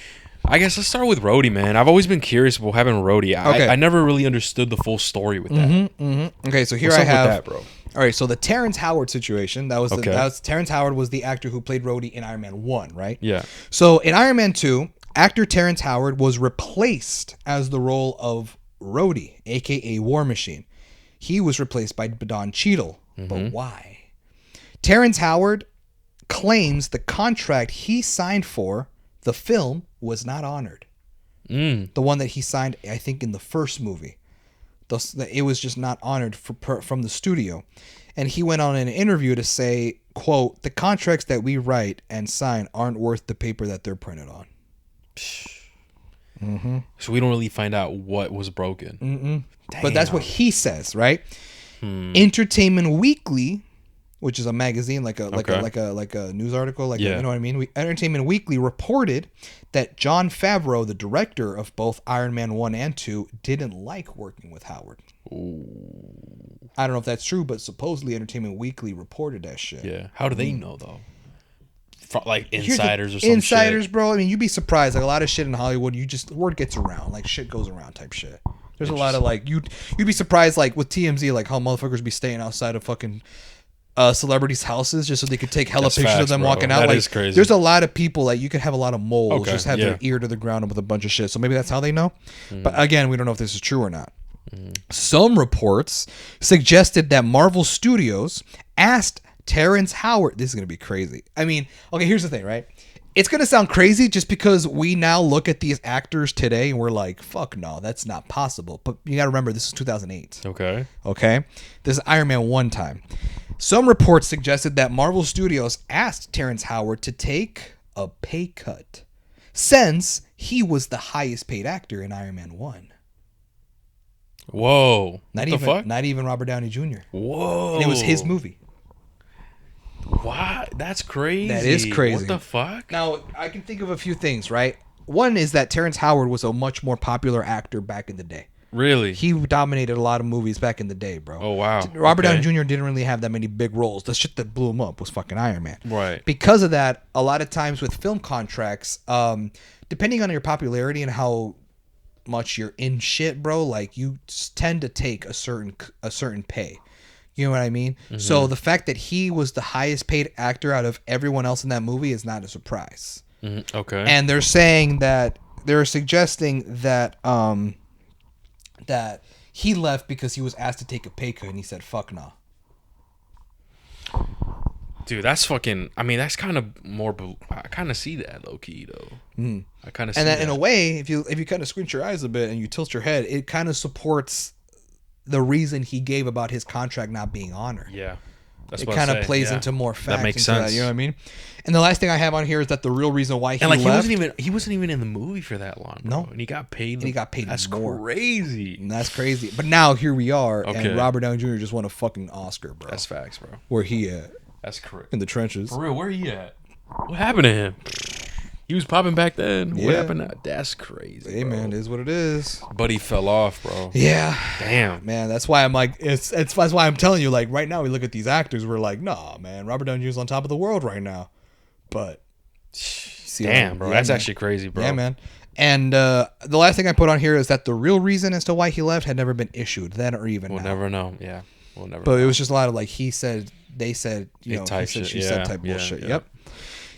I guess let's start with Rhodey, man. I've always been curious about having Rhodey. I never really understood the full story with that. Okay, so here I have that, bro. All right, so the Terrence Howard situation. That was Terrence Howard was the actor who played Rhodey in Iron Man 1, right? Yeah. So in Iron Man 2, actor Terrence Howard was replaced as the role of Rhodey, aka War Machine. He was replaced by Don Cheadle. But why? Terrence Howard claims the contract he signed for the film was not honored. The one that he signed, I think, in the first movie. It was just not honored from the studio. And he went on an interview to say, quote, "The contracts that we write and sign aren't worth the paper that they're printed on." So we don't really find out what was broken. But that's what he says, right? Entertainment Weekly, which is a magazine, like a news article, you know what I mean? Entertainment Weekly reported that Jon Favreau, the director of both Iron Man 1 and 2, didn't like working with Howard. Ooh. I don't know if that's true, but supposedly Entertainment Weekly reported that shit. Yeah. How do they know though? Like insiders or some insiders, shit? Bro. I mean, you'd be surprised. Like a lot of shit in Hollywood, word gets around. Like shit goes around type shit. There's a lot of like you'd be surprised like with TMZ, like how motherfuckers be staying outside of fucking celebrities' houses just so they could take hella pictures of them walking out. That like is crazy. There's a lot of people like you could have a lot of moles just have their ear to the ground with a bunch of shit. So maybe that's how they know. But again, we don't know if this is true or not. Some reports suggested that Marvel Studios asked Terrence Howard. This is gonna be crazy. I mean, okay, here's the thing, right? It's going to sound crazy just because we now look at these actors today and we're like, fuck no, that's not possible. But you got to remember, this is 2008. Okay? This is Iron Man 1 time. Some reports suggested that Marvel Studios asked Terrence Howard to take a pay cut since he was the highest paid actor in Iron Man 1. Whoa. Not even Robert Downey Jr. Whoa. And it was his movie. What? That's crazy. That is crazy. What the fuck? Now, I can think of a few things, right? One is that Terrence Howard was a much more popular actor back in the day. Really? He dominated a lot of movies back in the day, bro. Oh, wow. Robert Downey Jr. didn't really have that many big roles. The shit that blew him up was fucking Iron Man. Right. Because of that, a lot of times with film contracts, depending on your popularity and how much you're in shit, bro, like you tend to take a certain pay. You know what I mean? So the fact that he was the highest paid actor out of everyone else in that movie is not a surprise. Okay. And they're saying that they're suggesting that that he left because he was asked to take a pay cut and he said fuck nah. Dude, that's fucking. I mean, that's kind of more. I kind of see that low key though. I kind of see that. And in a way, if you kind of squint your eyes a bit and you tilt your head, it kind of supports the reason he gave about his contract not being honored. Yeah. That's it kind of plays into more facts. That makes sense. That, you know what I mean? And the last thing I have on here is that the real reason why he left. He wasn't even in the movie for that long. Bro. No. And he got paid. That's more. Crazy. And that's crazy. But now here we are, and Robert Downey Jr. just won a fucking Oscar, bro. That's facts, bro. Where he at? That's correct. In the trenches. For real, where he at? What happened to him? He was popping back then. Yeah. What happened now? That's crazy. Hey, man, it is what it is. But he fell off, bro. Yeah. Damn. Man, that's why I'm like, that's why I'm telling you, like, right now we look at these actors, we're like, nah, man, Robert Downey Jr. is on top of the world right now. But, damn, bro. That's actually crazy, bro. Yeah, man. And the last thing I put on here is that the real reason as to why he left had never been issued then or even We'll now. never know. Yeah, we'll never. But know. it was just a lot of like he said, they said, you know, he type said, shit. she Yeah, said type yeah, bullshit. yeah.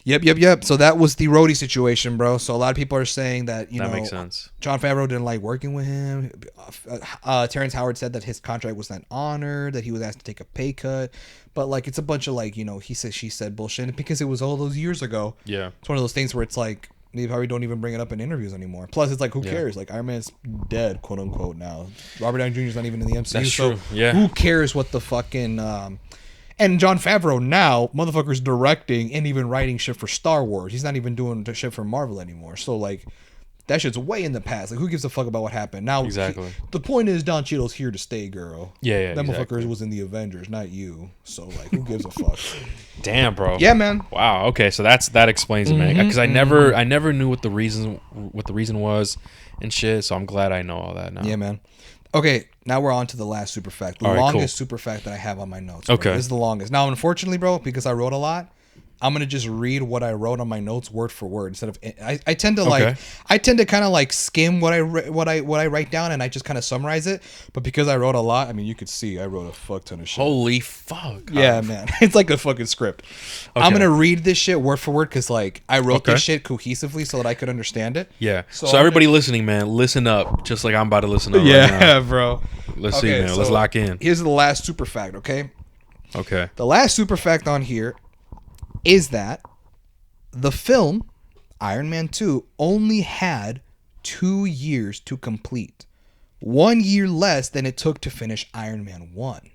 Yep. So that was the roadie situation, bro. So a lot of people are saying that that makes sense. John Favreau didn't like working with him. Terrence Howard said that his contract was not honored, that he was asked to take a pay cut. But like it's a bunch of like, you know, he said, she said bullshit because it was all those years ago. Yeah, It's one of those things where it's like they probably don't even bring it up in interviews anymore. Plus, it's like who cares? Like Iron Man's dead, quote unquote. Now Robert Downey Jr. is not even in the MCU. That's so true. Yeah. who cares what the fucking and John Favreau now, motherfucker's directing and even writing shit for Star Wars. He's not even doing the shit for Marvel anymore. So like, that shit's way in the past. Like, who gives a fuck about what happened? Now, Exactly. the point is, Don Cheadle's here to stay, girl. Yeah, That exactly. motherfucker was in the Avengers, not you. So like, who gives a fuck? Damn, bro. Yeah, man. Wow. Okay, so that explains it, man. Because I never knew what the reason was and shit. So I'm glad I know all that now. Yeah, man. Okay, now we're on to the last super fact. The All right, longest cool. super fact that I have on my notes. Okay. Bro. This is the longest. Now, unfortunately, bro, because I wrote a lot, I'm gonna just read what I wrote on my notes word for word instead of I tend to like Okay. I tend to kind of like skim what I write down and I just kind of summarize it. But because I wrote a lot, I mean, you could see I wrote a fuck ton of shit. Holy fuck. Yeah, man. It's like a fucking script. I'm Okay. going to read this shit word for word because, like, I wrote Okay. this shit cohesively so that I could understand it. Yeah. So So, I'm everybody listening, man, listen up. Just like I'm about to listen up right now. bro. Let's see, man. Let's so lock in. Here's the last super fact, okay? Okay. The last super fact on here is that the film, Iron Man 2, only had 2 years to complete. 1 year less than it took to finish Iron Man 1.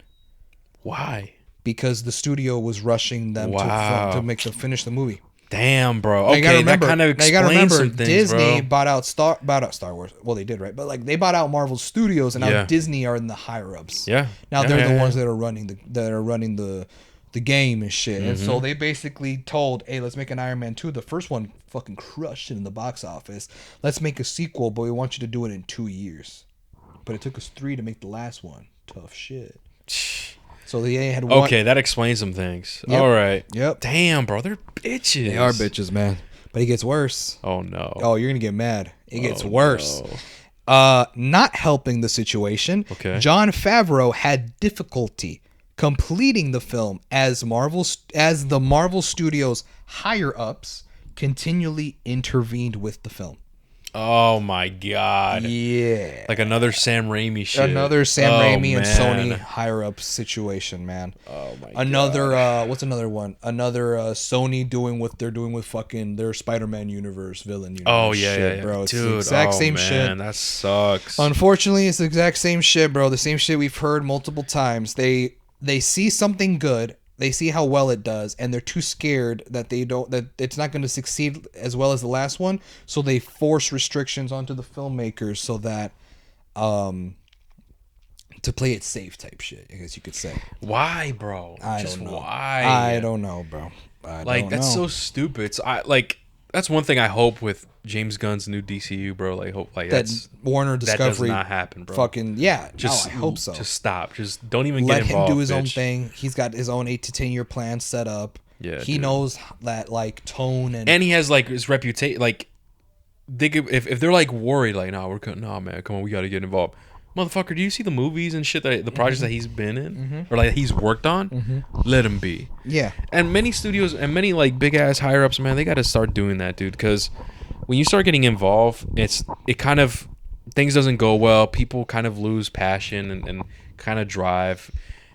Why? Because the studio was rushing them Wow. to finish the movie. Damn, bro. Now you gotta Okay, that remember- kind of now you gotta explains remember, some things, Disney bro. bought out Star Wars. Well, they did, right? But like they bought out Marvel Studios, and now Yeah. Disney are in the higher ups. Yeah. Now Yeah, they're yeah, the yeah. ones that are running the game and shit. And Mm-hmm. so they basically told, "Hey, let's make an Iron Man 2. The first one fucking crushed it in the box office. Let's make a sequel, but we want you to do it in 2 years." But it took us 3 to make the last one. Tough shit. So they had one. Okay, that explains some things. Yep. All right. Yep. Damn, bro. They're bitches. They are bitches, man. But it gets worse. Oh, no. Oh, you're gonna get mad. It gets Oh, worse. no. Not helping the situation. Okay. John Favreau had difficulty completing the film as the Marvel Studios higher ups continually intervened with the film. Oh, my God. Yeah. Like another Sam Raimi shit. Another Sam Oh, Raimi and man. Sony higher up situation, man. Oh, my Another God. what's another one? Another Sony doing what they're doing with fucking their Spider-Man universe villain universe. Oh, yeah, shit, yeah. bro. It's Dude, the exact same man, shit. That sucks. Unfortunately, it's the exact same shit, bro. The same shit we've heard multiple times. They see something good, they see how well it does, and they're too scared that it's not going to succeed as well as the last one. So they force restrictions onto the filmmakers so that to play it safe type shit, I guess you could say. Why, bro? I Just don't know. why? I don't know, bro. Like that's so stupid. So that's one thing I hope with James Gunn's new DCU, bro. Like hope like that that's Warner Discovery that does not happen, bro. fucking yeah. Just I hope so. Just stop. Just don't even Let get him involved. do his own bitch. thing. He's got his own 8 to 10 year plan set up. Yeah, he dude. knows that like tone and And he has like his reputation. Like they could, if they're like worried, like nah, man, come on, we got to get involved. Motherfucker, do you see the movies and shit that the projects that he's been in or like he's worked on? Let him be. yeah. And many studios and many like big ass higher ups, man, they got to start doing that, dude. Because when you start getting involved, it kind of things doesn't go well. People kind of lose passion and kind of drive,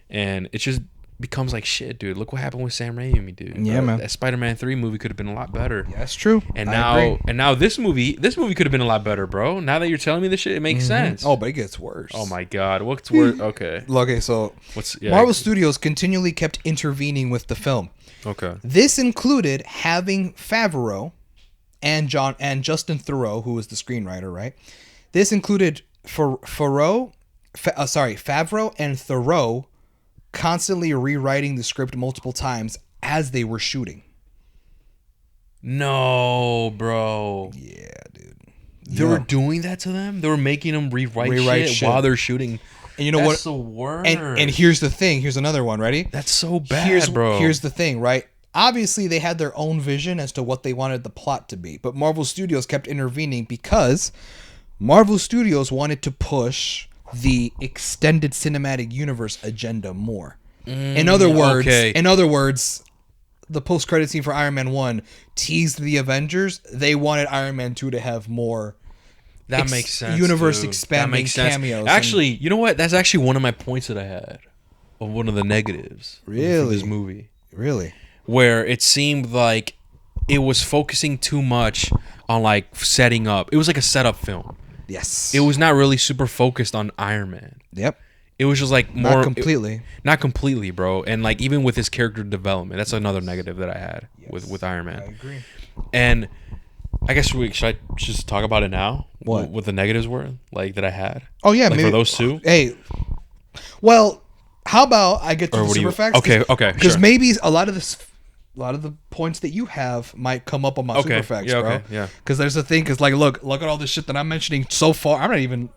and it just becomes like shit, dude. Look what happened with Sam Raimi, dude. Yeah, man. That Spider-Man 3 movie could have been a lot better. Yeah, that's true. And I agree. now this movie could have been a lot better, bro. Now that you're telling me this shit, it makes sense. Oh, but it gets worse. Oh my god, what's worse? Okay, Okay, so yeah, Marvel Studios continually kept intervening with the film. Okay. This included having Favreau and Justin Theroux, who was the screenwriter, right? This included Favreau and Theroux constantly rewriting the script multiple times as they were shooting. No, bro. Yeah, dude. They were doing that to them. They were making them rewrite shit shit. while they're shooting. And you know That's what? the worst. And here's the thing. Here's another one. Ready? That's so bad, bro. Here's the thing, right? Obviously, they had their own vision as to what they wanted the plot to be, but Marvel Studios kept intervening because Marvel Studios wanted to push the extended cinematic universe agenda more. In other words, the post-credit scene for Iron Man 1 teased the Avengers. They wanted Iron Man 2 to have more that makes sense. Universe dude. expanding that makes sense. cameos. Actually, you know what? That's actually one of my points that I had. Of one of the negatives for this movie. Really? Where it seemed like it was focusing too much on like setting up. It was like a setup film. Yes. It was not really super focused on Iron Man. Yep. It was just like more Not completely. not completely, bro. And like even with his character development, that's another negative that I had with Iron Man. I agree. And I guess should I just talk about it now? What the negatives were like that I had? Oh yeah, like maybe for those two. Hey, well, how about I get to the super facts? Okay, Because sure. maybe a lot of the points that you have might come up on my super facts, bro. Okay, yeah. Because there's a thing. Because like, look at all this shit that I'm mentioning so far. I'm not even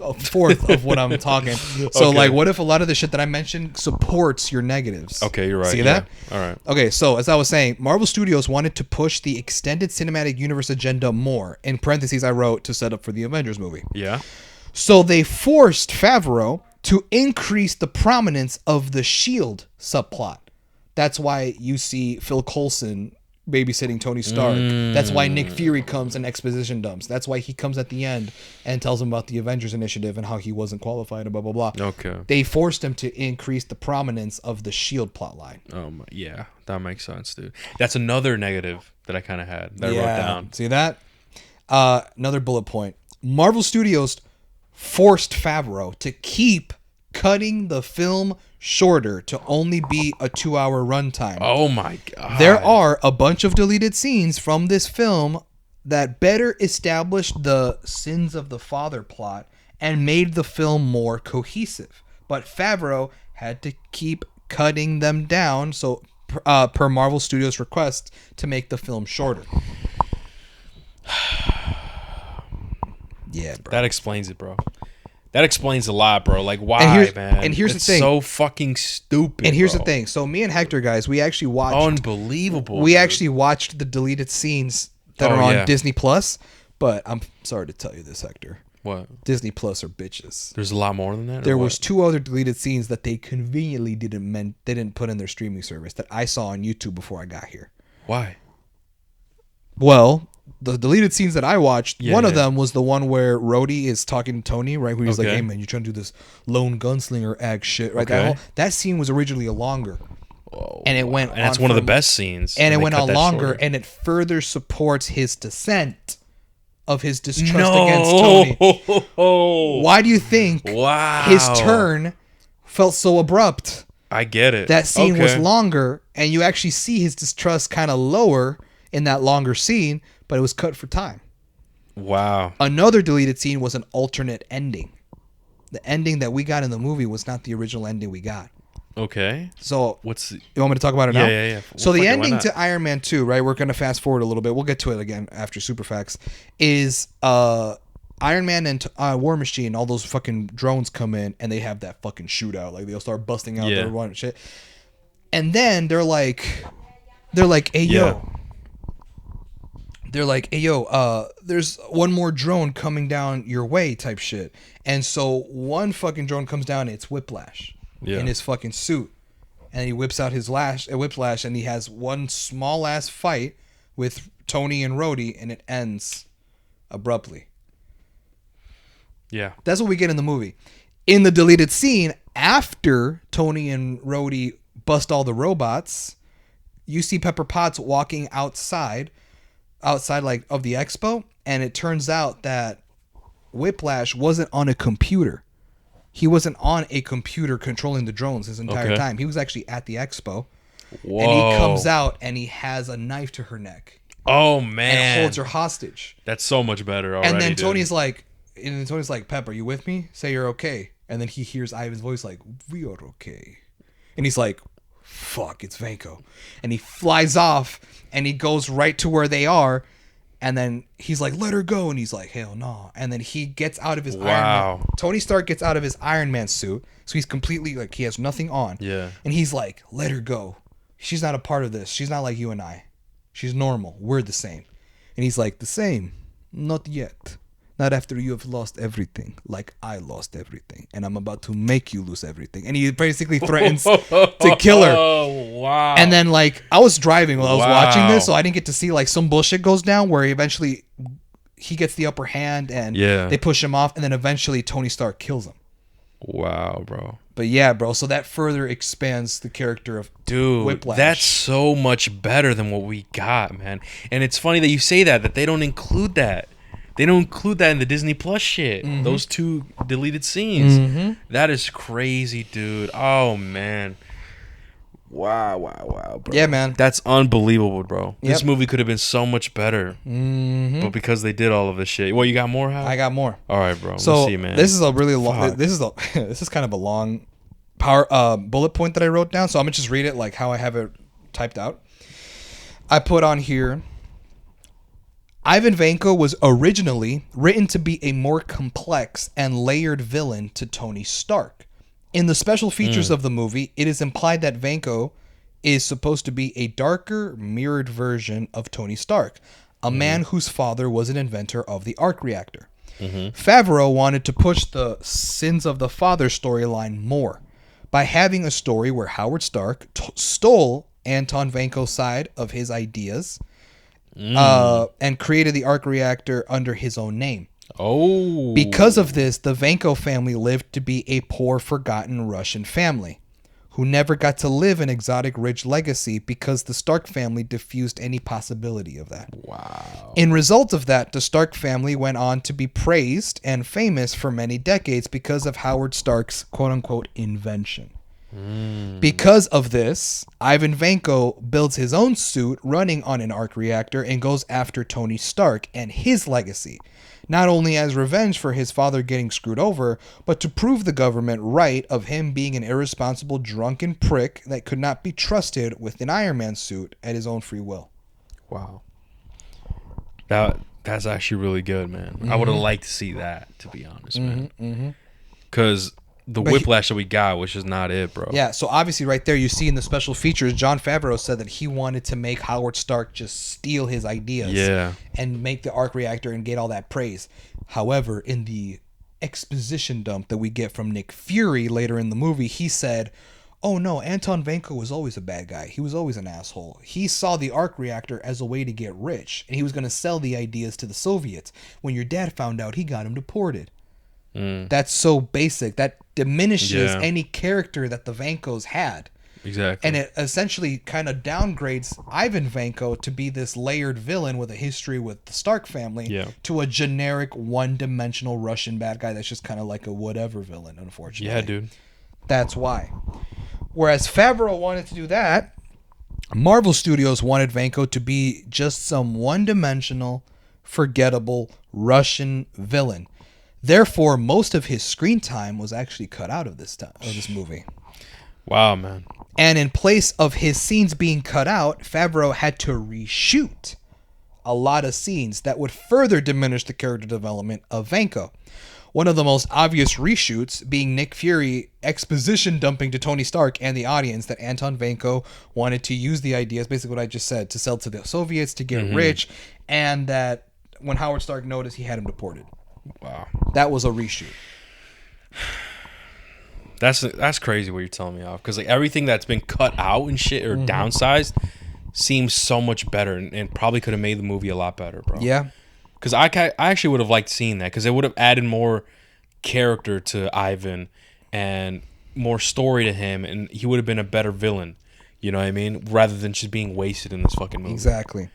a fourth of what I'm talking. So like, what if a lot of the shit that I mentioned supports your negatives? Okay, you're right. See that? All right. Okay, so as I was saying, Marvel Studios wanted to push the extended cinematic universe agenda more. In parentheses, I wrote to set up for the Avengers movie. Yeah. So they forced Favreau to increase the prominence of the S.H.I.E.L.D. subplot. That's why you see Phil Coulson babysitting Tony Stark. That's why Nick Fury comes and exposition dumps. That's why he comes at the end and tells him about the Avengers Initiative and how he wasn't qualified and blah, blah, blah. Okay. They forced him to increase the prominence of the S.H.I.E.L.D. plotline. Yeah, that makes sense, dude. That's another negative that I kind of had that I wrote down. See that? Another bullet point. Marvel Studios forced Favreau to keep cutting the film shorter to only be a 2-hour runtime. Oh my god. There are a bunch of deleted scenes from this film that better established the sins of the father plot and made the film more cohesive. But Favreau had to keep cutting them down so per Marvel Studios' request to make the film shorter. Yeah, bro. That explains it, bro. That explains a lot, bro. Like, why, man? And here's it's the thing. so fucking stupid. And here's bro. the thing. So me and Hector, guys, we actually watched. Unbelievable. We dude. actually watched the deleted scenes that are on Disney Plus. But I'm sorry to tell you this, Hector. What? Disney Plus are bitches. There's a lot more than that. There was 2 other deleted scenes that they conveniently didn't put in their streaming service that I saw on YouTube before I got here. Why? Well, the deleted scenes that I watched, one of them was the one where Rhodey is talking to Tony, right? Where he's like, "Hey man, you're trying to do this lone gunslinger act shit, right?" Okay. That scene was originally a longer, and it went. And that's one of the best scenes. And it went on longer, and it further supports his dissent of his distrust against Tony. Why do you think his turn felt so abrupt? I get it. That scene was longer, and you actually see his distrust kind of lower in that longer scene, but it was cut for time. Wow. Another deleted scene was an alternate ending. The ending that we got in the movie was not the original ending we got. Okay. So, you want me to talk about it now? Yeah. So the ending to Iron Man 2, right? We're going to fast forward a little bit. We'll get to it again after Superfacts. Is Iron Man and War Machine, all those fucking drones come in and they have that fucking shootout. Like they'll start busting out their one shit. And then they're like, hey yo. They're like, hey, yo, there's one more drone coming down your way type shit. And so one fucking drone comes down, and it's Whiplash in his fucking suit. And he whips out his Whiplash, and he has one small-ass fight with Tony and Rhodey, and it ends abruptly. Yeah. That's what we get in the movie. In the deleted scene, after Tony and Rhodey bust all the robots, you see Pepper Potts walking outside like of the expo, and it turns out that Whiplash wasn't on a computer. He wasn't on a computer controlling the drones his entire time. He was actually at the expo. Whoa. And he comes out and he has a knife to her neck. Oh man. And holds her hostage. That's so much better already. And then Tony's like, Pep, are you with me? Say you're okay. And then he hears Ivan's voice like, we are okay. And he's like, fuck, it's Vanko. And he flies off and he goes right to where they are. And then he's like, let her go. And he's like, hell no. And then he gets out of his Iron Man. Tony Stark gets out of his Iron Man suit. So he's completely like, he has nothing on. Yeah. And he's like, let her go. She's not a part of this. She's not like you and I. She's normal. We're the same. And he's like, the same? Not yet. Not after you have lost everything, like I lost everything, and I'm about to make you lose everything. And he basically threatens to kill her. Oh, wow. And then, like, I was driving while I was watching this, so I didn't get to see, like, some bullshit goes down where eventually he gets the upper hand and they push him off, and then eventually Tony Stark kills him. Wow, bro. But yeah, bro, so that further expands the character of Whiplash. That's so much better than what we got, man. And it's funny that you say that they don't include that. They don't include that in the Disney Plus shit. Mm-hmm. Those 2 deleted scenes. Mm-hmm. That is crazy, dude. Oh, man. Wow, bro. Yeah, man. That's unbelievable, bro. Yep. This movie could have been so much better. Mm-hmm. But because they did all of this shit. Well, you got more, Hal? I got more. All right, bro. So, let's see, man. This is a really long... This is kind of a long bullet point that I wrote down. So I'm going to just read it like how I have it typed out. I put on here... Ivan Vanko was originally written to be a more complex and layered villain to Tony Stark. In the special features of the movie, it is implied that Vanko is supposed to be a darker, mirrored version of Tony Stark, a man whose father was an inventor of the arc reactor. Favreau wanted to push the Sins of the Father storyline more by having a story where Howard Stark stole Anton Vanko's side of his ideas and created the arc reactor under his own name. Oh. Because of this, the Vanko family lived to be a poor, forgotten Russian family who never got to live an exotic, rich legacy because the Stark family diffused any possibility of that. Wow. In result of that, the Stark family went on to be praised and famous for many decades because of Howard Stark's quote-unquote invention. Because of this, Ivan Vanko builds his own suit running on an arc reactor and goes after Tony Stark and his legacy, not only as revenge for his father getting screwed over, but to prove the government right of him being an irresponsible, drunken prick that could not be trusted with an Iron Man suit at his own free will. Wow. That's actually really good, man. I would have liked to see that, to be honest, man. Because... The Whiplash that we got was just not it, bro. Yeah, so obviously right there you see in the special features, Jon Favreau said that he wanted to make Howard Stark just steal his ideas and make the arc reactor and get all that praise. However, in the exposition dump that we get from Nick Fury later in the movie, he said, oh no, Anton Vanko was always a bad guy. He was always an asshole. He saw the arc reactor as a way to get rich, and he was going to sell the ideas to the Soviets. When your dad found out, he got him deported. That's so basic. That diminishes any character that the Vankos had. Exactly. And it essentially kind of downgrades Ivan Vanko to be this layered villain with a history with the Stark family to a generic one-dimensional Russian bad guy that's just kind of like a whatever villain, unfortunately. Yeah, dude. That's why. Whereas Favreau wanted to do that, Marvel Studios wanted Vanko to be just some one-dimensional, forgettable Russian villain. Therefore, most of his screen time was actually cut out of this movie. Wow, man. And in place of his scenes being cut out, Favreau had to reshoot a lot of scenes that would further diminish the character development of Vanko. One of the most obvious reshoots being Nick Fury exposition dumping to Tony Stark and the audience that Anton Vanko wanted to use the ideas, basically what I just said, to sell to the Soviets, to get rich, and that when Howard Stark noticed, he had him deported. Wow. That was a reshoot. That's crazy what you're telling me off. Because like everything that's been cut out and shit or downsized seems so much better and probably could have made the movie a lot better, bro. Yeah. Because I actually would have liked seeing that because it would have added more character to Ivan and more story to him, and he would have been a better villain. You know what I mean? Rather than just being wasted in this fucking movie. Exactly.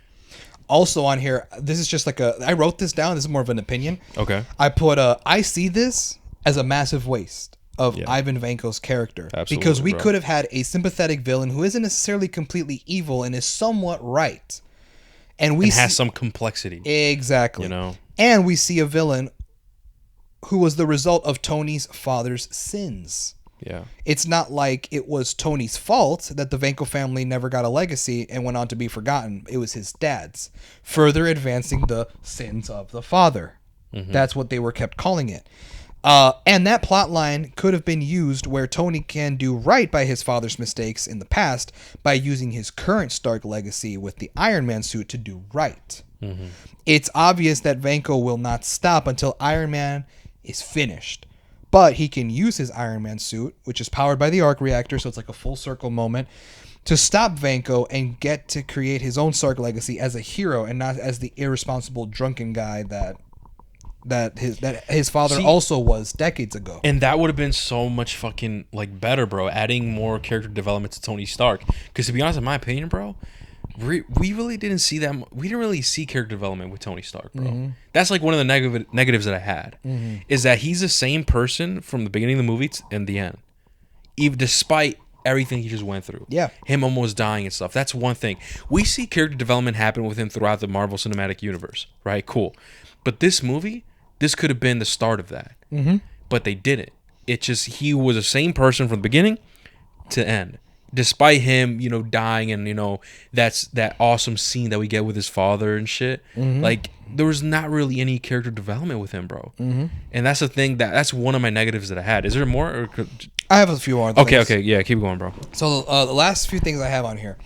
Also on here, this is just like I wrote this down. This is more of an opinion. Okay. I put I see this as a massive waste of Ivan Vanko's character. Absolutely, because we bro. could have had a sympathetic villain who isn't necessarily completely evil and is somewhat right. And has some complexity. Exactly. You know? And we see a villain who was the result of Tony's father's sins. Yeah. It's not like it was Tony's fault that the Vanko family never got a legacy and went on to be forgotten. It was his dad's, further advancing the sins of the father. That's what they were kept calling it. And that plot line could have been used where Tony can do right by his father's mistakes in the past by using his current Stark legacy with the Iron Man suit to do right. Mm-hmm. It's obvious that Vanko will not stop until Iron Man is finished. But he can use his Iron Man suit, which is powered by the arc reactor, so it's like a full circle moment, to stop Vanko and get to create his own Stark legacy as a hero and not as the irresponsible drunken guy that his father also was decades ago. And that would have been so much fucking like better, bro. Adding more character development to Tony Stark. Because to be honest, in my opinion, bro, we really didn't see that. We didn't really see character development with Tony Stark, bro. Mm-hmm. That's like one of the negatives that I had. Mm-hmm. Is that he's the same person from the beginning of the movie and the end, even despite everything he just went through. Yeah, him almost dying and stuff. That's one thing. We see character development happen with him throughout the Marvel Cinematic Universe, right? Cool. But this movie, this could have been the start of that. Mm-hmm. But they didn't. It just, he was the same person from the beginning to end. Despite him, dying and, that's that awesome scene that we get with his father and shit. Mm-hmm. Like, there was not really any character development with him, bro. Mm-hmm. And that's the thing, that's one of my negatives that I had. Is there more? Or I have a few more. Okay. Yeah, keep going, bro. So the last few things I have on here.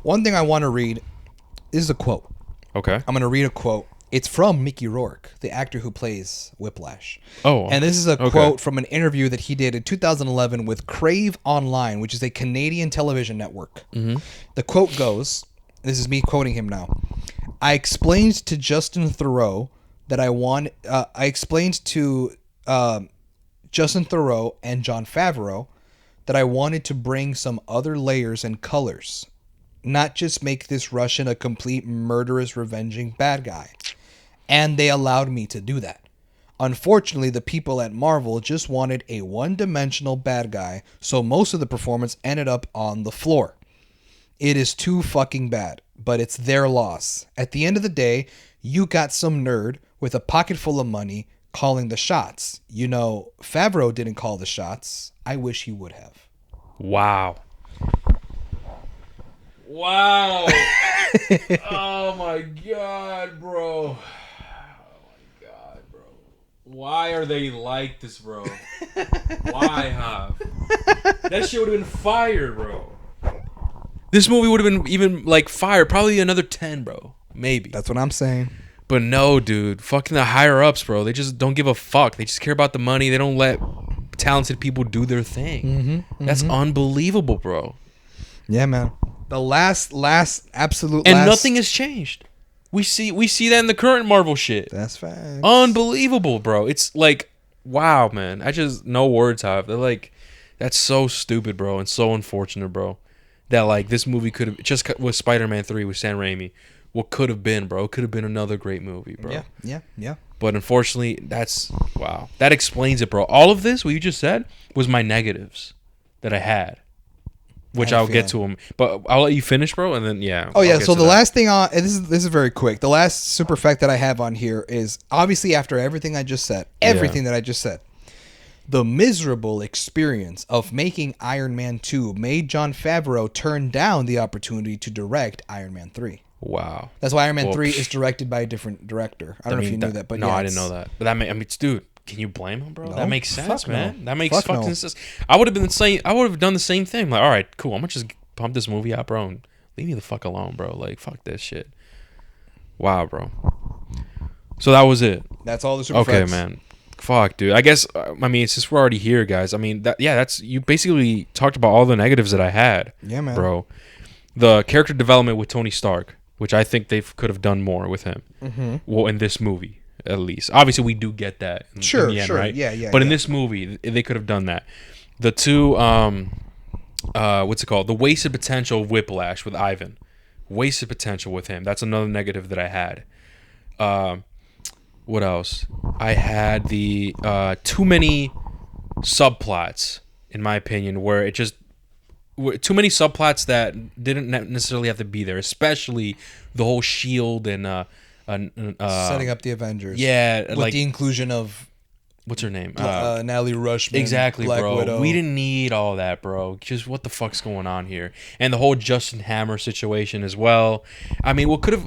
One thing I want to read is a quote. Okay. I'm going to read a quote. It's from Mickey Rourke, the actor who plays Whiplash. Oh. And this is a quote from an interview that he did in 2011 with Crave Online, which is a Canadian television network. Mm-hmm. The quote goes, this is me quoting him now. I explained to Justin Theroux that Justin Theroux and Jon Favreau that I wanted to bring some other layers and colors, not just make this Russian a complete murderous, revenging bad guy. And they allowed me to do that. Unfortunately, the people at Marvel just wanted a one-dimensional bad guy, so most of the performance ended up on the floor. It is too fucking bad, but it's their loss. At the end of the day, you got some nerd with a pocket full of money calling the shots. Favreau didn't call the shots. I wish he would have. Wow. Oh my god, bro. Why are they like this, bro? Why, Hav? That shit would have been fire, bro. This movie would have been even like fire. Probably another 10, bro. Maybe. That's what I'm saying. But no, dude. Fucking the higher ups, bro. They just don't give a fuck. They just care about the money. They don't let talented people do their thing. Mm-hmm. That's unbelievable, bro. Yeah, man. The last absolute and nothing has changed. We see that in the current Marvel shit. That's facts. Unbelievable, bro. It's like, wow, man. I just, no words have. They're like, that's so stupid, bro, and so unfortunate, bro. That like this movie could have just with Spider-Man 3 with Sam Raimi. What could have been, bro? It could have been another great movie, bro. Yeah. But unfortunately, that's wow. That explains it, bro. All of this, what you just said, was my negatives that I had. Which I'll get to them, but I'll let you finish, bro, and then yeah. Oh yeah. So the last thing on this is very quick. The last super fact that I have on here is obviously after everything I just said, the miserable experience of making Iron Man 2 made Jon Favreau turn down the opportunity to direct Iron Man 3. Wow. That's why Iron Man 3 is directed by a different director. I don't know if you knew that, but no, I didn't know that. But dude. Can you blame him, bro? No, that makes sense, man. No. That makes fucking sense. I would have done the same thing. Like, all right, cool. I'm gonna just pump this movie out, bro, and leave me the fuck alone, bro. Like, fuck this shit. Wow, bro. So that was it. That's all the super facts. Okay, man. Fuck, dude. I guess since we're already here, guys. That's you basically talked about all the negatives that I had. Yeah, man. Bro, the character development with Tony Stark, which I think they could have done more with him. Mm-hmm. Well, in this movie. At least, obviously, we do get that in the end, right? Yeah. But in this movie, they could have done that. The two, what's it called? The wasted potential of Whiplash with Ivan, wasted potential with him. That's another negative that I had. What else? I had the too many subplots, in my opinion, where it just too many subplots that didn't necessarily have to be there, especially the whole Shield and. Setting up the Avengers. Yeah. With the inclusion of... What's her name? Natalie Rushman. Exactly, Black bro. Widow. We didn't need all that, bro. Just what the fuck's going on here? And the whole Justin Hammer situation as well. What could have...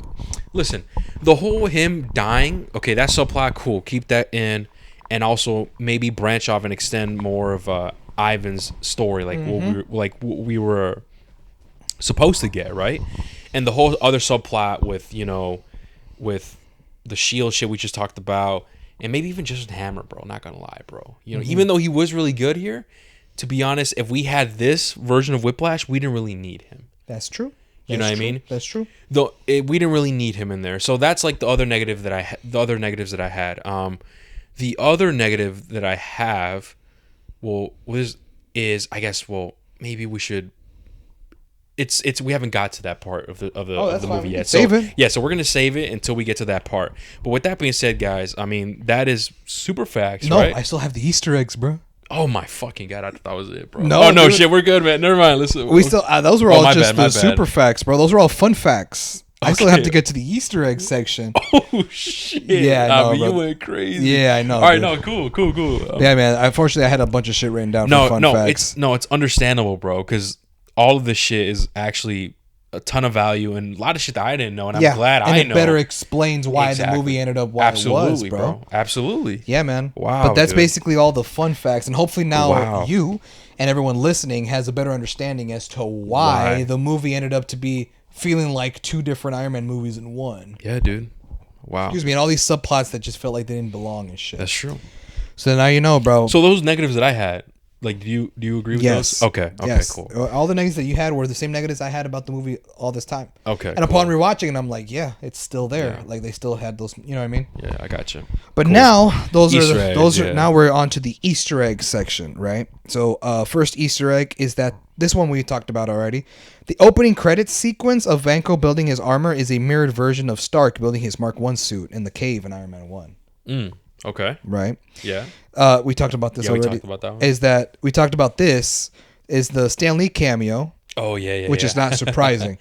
Listen, the whole him dying... Okay, that subplot, cool. Keep that in. and also maybe branch off and extend more of Ivan's story, like what we were supposed to get, right? And the whole other subplot with with the Shield shit we just talked about, and maybe even just Hammer, bro. Not gonna lie, bro. Even though he was really good here, to be honest, if we had this version of Whiplash, we didn't really need him. That's true. You know what I mean? That's true. Though we didn't really need him in there, so that's like the other negative that the other negatives that I had. The other negative that I have, is I guess maybe we should. It's we haven't got to that part of the movie yet. Save it. Yeah, so we're gonna save it until we get to that part. But with that being said, guys, I mean that is super facts, right? No, I still have the Easter eggs, bro. Oh my fucking god! I thought that was it, bro. No, oh no, dude. shit, we're good, man. Never mind. Listen, We still those were all my just bad, my the super bad. facts, bro. Those were all fun facts. I still have Okay. to get to the Easter egg section. Oh shit! Yeah, I know, mean, you bro. went crazy. Yeah, I know. All right, dude. no, cool. Yeah, man. Unfortunately, I had a bunch of shit written down for fun facts. It's understandable, bro, because all of this shit is actually a ton of value and a lot of shit that I didn't know, and I'm glad and I it know. better explains why the Exactly. movie ended up why Absolutely, it was, bro. Absolutely. Yeah, man. Wow, But that's dude. basically all the fun facts, and hopefully now Wow. you and everyone listening has a better understanding as to why Why. the movie ended up to be feeling like two different Iron Man movies in one. Yeah, dude. Wow. Excuse me, and all these subplots that just felt like they didn't belong and shit. That's true. So now you know, bro. So those negatives that I had, like, do you agree with Yes. those? Okay. Yes. Cool. All the negatives that you had were the same negatives I had about the movie all this time. Okay. And upon rewatching it, I'm like, yeah, it's still there. Yeah. Like they still had those, you know what I mean? Yeah, I got you. But Cool. now Easter eggs, yeah. now we're on to the Easter egg section, right? So first Easter egg is that this one we talked about already. The opening credits sequence of Vanko building his armor is a mirrored version of Stark building his Mark I suit in the cave in Iron Man 1. Okay. Right? Yeah. We talked about this Yeah, we already. talked about that one. Is that we talked about this is the Stan Lee cameo, Oh yeah. which is not surprising.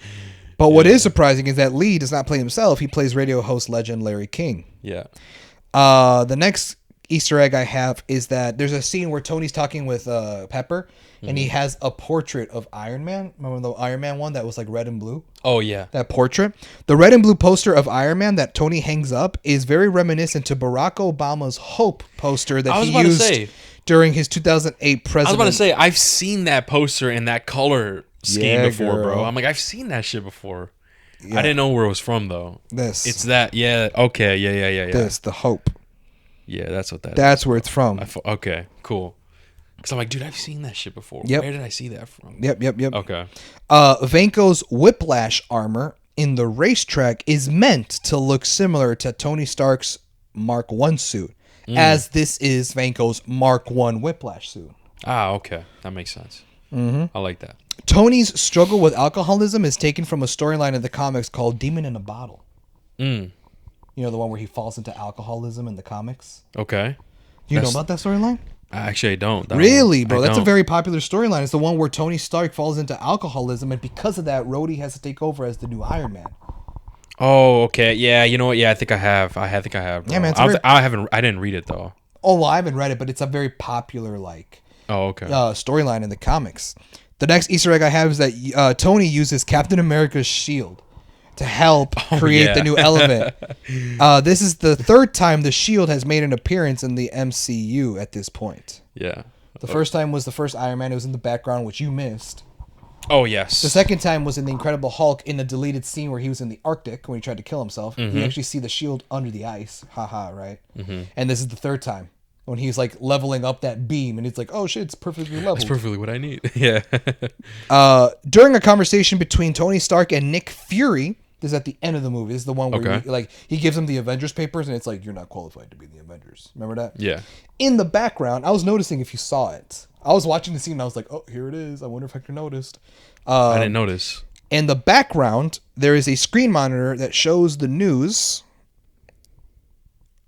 But what is surprising is that Lee does not play himself. He plays radio host legend Larry King. Yeah. The next Easter egg I have is that there's a scene where Tony's talking with Pepper, and he has a portrait of Iron Man. Remember the Iron Man one that was like red and blue? Oh yeah. That portrait. The red and blue poster of Iron Man that Tony hangs up is very reminiscent to Barack Obama's Hope poster that he used during his 2008 president. I was about to say, I've seen that poster in that color scheme Yeah, before, girl. bro. I'm like, I've seen that shit before. Yeah. I didn't know where it was from though. This. It's that. Yeah. Okay. Yeah. This, the Hope. Yeah, that's what that is. That's where it's from. Okay, cool. Because I'm like, dude, I've seen that shit before. Yep. Where did I see that from? Yep. Okay. Vanko's Whiplash armor in the racetrack is meant to look similar to Tony Stark's Mark I suit, as this is Vanko's Mark I Whiplash suit. Ah, okay. That makes sense. I like that. Tony's struggle with alcoholism is taken from a storyline in the comics called Demon in a Bottle. You know, the one where he falls into alcoholism in the comics? Okay. You know about that storyline? Actually, I don't. Really, bro? I That's a don't. very popular storyline. It's the one where Tony Stark falls into alcoholism, and because of that, Rhodey has to take over as the new Iron Man. Oh, okay. Yeah, you know what? Yeah, I think I have. I think I have. Bro. Yeah, man, it's I haven't. I didn't read it though. Oh, well, I haven't read it, but it's a very popular, like, Oh, okay. storyline in the comics. The next Easter egg I have is that Tony uses Captain America's shield to help create the new element. This is the third time the shield has made an appearance in the MCU at this point. Yeah. The first time was the first Iron Man. It was in the background, which you missed. Oh yes. The second time was in the Incredible Hulk in the deleted scene where he was in the Arctic when he tried to kill himself. You actually see the shield under the ice. Haha, right? And this is the third time when he's like leveling up that beam and it's like, oh shit, it's perfectly leveled. That's perfectly what I need. Yeah. During a conversation between Tony Stark and Nick Fury, this is at the end of the movie. This is the one where he gives him the Avengers papers and it's like, you're not qualified to be in the Avengers. Remember that? Yeah. In the background, I was noticing if you saw it. I was watching the scene and I was like, oh, here it is. I wonder if Hector noticed. I didn't notice. In the background, there is a screen monitor that shows the news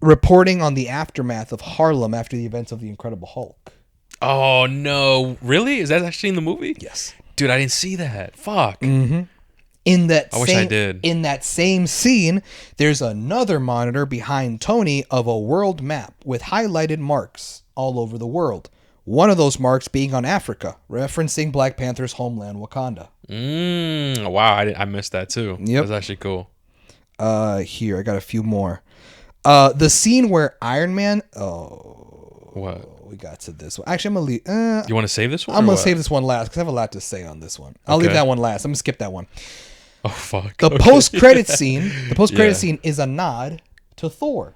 reporting on the aftermath of Harlem after the events of the Incredible Hulk. Oh no! Really? Is that actually in the movie? Yes. Dude, I didn't see that. Fuck. In that wish I did. In that same scene, there's another monitor behind Tony of a world map with highlighted marks all over the world. One of those marks being on Africa, referencing Black Panther's homeland, Wakanda. Wow, I missed that too. Yep. That's actually cool. Here, I got a few more. The scene where Iron Man. Oh, What? we got to this one. Actually, I'm gonna leave. You want to save this one? I'm or gonna what? save this one last because I have a lot to say on this one. I'll leave Okay. that one last. I'm gonna skip that one. Oh fuck. The Okay. post-credit scene. The post-credit Yeah. scene is a nod to Thor,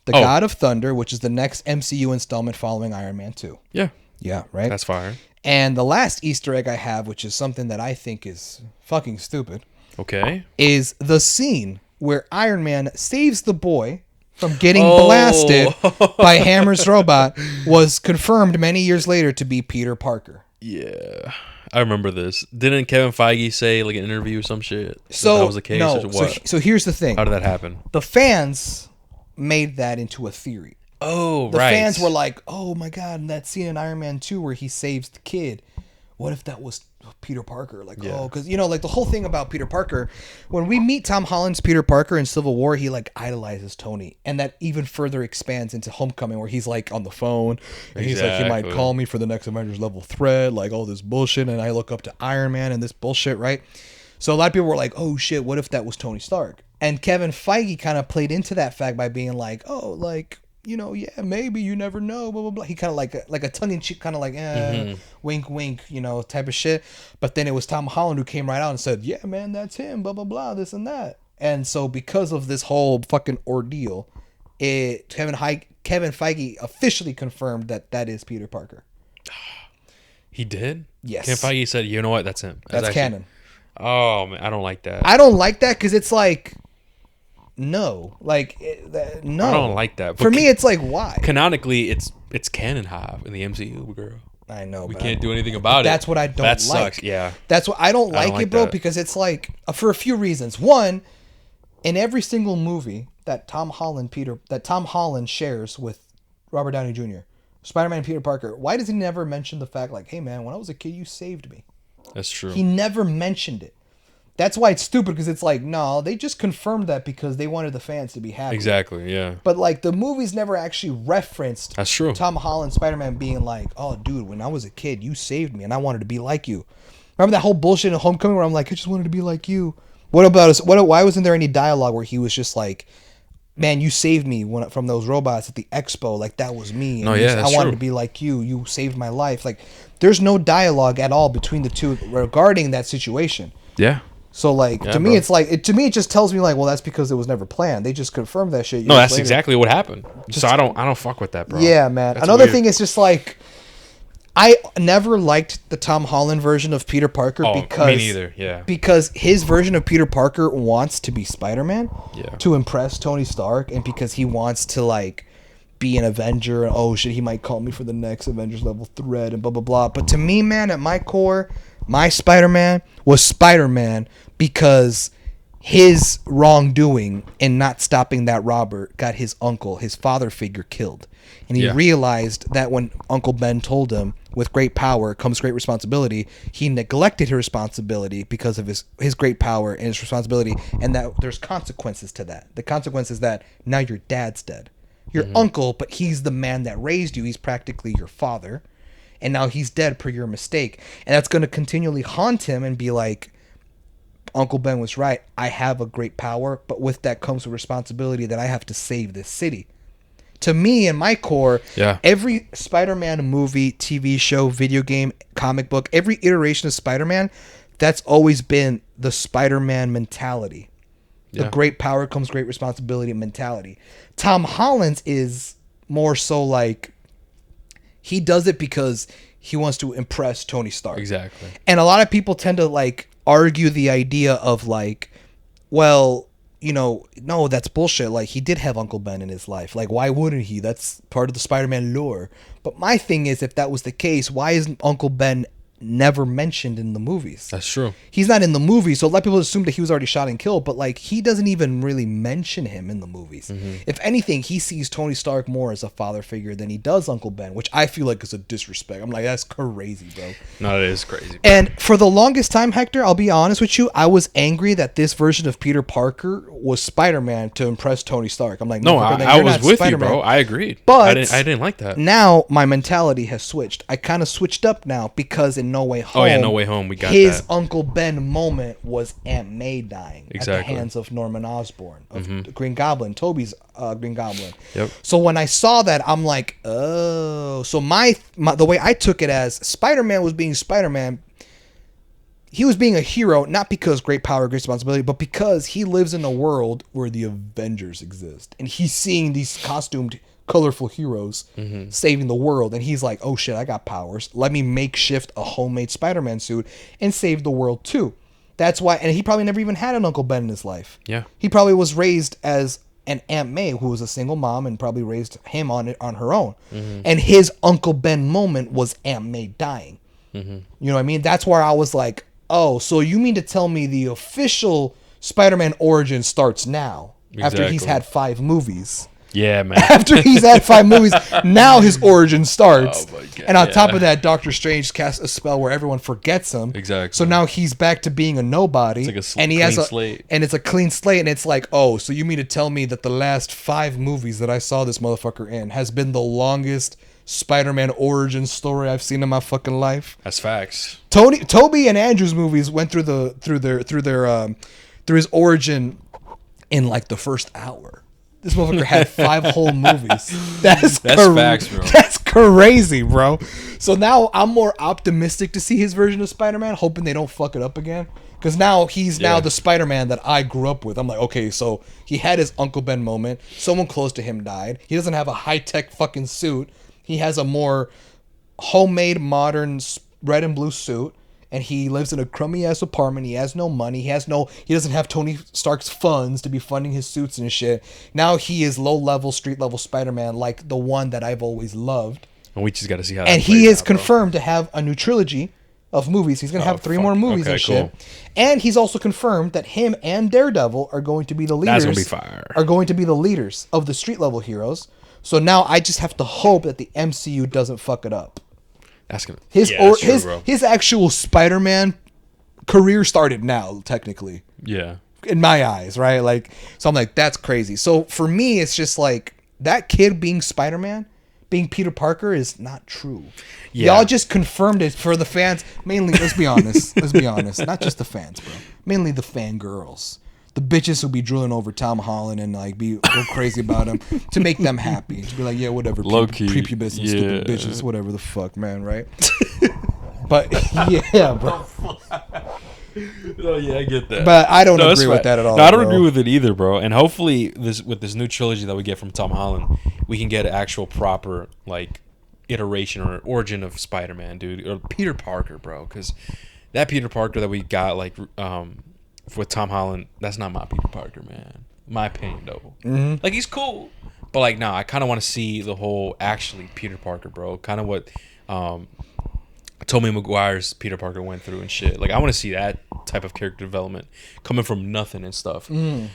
the Oh. God of Thunder, which is the next MCU installment following Iron Man 2. Yeah, Yeah, right. that's fire. And the last Easter egg I have, which is something that I think is fucking stupid, Okay. is the scene where Iron Man saves the boy from getting Oh. blasted by Hammer's robot, was confirmed many years later to be Peter Parker. Yeah, I remember this. Didn't Kevin Feige say like an interview or some shit? So that was the case. no, or what? so here's the thing. How did that happen? The fans made that into a theory. Oh, The right. fans were like, "Oh my god, that scene in Iron Man 2 where he saves the kid. What if that was Peter Parker?" Like, Yeah. oh, because like the whole thing about Peter Parker, when we meet Tom Holland's Peter Parker in Civil War, he like idolizes Tony, and that even further expands into Homecoming, where he's like on the phone and he's like, "He might Exactly. call me for the next Avengers level threat," like all this bullshit, and I look up to Iron Man and this bullshit, right? So a lot of people were like, "Oh shit, what if that was Tony Stark?" And Kevin Feige kind of played into that fact by being like, "Oh, like." Yeah, maybe, you never know, blah, blah, blah. He kind of like a tongue-in-cheek, kind of like, wink, wink, type of shit. But then it was Tom Holland who came right out and said, "Yeah, man, that's him, blah, blah, blah, this and that." And so because of this whole fucking ordeal, Kevin Feige officially confirmed that is Peter Parker. He did? Yes. Kevin Feige said, you know what? That's him. That's actually- canon. Oh, man. I don't like that. I don't like that because it's like, no. Like, no. I don't like that. But For me, it's like, why? canonically, it's canon hive in the MCU, girl. I know, We but can't do anything about it. That's what I don't that like. Sucks. Yeah. That's what I don't like like it, bro, that. because it's like for a few reasons. One, in every single movie that Tom Holland shares with Robert Downey Jr., Spider-Man and Peter Parker, why does he never mention the fact like, "Hey man, when I was a kid, you saved me"? That's true. He never mentioned it. That's why it's stupid, because it's like, no, they just confirmed that because they wanted the fans to be happy. Exactly. Yeah. But like the movies never actually referenced That's true. Tom Holland Spider-Man being like, "Oh dude, when I was a kid, you saved me and I wanted to be like you." Remember that whole bullshit in Homecoming where I'm like, "I just wanted to be like you." What about us? Why wasn't there any dialogue where he was just like, "Man, you saved me from those robots at the expo. Like that was me. And No, yeah, I that's wanted true. to be like you. You saved my life." Like there's no dialogue at all between the two regarding that situation. Yeah. So like Yeah, to me, bro. it's like it just tells me like, well, that's because it was never planned. They just confirmed that shit. No, years that's later. exactly what happened. So I don't fuck with that, bro. Yeah, man. That's Another weird. thing is just like, I never liked the Tom Holland version of Peter Parker Oh, because me neither. Yeah. because his version of Peter Parker wants to be Spider-Man, Yeah. to impress Tony Stark, and because he wants to like be an Avenger, and oh shit, he might call me for the next Avengers level threat and blah blah blah. But to me, man, at my core, my Spider-Man was Spider-Man because his wrongdoing in not stopping that robber got his uncle, his father figure, killed. And he Yeah. realized that when Uncle Ben told him, "With great power comes great responsibility," he neglected his responsibility because of his great power and his responsibility, and that there's consequences to that. The consequence is that now your dad's dead. Your uncle, but he's the man that raised you. He's practically your father. And now he's dead per your mistake. And that's going to continually haunt him and be like, Uncle Ben was right. I have a great power, but with that comes a responsibility that I have to save this city. To me, in my core, Yeah. every Spider-Man movie, TV show, video game, comic book, every iteration of Spider-Man, that's always been the Spider-Man mentality. The Yeah. great power comes great responsibility mentality. Tom Holland's is more so like he does it because he wants to impress Tony Stark. Exactly. And a lot of people tend to like argue the idea of like, well, no, that's bullshit. Like he did have Uncle Ben in his life. Like why wouldn't he? That's part of the Spider-Man lore. But my thing is, if that was the case, why isn't Uncle Ben never mentioned in the movies? That's true. He's not in the movie, so a lot of people assume that he was already shot and killed, but like he doesn't even really mention him in the movies. If anything, he sees Tony Stark more as a father figure than he does Uncle Ben, which I feel like is a disrespect. I'm like, that's crazy, bro. No, it is crazy. And for the longest time, Hector, I'll be honest with you, I was angry that this version of Peter Parker was Spider-Man to impress Tony Stark. I'm like, No, motherfucker, then I you're was not with Spider-Man. you, bro. I agreed. But I didn't like that. Now my mentality has switched. I kind of switched up now because in No Way Home. Oh yeah, No Way Home. We got his that. Uncle Ben moment was Aunt May dying at the hands of Norman Osborn, of the Green Goblin, Toby's Green Goblin. Yep. So when I saw that, I'm like, oh. So my the way I took it as Spider-Man was being Spider-Man. He was being a hero, not because great power, great responsibility, but because he lives in a world where the Avengers exist. And he's seeing these costumed, colorful heroes saving the world. And he's like, oh shit, I got powers. Let me makeshift a homemade Spider-Man suit and save the world too. That's why, and he probably never even had an Uncle Ben in his life. Yeah. He probably was raised as an Aunt May, who was a single mom and probably raised him on her own. And his Uncle Ben moment was Aunt May dying. You know what I mean? That's where I was like, oh, so you mean to tell me the official Spider-Man origin starts now after he's had 5 movies? Yeah, man. After he's had 5 movies, now his origin starts. Oh my God, and on top of that, Doctor Strange casts a spell where everyone forgets him. Exactly. So now he's back to being a nobody. It's like and he clean has a slate. And it's a clean slate. And it's like, oh, so you mean to tell me that the last 5 movies that I saw this motherfucker in has been the longest Spider-Man origin story I've seen in my fucking life? That's facts. Toby and Andrew's movies went through his origin in like the first hour. This motherfucker had 5 whole movies. That's facts, bro. That's crazy, bro. So now I'm more optimistic to see his version of Spider-Man, hoping they don't fuck it up again. Because now he's now the Spider-Man that I grew up with. I'm like, okay, so he had his Uncle Ben moment. Someone close to him died. He doesn't have a high-tech fucking suit. He has a more homemade, modern red and blue suit. And he lives in a crummy ass apartment. He has no money. He doesn't have Tony Stark's funds to be funding his suits and shit. Now he is low level, street level Spider-Man, like the one that I've always loved. And we just got to see how. And he is confirmed to have a new trilogy of movies. He's gonna have 3 more movies and shit. And he's also confirmed that him and Daredevil are going to be the leaders. That's gonna be fire. Are going to be the leaders of the street level heroes. So now I just have to hope that the MCU doesn't fuck it up. That's gonna His actual Spider-Man career started now, technically. Yeah. In my eyes, right? Like, so I'm like, that's crazy. So for me, it's just like that kid being Spider-Man, being Peter Parker is not true. Yeah. Y'all just confirmed it for the fans. Mainly, let's be honest. Not just the fans, bro. Mainly the fangirls. The bitches who be drooling over Tom Holland and like go crazy about him to make them happy. To be like, yeah, whatever. Prepubescent stupid bitches, whatever the fuck, man, right? But yeah, bro. Oh yeah, I get that. But I don't agree with that at all. No, I don't agree with it either, bro. And hopefully, with this new trilogy that we get from Tom Holland, we can get an actual proper like iteration or origin of Spider-Man, dude, or Peter Parker, bro. Because that Peter Parker that we got, like, with Tom Holland, that's not my Peter Parker, man. My opinion, though. Mm-hmm. Like, he's cool, but like, nah, I kind of want to see the whole actually Peter Parker, bro. Kind of what Tobey Maguire's Peter Parker went through and shit. Like, I want to see that type of character development coming from nothing and stuff. When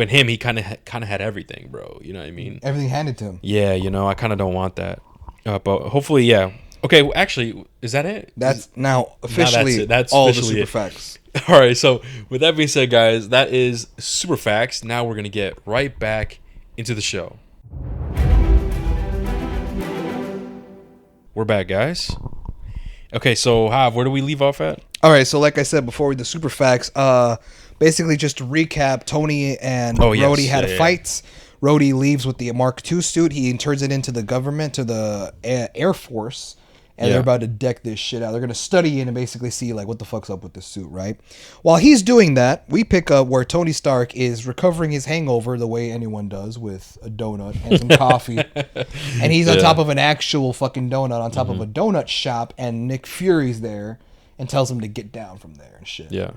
he kind of had everything, bro. You know what I mean? Everything handed to him. Yeah, I kind of don't want that. But hopefully, yeah. Okay, well, actually, is that it? That's now officially that's all officially the super facts. All right, so with that being said, guys, that is super facts. Now we're going to get right back into the show. We're back, guys. Okay, so Hav, where do we leave off at? All right, so like I said before with the super facts, basically just to recap, Tony and Rhodey had a fight. Rhodey leaves with the Mark II suit. He turns it into the government, to the Air Force, and they're about to deck this shit out. They're going to study it and basically see, like, what the fuck's up with this suit, right? While he's doing that, we pick up where Tony Stark is recovering his hangover the way anyone does, with a donut and some coffee. And he's on top of an actual fucking donut, on top of a donut shop, and Nick Fury's there and tells him to get down from there and shit. Yeah.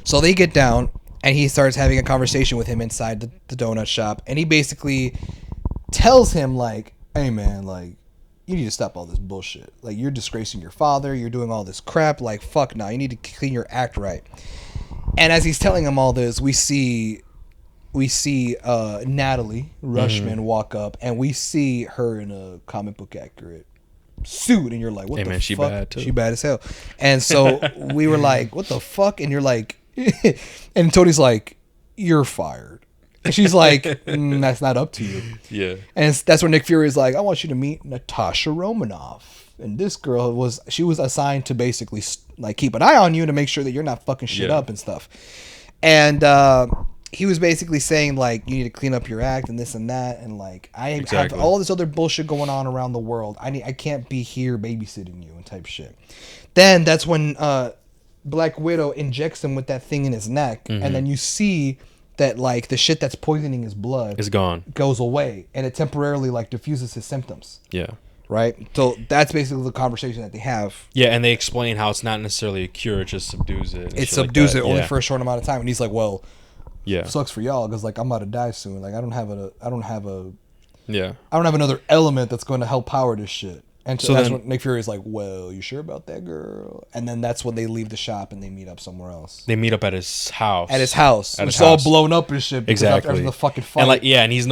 So they get down, and he starts having a conversation with him inside the donut shop. And he basically tells him, like, hey, man, like, you need to stop all this bullshit. Like, you're disgracing your father. You're doing all this crap. Like, fuck no. You need to clean your act right. And as he's telling him all this, we see Natalie Rushman walk up, and we see her in a comic book accurate suit, and you're like, what the fuck? She bad too. She bad as hell. And so we were like, what the fuck? And you're like, and Tony's like, you're fired. And she's like, that's not up to you. Yeah. And that's where Nick Fury is like, I want you to meet Natasha Romanoff. and this girl was assigned to basically like keep an eye on you to make sure that you're not fucking shit up and stuff. And he was basically saying like you need to clean up your act and this and that, and like I have all this other bullshit going on around the world. I can't be here babysitting you and type shit. Then that's when Black Widow injects him with that thing in his neck, and then you see that like the shit that's poisoning his blood is gone, goes away, and it temporarily like diffuses his symptoms. Yeah. Right? So that's basically the conversation that they have. Yeah, and they explain how it's not necessarily a cure, it just subdues it. It subdues it only for a short amount of time. And he's like, well, yeah, sucks for y'all because like I'm about to die soon. Like I don't have yeah, I don't have another element that's going to help power this shit. And so that's then, when Nick Fury's like, well, you sure about that, girl? And then that's when they leave the shop and they meet up somewhere else. They meet up at his house. It's all blown up and shit. Exactly. After the fucking fight. And like, yeah, and he's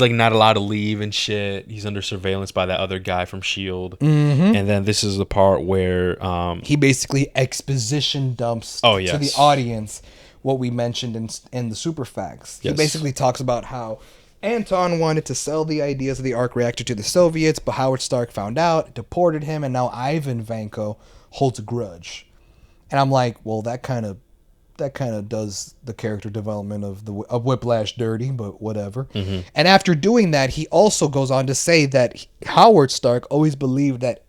like not allowed to leave and shit. He's under surveillance by that other guy from S.H.I.E.L.D. Mm-hmm. And then this is the part where he basically exposition dumps to the audience what we mentioned in the super facts. Yes. He basically talks about how Anton wanted to sell the ideas of the arc reactor to the Soviets, but Howard Stark found out, deported him, and now Ivan Vanko holds a grudge. And I'm like, well, that kind of does the character development of Whiplash dirty, but whatever. Mm-hmm. And after doing that, he also goes on to say that Howard Stark always believed that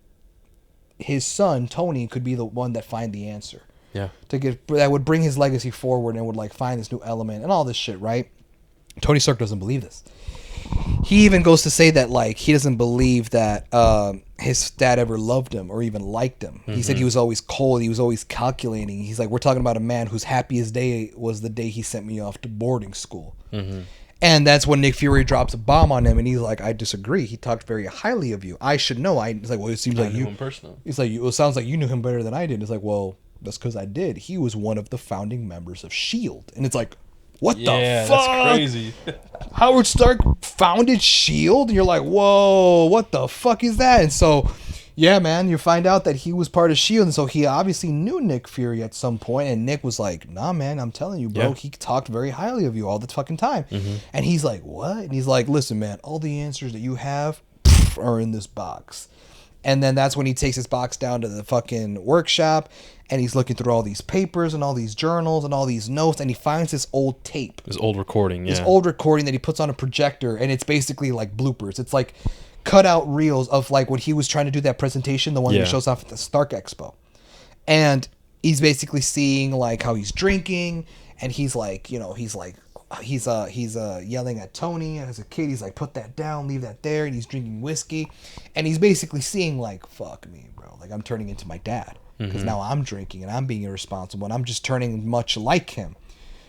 his son Tony could be the one that find the answer. Yeah. That would bring his legacy forward and would like find this new element and all this shit, right? Tony Stark doesn't believe this. He even goes to say that like he doesn't believe that his dad ever loved him or even liked him. Mm-hmm. He said he was always cold. He was always calculating. He's like, we're talking about a man whose happiest day was the day he sent me off to boarding school. Mm-hmm. And that's when Nick Fury drops a bomb on him, and he's like, I disagree. He talked very highly of you. I should know. He's like, well, it seems like you. Him personally. He's like, it sounds like you knew him better than I did. It's like, well, that's because I did. He was one of the founding members of S.H.I.E.L.D. And it's like, what the fuck? That's crazy. Howard Stark founded S.H.I.E.L.D.? And you're like, whoa, what the fuck is that? And so, yeah, man, you find out that he was part of S.H.I.E.L.D. And so he obviously knew Nick Fury at some point. And Nick was like, nah, man, I'm telling you, bro. Yeah. He talked very highly of you all the fucking time. Mm-hmm. And he's like, what? And he's like, listen, man, all the answers that you have are in this box. And then that's when he takes his box down to the fucking workshop, and he's looking through all these papers and all these journals and all these notes, and he finds this old tape. This old recording, This old recording that he puts on a projector, and it's basically like bloopers. It's like cutout reels of like when he was trying to do that presentation, the one that shows off at the Stark Expo. And he's basically seeing like how he's drinking, and he's like, he's yelling at Tony, and as a kid he's like, put that down, leave that there, and he's drinking whiskey, and he's basically seeing like, fuck me, bro, like I'm turning into my dad because now I'm drinking and I'm being irresponsible and I'm just turning much like him.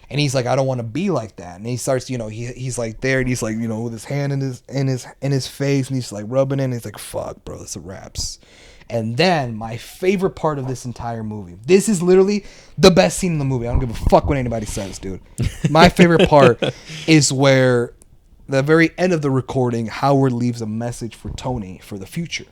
And he's like, I don't want to be like that. And he starts, he's like there, and he's like, with his hand in his face, and he's like rubbing it, and he's like, fuck, bro, this is raps. And then my favorite part of this entire movie. This is literally the best scene in the movie. I don't give a fuck what anybody says, dude. My favorite part is where the very end of the recording, Howard leaves a message for Tony for the future.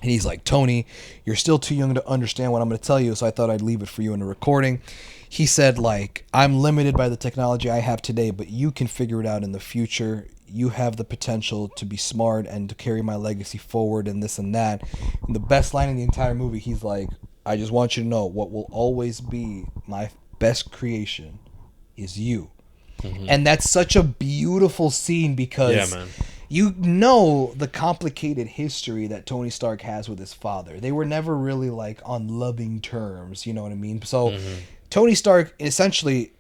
And he's like, Tony, you're still too young to understand what I'm going to tell you, so I thought I'd leave it for you in the recording. He said, like, I'm limited by the technology I have today, but you can figure it out in the future. You have the potential to be smart and to carry my legacy forward and this and that. And the best line in the entire movie, he's like, I just want you to know what will always be my best creation is you. Mm-hmm. And that's such a beautiful scene because you know the complicated history that Tony Stark has with his father. They were never really like on loving terms, you know what I mean? So Tony Stark essentially,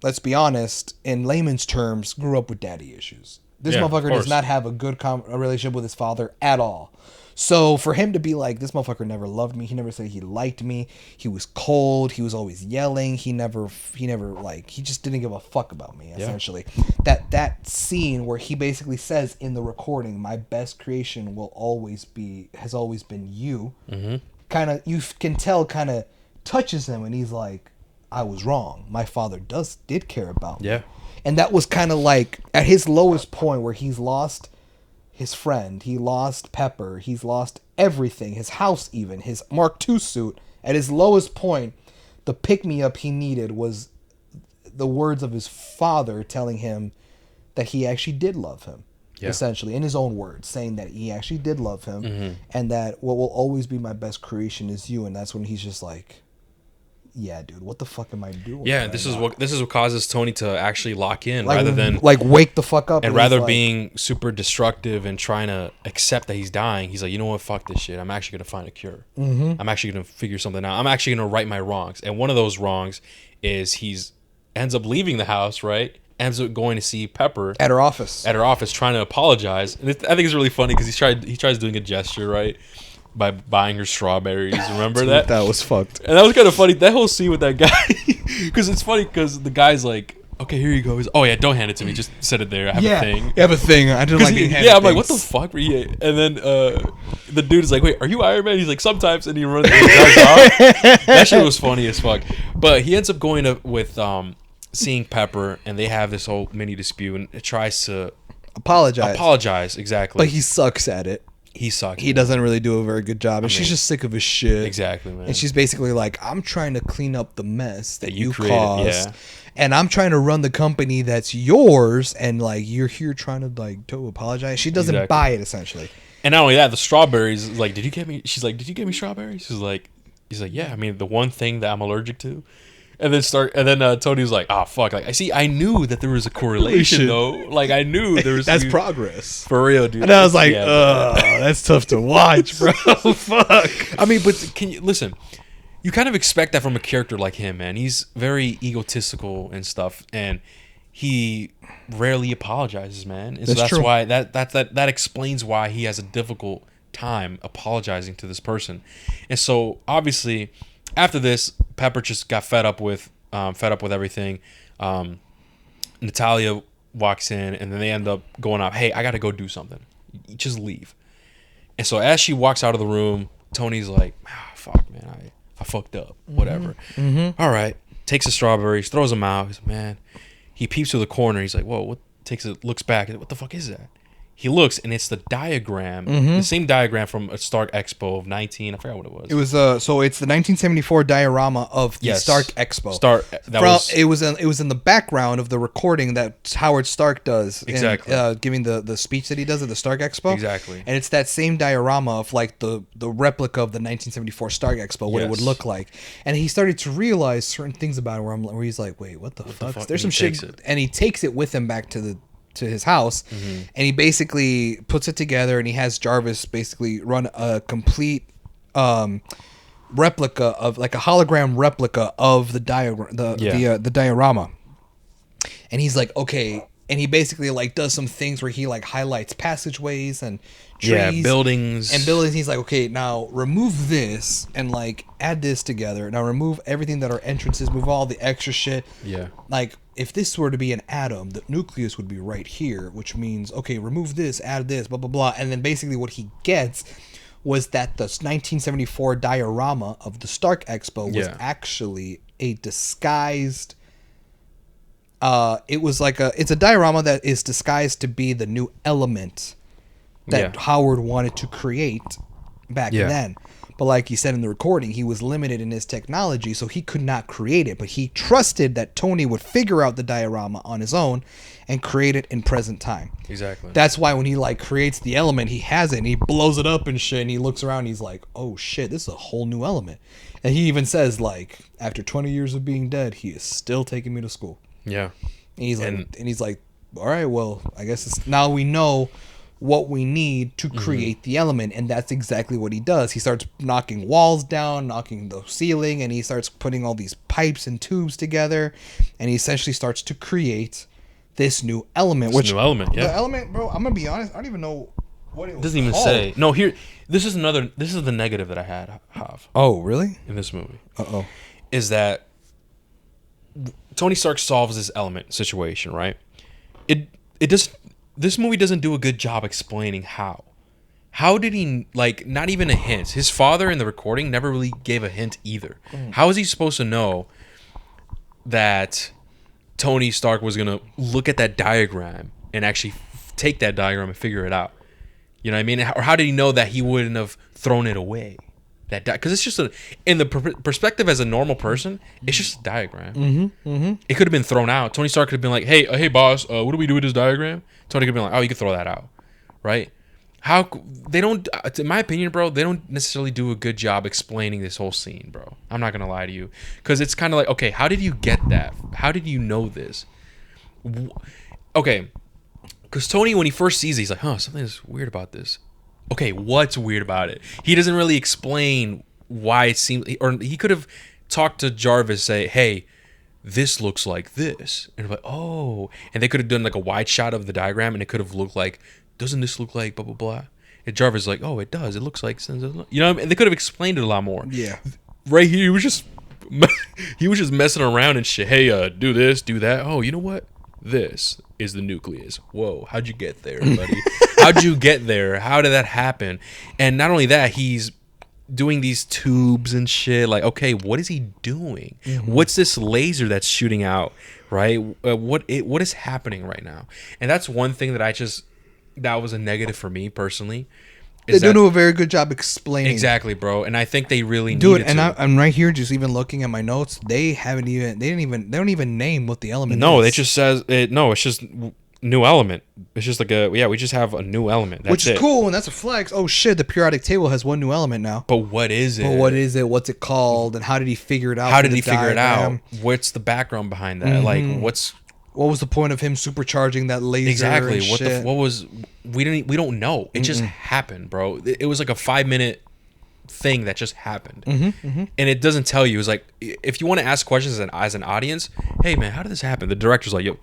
let's be honest, in layman's terms, grew up with daddy issues. This motherfucker does not have a good relationship with his father at all. So for him to be like, this motherfucker never loved me. He never said he liked me. He was cold. He was always yelling. He just didn't give a fuck about me, essentially. That scene where he basically says in the recording, my best creation has always been you. Mm-hmm. Kind of, you can tell, kind of touches him, and he's like, I was wrong. My father did care about me. Yeah. And that was kind of like at his lowest point where he's lost his friend, he lost Pepper, he's lost everything, his house even, his Mark II suit. At his lowest point, the pick-me-up he needed was the words of his father telling him that he actually did love him. Yeah. essentially, in his own words, saying that he actually did love him, and that what will always be my best creation is you. And that's when he's just like, yeah, dude, what the fuck am I doing? Yeah, right this is now? what causes Tony to actually lock in Like, rather than like wake the fuck up, and he's rather like, being super destructive and trying to accept that he's dying. He's like, you know what, fuck this shit. I'm actually gonna find a cure. I'm actually gonna figure something out. I'm actually gonna right my wrongs. And one of those wrongs is he's ends up leaving the house, right? Ends up going to see Pepper at her office. trying to apologize. And I think it's really funny because he tries doing a gesture, right, by buying her strawberries. Remember Dude, that? that was fucked. And that was kind of funny. That whole scene with that guy, because it's funny because the guy's like, "Okay, here you go." He's, "Oh yeah, don't hand it to me. Just set it there. I have a thing." You have a thing. I just like being handed I'm like, things. "What the fuck?" And then the dude is like, "Wait, are you Iron Man?" He's like, "Sometimes," and he runs and he drives off. That shit was funny as fuck. But he ends up going with seeing Pepper, and they have this whole mini dispute, and it tries to apologize exactly. But he sucks at it. He sucks. He doesn't really do a very good job, and she's just sick of his shit. Exactly, man. And she's basically like, I'm trying to clean up the mess that you created, caused, yeah. and I'm trying to run the company that's yours, and like you're here trying to like to apologize. She doesn't buy it, essentially. And not only that, the strawberries, like, did you get me? She's like, did you get me strawberries? He's like, yeah. I mean, the one thing that I'm allergic to. And then Tony was like, "Ah, fuck! Like, I knew that there was a correlation, though. Like, I knew there was That's progress for real, dude." And I was like, that's tough to watch, bro. Fuck. I mean, but can you listen? You kind of expect that from a character like him, man. He's very egotistical and stuff, and he rarely apologizes, man. And so that's true. why that explains why he has a difficult time apologizing to this person. And so obviously, after this, Pepper just got fed up with everything. Natalia walks in, and then they end up going out. Hey, I got to go do something. Just leave. And so as she walks out of the room, Tony's like, fuck, man, I fucked up. Whatever. All right. Takes the strawberries, throws them out. He's like, man. He peeps through the corner. He's like, whoa, looks back. What the fuck is that? He looks, and it's the diagram, the same diagram from a Stark Expo of 19. I forgot what it was. It was so it's the 1974 diorama of the Stark Expo. It was in the background of the recording that Howard Stark does. Exactly. Giving the speech that he does at the Stark Expo. Exactly. And it's that same diorama of like the replica of the 1974 Stark Expo, what it would look like. And he started to realize certain things about it where he's like, wait, what the fuck? There's some shit. And he takes it with him back to his house, and he basically puts it together, and he has Jarvis basically run a complete replica of like a hologram replica of the the diorama. And he's like, okay, and he basically like does some things where he like highlights passageways and trees, buildings. He's like, okay, now remove this and like add this together. Now remove everything that are entrances, move all the extra shit. Yeah. Like if this were to be an atom, the nucleus would be right here, which means, okay, remove this, add this, blah, blah, blah. And then basically what he gets was that the 1974 diorama of the Stark Expo was actually a disguised... it's a diorama that is disguised to be the new element that Howard wanted to create back then. But like he said in the recording, he was limited in his technology, so he could not create it. But he trusted that Tony would figure out the diorama on his own and create it in present time. Exactly. That's why when he like creates the element, he has it and he blows it up and shit, and he looks around and he's like, oh shit, this is a whole new element. And he even says, like, after 20 years of being dead, he is still taking me to school. Yeah. And he's like, all right, well, I guess now we know what we need to create the element, and that's exactly what he does. He starts knocking walls down, knocking the ceiling, and he starts putting all these pipes and tubes together, and he essentially starts to create this new element. The element, bro, I'm gonna be honest, I don't even know what it was doesn't even called. say. No, here, this is the negative that I have. Oh, really? In this movie. Uh-oh. Is that Tony Stark solves this element situation, right? This movie doesn't do a good job explaining how. How did he, like, not even a hint? His father in the recording never really gave a hint either. How is he supposed to know that Tony Stark was going to look at that diagram and actually take that diagram and figure it out? You know what I mean? Or how did he know that he wouldn't have thrown it away? Because it's just in the perspective as a normal person, it's just a diagram. It could have been thrown out. Tony Stark could have been like, hey boss, what do we do with this diagram? Tony could have been like, oh, you could throw that out, right? How they don't, in my opinion, bro, they don't necessarily do a good job explaining this whole scene, bro. I'm not gonna lie to you, because it's kind of like, okay, how did you get that? How did you know this? Okay, because Tony, when he first sees it, he's like, something's weird about this. Okay, what's weird about it? He doesn't really explain why it seems, or he could have talked to Jarvis, say, hey, this looks like this, and like, oh, and they could have done like a wide shot of the diagram, and it could have looked like, doesn't this look like blah blah blah? And Jarvis is like, oh, it does. It looks like, you know, and they could have explained it a lot more. Yeah. Right here, he was just messing around and shit. Hey, do this, do that. Oh, you know what? This is the nucleus. Whoa, how'd you get there, buddy? How'd you get there? How did that happen? And not only that, he's doing these tubes and shit. Like, okay, what is he doing? What's this laser that's shooting out? Right? What is happening right now? And that's one thing that was a negative for me personally. They don't do a very good job explaining. Exactly, bro. And I think they really do needed it. And to. I'm right here, just even looking at my notes. They don't even name what the element. No, is. it just says it. No, it's just new element. It's just like we just have a new element. That's which is cool, and that's a flex. Oh shit, the periodic table has one new element now. But what is it? But what is it? What's it called? And how did he figure it out? How did he figure it out? What's the background behind that? Like, what was the point of him supercharging that laser? Exactly. And what was? We don't know. It just happened, bro. It was like a 5-minute thing that just happened, and it doesn't tell you. It's like, if you want to ask questions as an audience, hey man, how did this happen? The director's like, yo,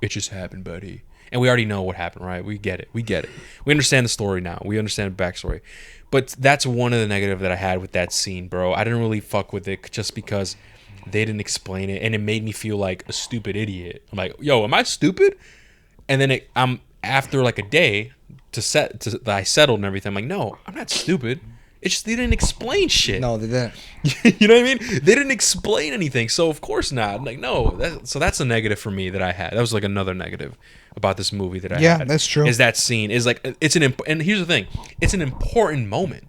it just happened, buddy. And we already know what happened, right? We get it. We understand the story now. We understand the backstory. But that's one of the negative that I had with that scene, bro. I didn't really fuck with it just because they didn't explain it, and it made me feel like a stupid idiot. I'm like, yo, am I stupid? And then I'm after like a day that I settled and everything. I'm like, no, I'm not stupid. It's just they didn't explain shit. No, they didn't. You know what I mean? They didn't explain anything, so of course not. I'm like, no. So that's a negative for me that I had. That was like another negative about this movie that I had. Yeah, that's true. Is that scene is like and here's the thing, it's an important moment.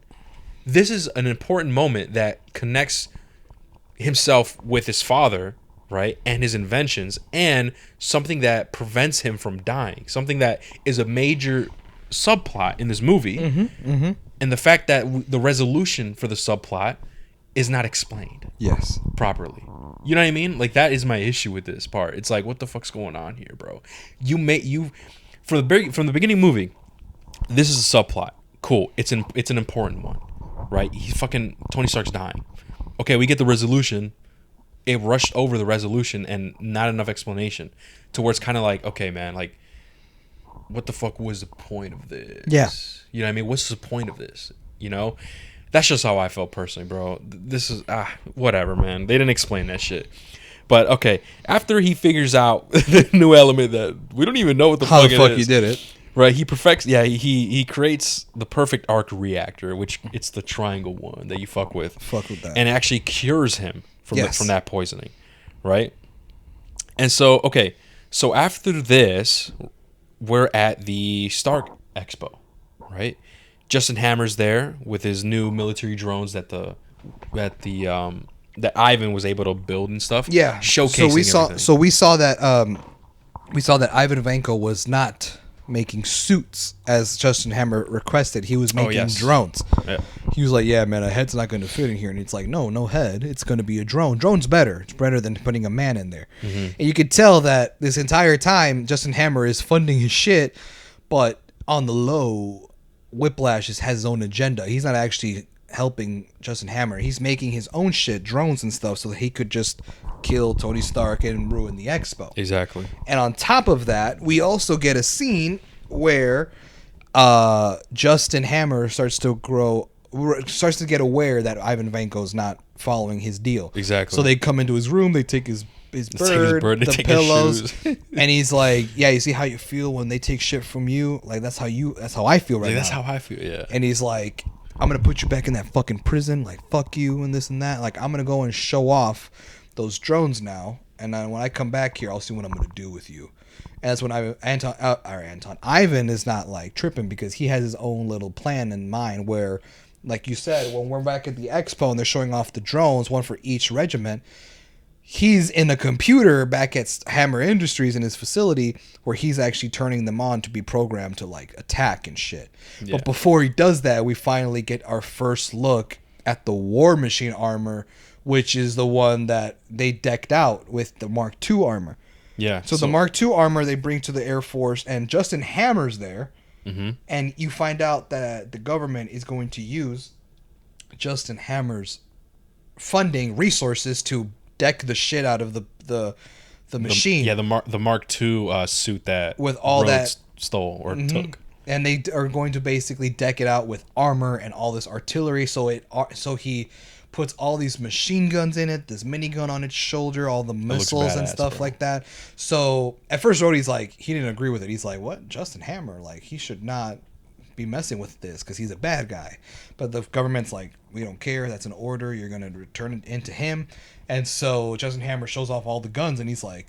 This is an important moment that connects himself with his father, right, and his inventions, and something that prevents him from dying. Something that is a major subplot in this movie. And the fact that the resolution for the subplot is not explained properly. You know what I mean? Like, that is my issue with this part. It's like, what the fuck's going on here, bro? From the beginning of the movie, this is a subplot. Cool. It's an important one, right? Tony Stark's dying. Okay, we get the resolution. It rushed over the resolution and not enough explanation to where it's kind of like, okay, man, like, what the fuck was the point of this? Yeah. You know what I mean? What's the point of this? You know? That's just how I felt personally, bro. This is, whatever, man. They didn't explain that shit. But, okay, after he figures out the new element that we don't even know what the fuck it is. How the fuck he did it. Right, he creates the perfect arc reactor, which it's the triangle one that you fuck with. Fuck with that. And it actually cures him from that poisoning, right? And so, okay, so after this, we're at the Stark Expo, right? Justin Hammer's there with his new military drones that Ivan was able to build and stuff. Yeah, showcasing everything. So we saw that Ivan Vanko was not making suits as Justin Hammer requested. He was making drones. Yeah. He was like, yeah, man, a head's not going to fit in here. And it's like, no head. It's going to be a drone. Drone's better. It's better than putting a man in there. And you could tell that this entire time, Justin Hammer is funding his shit, but on the low, Whiplash has his own agenda. He's not actually helping Justin Hammer. He's making his own shit, drones and stuff, so that he could just kill Tony Stark and ruin the expo. Exactly. And on top of that, we also get a scene where Justin Hammer starts to get aware that Ivan Vanko's not following his deal. Exactly. So they come into his room, they take his bird, the pillows, and he's like, yeah, you see how you feel when they take shit from you? Like, that's how I feel right now. That's how I feel, yeah. And he's like, I'm going to put you back in that fucking prison, like, fuck you and this and that. Like, I'm going to go and show off those drones now, and then when I come back here, I'll see what I'm going to do with you. And that's when Ivan is not, like, tripping because he has his own little plan in mind where like you said, when we're back at the expo and they're showing off the drones, one for each regiment, he's in a computer back at Hammer Industries in his facility where he's actually turning them on to be programmed to like attack and shit. Yeah. But before he does that, we finally get our first look at the War Machine armor, which is the one that they decked out with the Mark II armor. Yeah. So the Mark II armor they bring to the Air Force, and Justin Hammer's there. Mm-hmm. And you find out that the government is going to use Justin Hammer's funding resources to deck the shit out of the machine. The Mark II suit that with all Rhodes that stole or took. And they are going to basically deck it out with armor and all this artillery. So he puts all these machine guns in it, this minigun on its shoulder, all the missiles and stuff like that. So at first Rhodey's like, he didn't agree with it. He's like, what? Justin Hammer? Like, he should not be messing with this because he's a bad guy. But the government's like, we don't care. That's an order. You're going to return it into him. And so Justin Hammer shows off all the guns and he's like,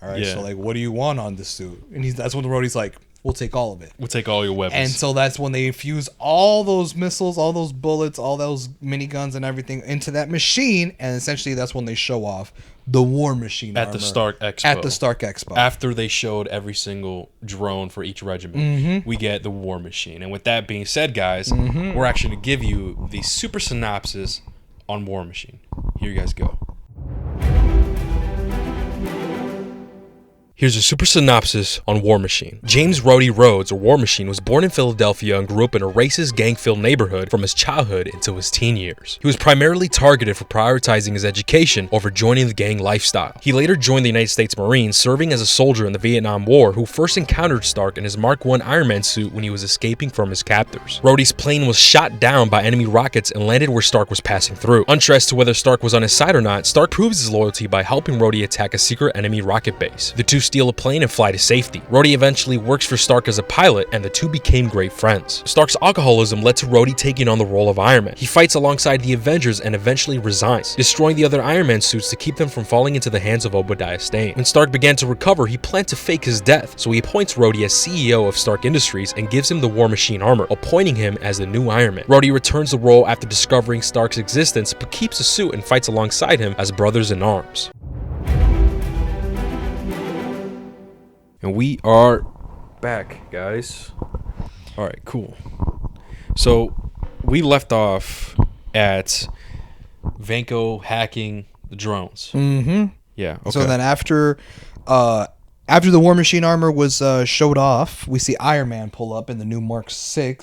all right, so like, what do you want on this suit? And that's when Rhodey's like, we'll take all of it. We'll take all your weapons. And so that's when they infuse all those missiles, all those bullets, all those miniguns and everything into that machine. And essentially that's when they show off the War Machine at the Stark Expo. At the Stark Expo. After they showed every single drone for each regiment, we get the War Machine. And with that being said, guys, we're actually going to give you the super synopsis on War Machine. Here you guys go. Here's a super synopsis on War Machine. James Rhodey Rhodes, or War Machine, was born in Philadelphia and grew up in a racist, gang-filled neighborhood from his childhood into his teen years. He was primarily targeted for prioritizing his education over joining the gang lifestyle. He later joined the United States Marines, serving as a soldier in the Vietnam War, who first encountered Stark in his Mark I Iron Man suit when he was escaping from his captors. Rhodey's plane was shot down by enemy rockets and landed where Stark was passing through. Unsure as to whether Stark was on his side or not, Stark proves his loyalty by helping Rhodey attack a secret enemy rocket base. The two steal a plane and fly to safety. Rhodey eventually works for Stark as a pilot, and the two became great friends. Stark's alcoholism led to Rhodey taking on the role of Iron Man. He fights alongside the Avengers and eventually resigns, destroying the other Iron Man suits to keep them from falling into the hands of Obadiah Stane. When Stark began to recover, he planned to fake his death, so he appoints Rhodey as CEO of Stark Industries and gives him the War Machine armor, appointing him as the new Iron Man. Rhodey returns the role after discovering Stark's existence, but keeps the suit and fights alongside him as brothers in arms. And we are back, guys. All right, cool. So we left off at Vanko hacking the drones. Mm-hmm. Yeah. Okay. So then after the War Machine armor was showed off, we see Iron Man pull up in the new Mark VI.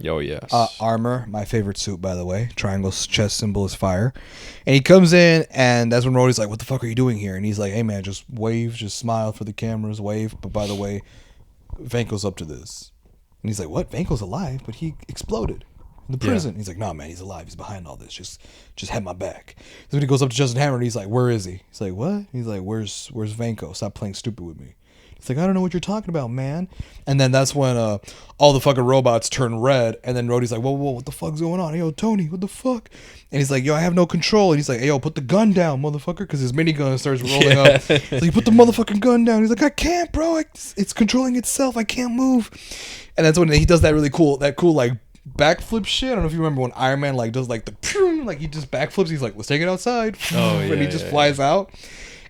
Oh, yes. Armor, my favorite suit, by the way. Triangle's chest symbol is fire. And he comes in, and that's when Rhodey's like, what the fuck are you doing here? And he's like, hey, man, just wave, just smile for the cameras, wave. But by the way, Vanko's up to this. And he's like, what? Vanko's alive? But he exploded in the prison. He's like, nah, man, he's alive. He's behind all this. Just have my back. So when he goes up to Justin Hammer, and he's like, where is he? He's like, what? He's like, where's Vanko? Stop playing stupid with me. It's like, I don't know what you're talking about, man. And then that's when all the fucking robots turn red. And then Rhodey's like, whoa, what the fuck's going on? Hey, yo, Tony, what the fuck? And he's like, yo, I have no control. And he's like, hey, yo, put the gun down, motherfucker. Because his minigun starts rolling up. So he put the motherfucking gun down. He's like, I can't, bro. It's controlling itself. I can't move. And that's when he does that really cool, like, backflip shit. I don't know if you remember when Iron Man like does like the pew, like he just backflips. He's like, let's take it outside. Oh, yeah, and he just flies out.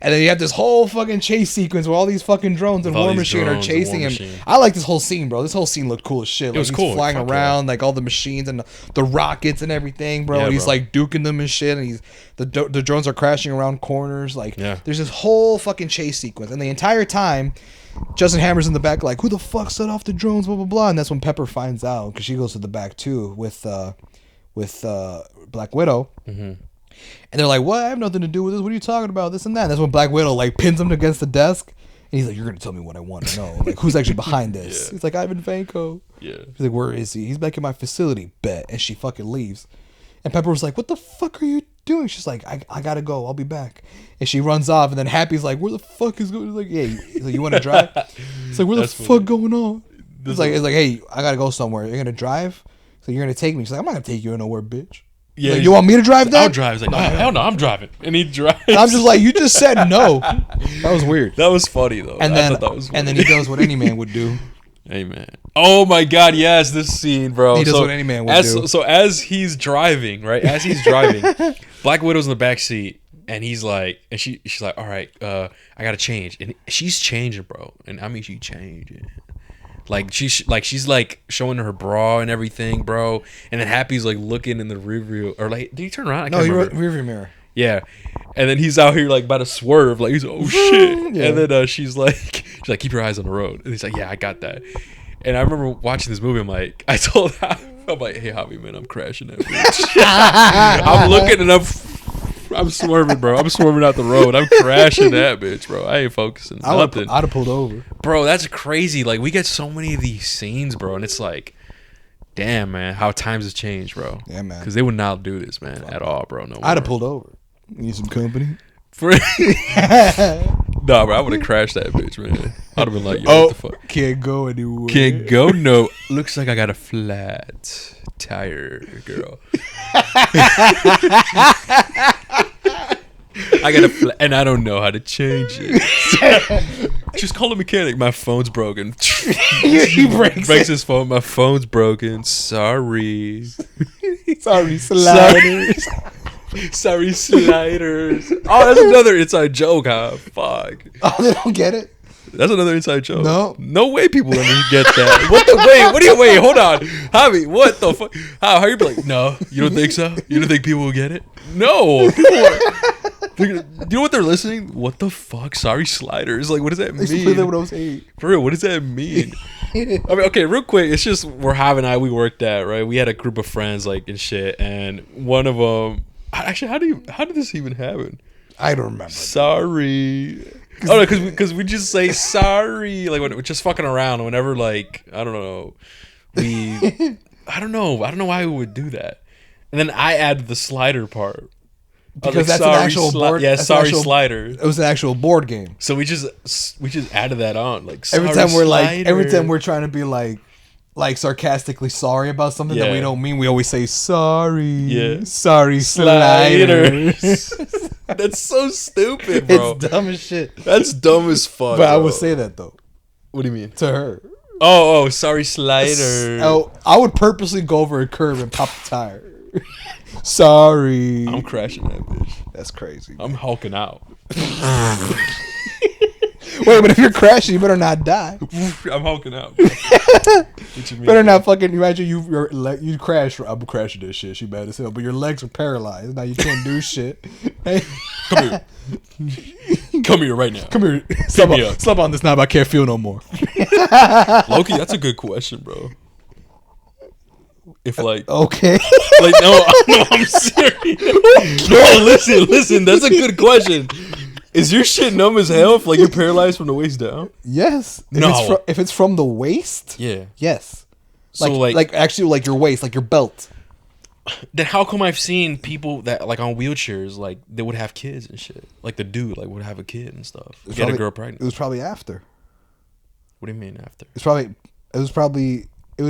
And then you have this whole fucking chase sequence where all these fucking drones and War Machine are chasing him. I like this whole scene, bro. This whole scene looked cool as shit. Like, it was cool. He's flying around, like all the machines and the rockets and everything, bro. And he's like duking them and shit. And the drones are crashing around corners. Like there's this whole fucking chase sequence. And the entire time, Justin Hammer's in the back, like, who the fuck set off the drones? Blah blah blah. And that's when Pepper finds out because she goes to the back too with Black Widow. Mm-hmm. And they're like, what? I have nothing to do with this. What are you talking about? This and that. And that's when Black Widow like pins him against the desk. And he's like, you're going to tell me what I want to know. Like, who's actually behind this? He's like, Ivan Vanko. Yeah. He's like, where is he? He's back in my facility. Bet. And she fucking leaves. And Pepper was like, what the fuck are you doing? She's like, I got to go. I'll be back. And she runs off. And then Happy's like, where the fuck is going? He's like, yeah. He's like, you want to drive? He's like, where the fuck going on? It's like, hey, I got to go somewhere. You're going to drive? So you're going to take me? She's like, I'm not going to take you nowhere, bitch. Yeah, like, you want me to drive that? I'll drive. He's like, no, hell no, I'm driving. And he drives. And I'm just like, you just said no. That was weird. That was funny, though. And then he does what any man would do. Amen. Oh my God, yes, this scene, bro. He does what any man would do. So as he's driving, right? As he's driving, Black Widow's in the back seat, and he's like, and she's like, all right, I gotta change, and she's changing, bro, and I mean she changing. Like she's showing her bra and everything, bro. And then Happy's like looking in the rearview, or like, did he turn around? No, he rearview mirror. Yeah, and then he's out here like about to swerve, like he's oh shit, Yeah. and then she's like keep your eyes on the road, and he's like yeah I got that. And I remember watching this movie, I told him, I'm like, hey Javi man, I'm crashing that bitch. I'm looking and I'm swerving, bro. I'm swerving out the road. I'm crashing that bitch, bro. I ain't focusing. I'd have pulled over, bro. That's crazy. Like we get so many of these scenes, bro, and it's like, damn man, how times have changed, bro. Yeah, man. Because they would not do this, man, at all, bro. No, I'd have pulled over. Need some company? Nah, bro, I would have crashed that bitch, man. I'd have been like, yo, what the fuck? Can't go anywhere. Can't go, no. Looks like I got a flat tire, girl. I got a flat, and I don't know how to change it. Just call a mechanic. My phone's broken. He breaks his phone. My phone's broken. Sorry. Sorry, sliders. Sorry, sliders. Oh, that's another inside joke, huh? Fuck. Oh, they don't get it? That's another inside joke. No way people get that. What do you wait? Hold on, Javi. What the fuck? How you be like? No, you don't think so? You don't think people will get it? No. Do you know what they're listening? What the fuck? Sorry, sliders. Like, what does that mean? Explain what I was saying. For real, what does that mean? I mean, okay, real quick. It's just where Javi and I we worked at, right? We had a group of friends, like and shit, and one of them. Actually, how did this even happen? I don't remember. Sorry. Oh no, because we just say sorry, like when we're just fucking around. Whenever like I don't know, I don't know why we would do that. And then I add the slider part because like, that's an actual board. Yeah, sorry, slider. It was an actual board game. So we just added that on like sorry, every time we're slider. every time we're trying to be like sarcastically sorry about something that we don't mean, we always say sorry. Yeah. Sorry, sliders. That's so stupid, bro. It's dumb as shit. That's dumb as fuck. But bro. I would say that though. What do you mean? To her. Oh, sorry, slider. Oh, I would purposely go over a curb and pop the tire. Sorry. I'm crashing that bitch. That's crazy. I'm hulking out. Wait, but if you're crashing, you better not die. I'm hulking out. What you mean? Better not fucking imagine you crash. I'm crashing this shit. She bad as hell, but your legs are paralyzed. Now you can't do shit. Come here. Come here right now. Come here. Slap on this knob. I can't feel no more. Loki, that's a good question, bro. If like okay, like no, I'm serious. No, listen. That's a good question. Is your shit numb as hell if like you're paralyzed from the waist down? Yes. If it's from the waist. Yeah. Yes. So like actually like your waist, like your belt. Then how come I've seen people that like on wheelchairs like they would have kids and shit? Like the dude like would have a kid and stuff. Get a girl pregnant. It was probably after. What do you mean after? It was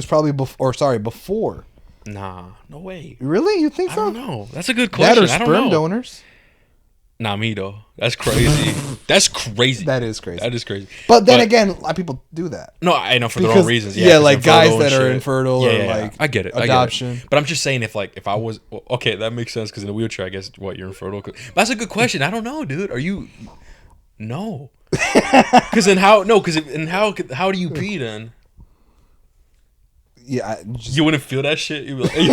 probably before. Nah, no way. Really? You think so? I don't know. That's a good question. That or sperm donors? Nah, me though. That's crazy. That's crazy. That is crazy. That is crazy. But then again, a lot of people do that. No, I know for their own reasons. Yeah, like guys that are infertile or like I get it. Adoption. I get it. But I'm just saying if I was okay, that makes sense because in a wheelchair, I guess you're infertile. But that's a good question. I don't know, dude. Are you? No. Because then how? No, because how do you pee then? Yeah, you wouldn't feel that shit. You'd be like, hey,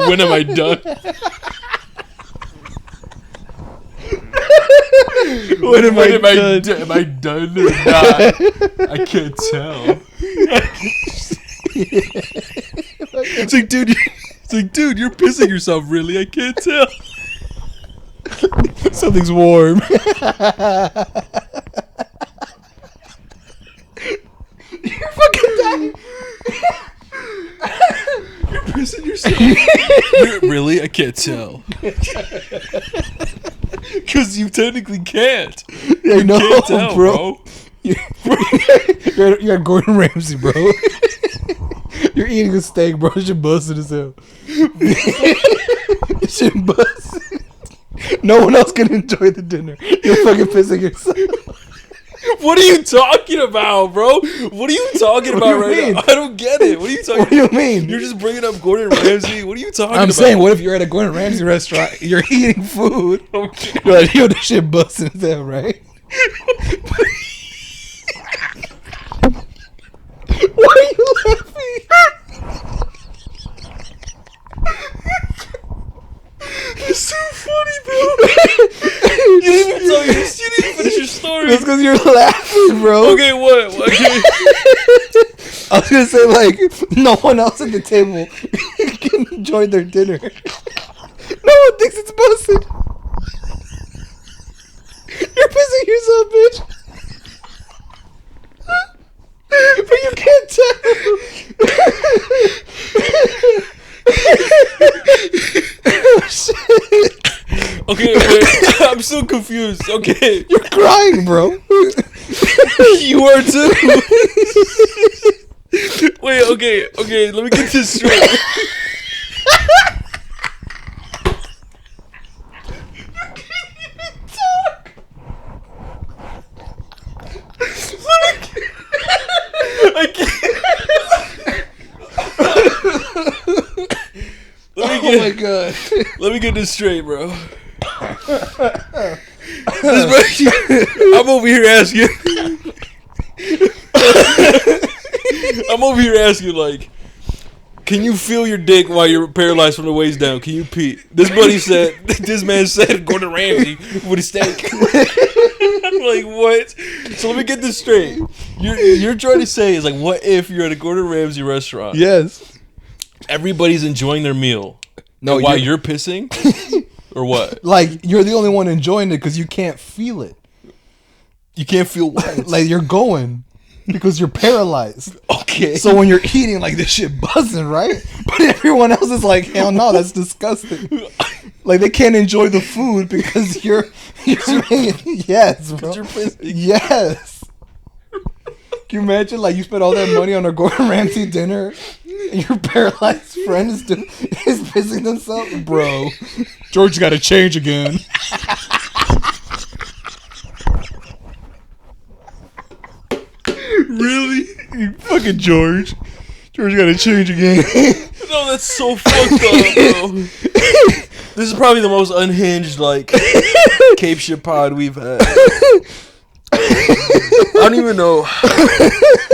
when am I done? When am I done? Am I done or not? I can't tell. It's like, dude, you're pissing yourself. Really? I can't tell. Something's warm. You're fucking dying. You're pissing yourself. Really? I can't tell. Because you technically can't. I know, can't tell, bro. You're Gordon Ramsay, bro. You're eating a steak, bro. It's busted as hell. It's busted. No one else can enjoy the dinner. You're fucking pissing yourself. What are you talking about, bro? What are you talking about right now? I don't get it. What are you talking What do you mean? You're just bringing up Gordon Ramsay. What are you talking about? I'm saying, what if you're at a Gordon Ramsay restaurant, you're eating food, Okay. you're like, yo, this shit busting there, right? Why are you laughing? It's so funny, bro. You didn't even finish your story. That's because you're laughing, bro. Okay, what? Okay. I was gonna say, like, no one else at the table can enjoy their dinner. No one thinks it's busted. You're pissing yourself, bitch. But you can't tell. Oh, shit. Okay, wait. I'm still confused. Okay. You're crying, bro. You are too. Wait, okay, let me get this straight. I can't. Oh my god. Let me get this straight, bro. I'm over here asking. I'm over here asking, like, can you feel your dick while you're paralyzed from the waist down? Can you pee? This man said Gordon Ramsay with a steak. I'm like, what? So let me get this straight. You're trying to say is like, what if you're at a Gordon Ramsay restaurant? Yes. Everybody's enjoying their meal. No, while you're pissing? Or what? Like, you're the only one enjoying it because you can't feel it. You can't feel what? Like, you're going because you're paralyzed. Okay. So when you're eating, like, this shit buzzing, right? But everyone else is like, hell no, that's disgusting. Like, they can't enjoy the food because you're yes, bro. You're pissing. Yes. Can you imagine, like, you spent all that money on a Gordon Ramsay dinner and your paralyzed friend is pissing themselves? Bro, George's got to change again. Really? You fucking George. George got to change again. No, that's so fucked up, bro. This is probably the most unhinged, like, Cape Shit pod we've had. I don't even know.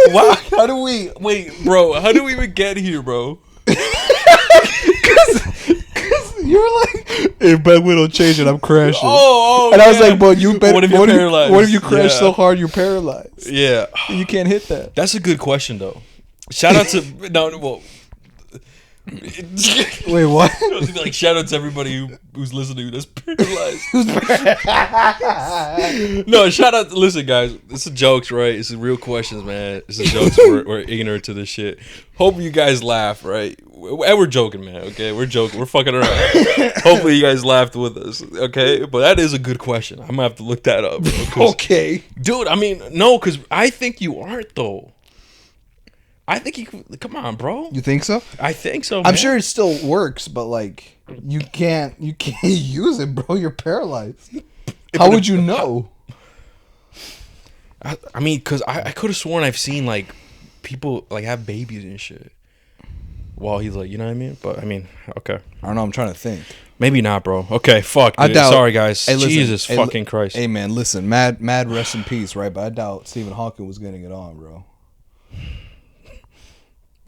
Wow. How do we even get here, bro? Because you were like, if Black Widow changed it, I'm crashing. Oh, and I was yeah. like, but you better. What if you're paralyzed? What if you crash Yeah. so hard you're paralyzed? Yeah. You can't hit that. That's a good question, though. Shout out to well. Wait, what? I was gonna be like, shout out to everybody who's listening that's paralyzed. No, shout out. Listen, guys, it's a jokes, right? It's real questions, man. It's a jokes. We're ignorant to this shit. Hope you guys laugh, right? And we're joking, man. Okay, we're joking. We're fucking around. Hopefully, you guys laughed with us. Okay, but that is a good question. I'm gonna have to look that up. Bro, Okay, dude. I mean, no, because I think you aren't though. I think you. Come on, bro. you think so? I think so. I'm Man. sure it still works, but like, you can't use it, bro. You're paralyzed. How would you know? I mean, because I could have sworn I've seen, like, people, like, have babies and shit while he's, like, you know what I mean? But, I mean, okay. I don't know. I'm trying to think. Maybe not, bro. Okay, fuck, dude. I doubt. Sorry, guys. Hey, listen, Jesus hey, fucking Christ. Hey, man, listen. Mad rest in peace, right? But I doubt Stephen Hawking was getting it on, bro.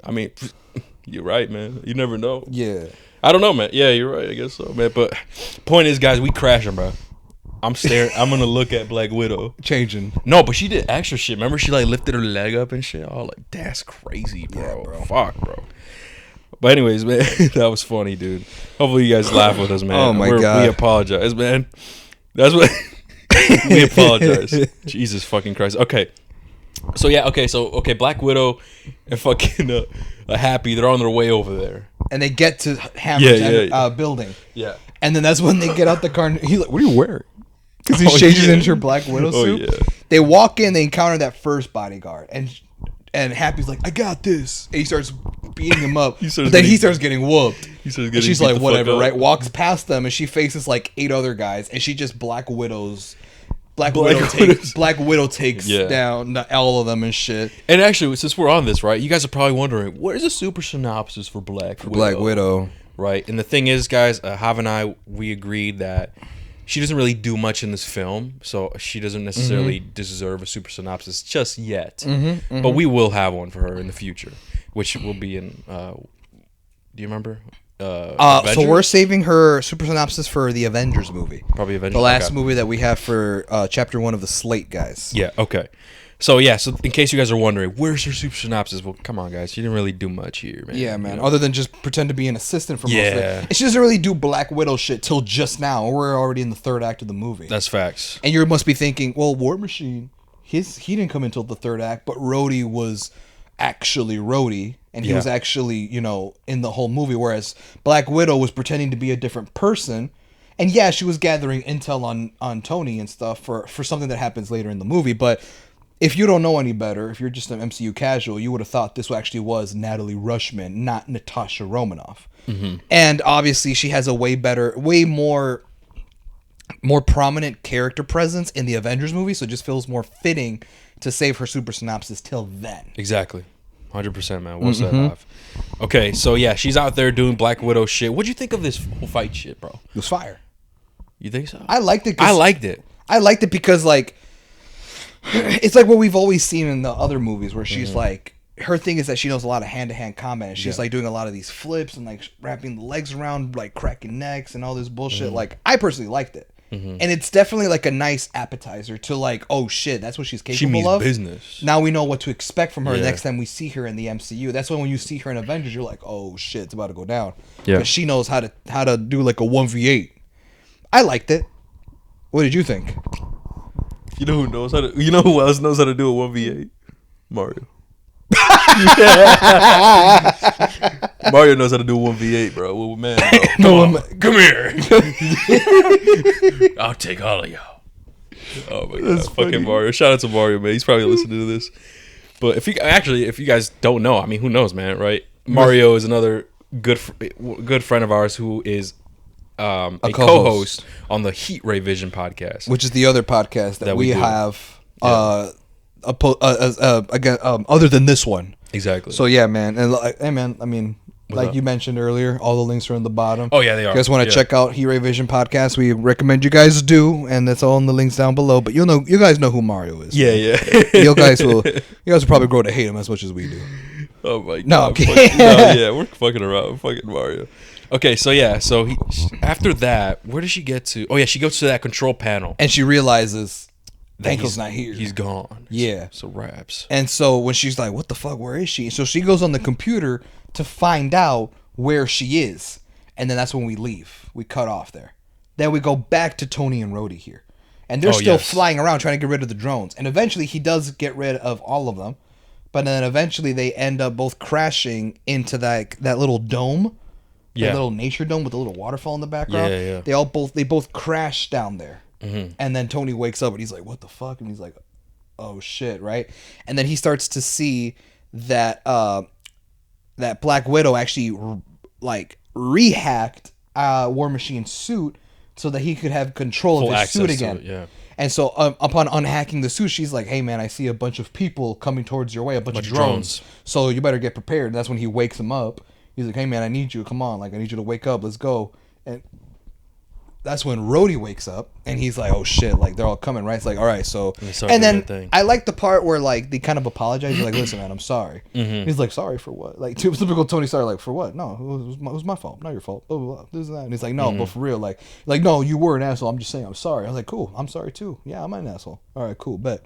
I mean, you're right, man. You never know. Yeah. I don't know, man. Yeah, you're right. I guess so, man. But point is, guys, we crashing, bro. I'm staring. I'm going to look at Black Widow. Changing. No, but she did extra shit. Remember, she, like, lifted her leg up and shit? Oh, like, that's crazy, bro. Yeah, bro. Fuck, bro. But anyways, man, that was funny, dude. Hopefully you guys laugh with us, man. Oh, my God. We apologize, man. That's what... we apologize. Jesus fucking Christ. Okay. So, yeah, okay, Black Widow and fucking Happy, they're on their way over there. And they get to Hammer's Yeah. building. Yeah. And then that's when they get out the car. And he's like, what are you wearing? Because he Oh, changes yeah. into her Black Widow suit. Yeah. They walk in, they encounter that first bodyguard. And Happy's like, I got this. And he starts beating him up. He starts getting whooped. And she's like, whatever, right? Walks past them and she faces like 8 other guys. And she just Black Widows Black Widow takes down all of them and shit. And actually, since we're on this, right, you guys are probably wondering, what is a super synopsis for Black Widow? Black Widow. Right, and the thing is, guys, Hav and I, we agreed that she doesn't really do much in this film, so she doesn't necessarily deserve a super synopsis just yet. But we will have one for her in the future, which will be in, do you remember? So we're saving her super synopsis for the Avengers movie. Probably Avengers. The last movie that we have for chapter 1 of the slate, guys. Yeah, okay. So in case you guys are wondering, where's her super synopsis? Well, come on, guys. She didn't really do much here, man. Yeah, man. Other than just pretend to be an assistant for most of it. And she doesn't really do Black Widow shit till just now. We're already in the third act of the movie. That's facts. And you must be thinking, well, War Machine, he didn't come until the third act, but Rhodey was actually Rhodey. And he was actually, in the whole movie. Whereas Black Widow was pretending to be a different person. And yeah, she was gathering intel on Tony and stuff for something that happens later in the movie. But if you don't know any better, if you're just an MCU casual, you would have thought this actually was Natalie Rushman, not Natasha Romanoff. And obviously she has a way more prominent character presence in the Avengers movie. So it just feels more fitting to save her super synopsis till then. Exactly. 100%, man. Well said, Hav. Okay, so yeah, she's out there doing Black Widow shit. What'd you think of this whole fight shit, bro? It was fire. You think so? I liked it. I liked it. I liked it because, like, it's like what we've always seen in the other movies where she's like, her thing is that she knows a lot of hand-to-hand combat. And she's like doing a lot of these flips and like wrapping the legs around, like cracking necks and all this bullshit. Like, I personally liked it. And it's definitely like a nice appetizer to like, oh shit, that's what she's capable of. Business. Now we know what to expect from her next time we see her in the MCU. That's when you see her in Avengers, you're like, oh shit, it's about to go down. Yeah. Because she knows how to do like a 1v8. I liked it. What did you think? You know who else knows how to do a 1v8? Mario. Mario knows how to do 1v8, bro. Well, man, bro. Come here. I'll take all of y'all. Oh my god, fucking Mario! Shout out to Mario, man. He's probably listening to this. But if you guys don't know, I mean, who knows, man? Right? Mario is another good friend of ours who is a co-host on the Heat Ray Vision podcast, which is the other podcast that we have. Again, other than this one. Exactly. So yeah, man, and hey, man, I mean, you mentioned earlier, all the links are in the bottom. Oh yeah, they are. If you guys want to check out Heat Ray Vision podcast, we recommend you guys do, and that's all in the links down below. But you guys know who Mario is. Yeah, man. You guys will probably grow to hate him as much as we do. Oh my god. No, we're fucking around, fucking Mario. Okay, so after that, where does she get to? Oh yeah, she goes to that control panel, and she realizes Danko's not here. He's gone. Yeah. So raps. And so when she's like, what the fuck, where is she? So she goes on the computer to find out where she is. And then that's when we leave. We cut off there. Then we go back to Tony and Rhodey here. And they're still flying around trying to get rid of the drones. And eventually he does get rid of all of them. But then eventually they end up both crashing into that little dome. Yeah. That little nature dome with the little waterfall in the background. Yeah. They both crash down there. And then Tony wakes up and he's like, what the fuck? And he's like, oh shit, right? And then he starts to see that that Black Widow actually like rehacked War Machine's suit so that he could have control of his suit again. Yeah. And so upon unhacking the suit, she's like, hey man, I see a bunch of people coming towards your way, a bunch of drones. So you better get prepared. And that's when he wakes him up. He's like, hey man, I need you. Come on. Like, I need you to wake up. Let's go. And that's when Rhodey wakes up and he's like, oh shit, like they're all coming, right? It's like, all right, so. And then I like the part where like they kind of apologize. You're like, listen, man, I'm sorry. He's like, sorry for what? Like, typical Tony Stark, like, for what? No, it was my fault, not your fault. Blah, blah, blah, this and that. And he's like, no, but for real, like, no, you were an asshole. I'm just saying I'm sorry. I was like, cool, I'm sorry too. Yeah, I'm an asshole. All right, cool, bet.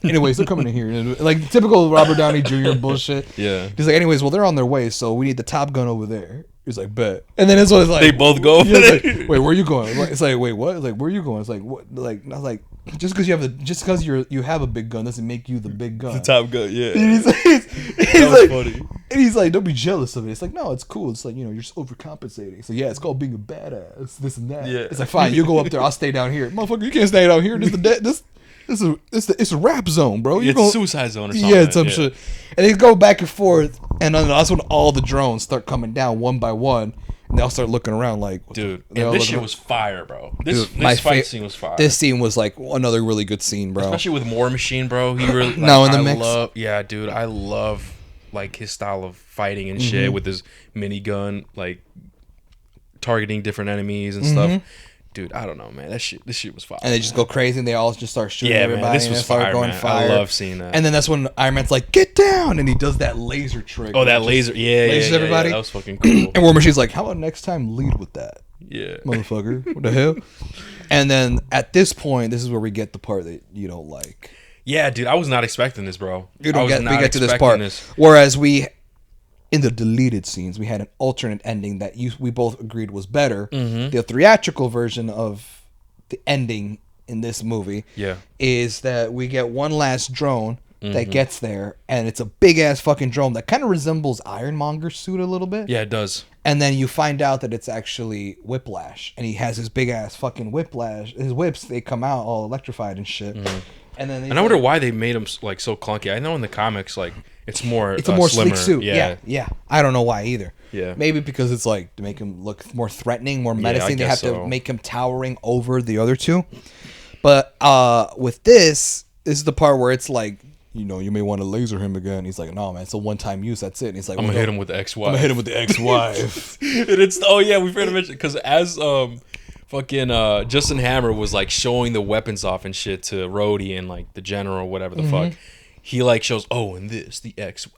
Anyways, they're coming in here. Like, typical Robert Downey Jr. bullshit. Yeah. He's like, anyways, well, they're on their way, so we need the Top Gun over there. He's like, bet. And then it's like they both go over there. Like, wait, where are you going? It's like, wait, what? It's like, where are you going? It's like, what? Like, I was like, just because you have a big gun doesn't make you the big gun. The Top Gun, yeah. And he's like, funny. And he's like, don't be jealous of it. It's like, no, it's cool. It's like, you're just overcompensating. So yeah, it's called being a badass. This and that. Yeah. It's like, fine, you go up there. I'll stay down here, motherfucker. You can't stay down here. It's a rap zone, bro. It's a suicide zone or something. Yeah, some shit. And they go back and forth, and then that's when all the drones start coming down one by one. and they all start looking around like, dude. And this shit was fire, bro. This fight scene was fire. This scene was like another really good scene, bro. Especially with War Machine, bro. He really now in the mix. Yeah, dude. I love like his style of fighting and shit with his minigun, like targeting different enemies and stuff. Dude, I don't know, man. This shit was fire. And they just go crazy, and they all just start shooting everybody. Man, this was and start fire, going man. fire. I love seeing that. And then that's when Iron Man's like, "Get down!" and he does that laser trick. Oh, that laser! Lasers everybody. Yeah, that was fucking cool. And War Machine's like, "How about next time lead with that?" Yeah, motherfucker. What the hell? And then at this point, this is where we get the part that you don't like. Yeah, dude, I was not expecting this, bro. We get to this part. Whereas in the deleted scenes, we had an alternate ending that we both agreed was better. The theatrical version of the ending in this movie is that we get one last drone that gets there, and it's a big ass fucking drone that kind of resembles Ironmonger's suit a little bit. Yeah, it does. And then you find out that it's actually Whiplash, and he has his big ass fucking Whiplash. His whips, they come out all electrified and shit. And then I wonder why they made him like so clunky. I know in the comics, like it's a more slick suit. Yeah. I don't know why either. Yeah, maybe because it's like to make him look more threatening, more menacing. They have to make him towering over the other two. But with this is the part where it's like, you know, you may want to laser him again. He's like, no, man, it's a one-time use. That's it. And he's like, I'm gonna hit him with the ex-wife. I'm gonna hit him with the ex-wife. And it's we forgot to mention because as fucking Justin Hammer was like showing the weapons off and shit to Rhodey and like the general or whatever the fuck. He like shows, and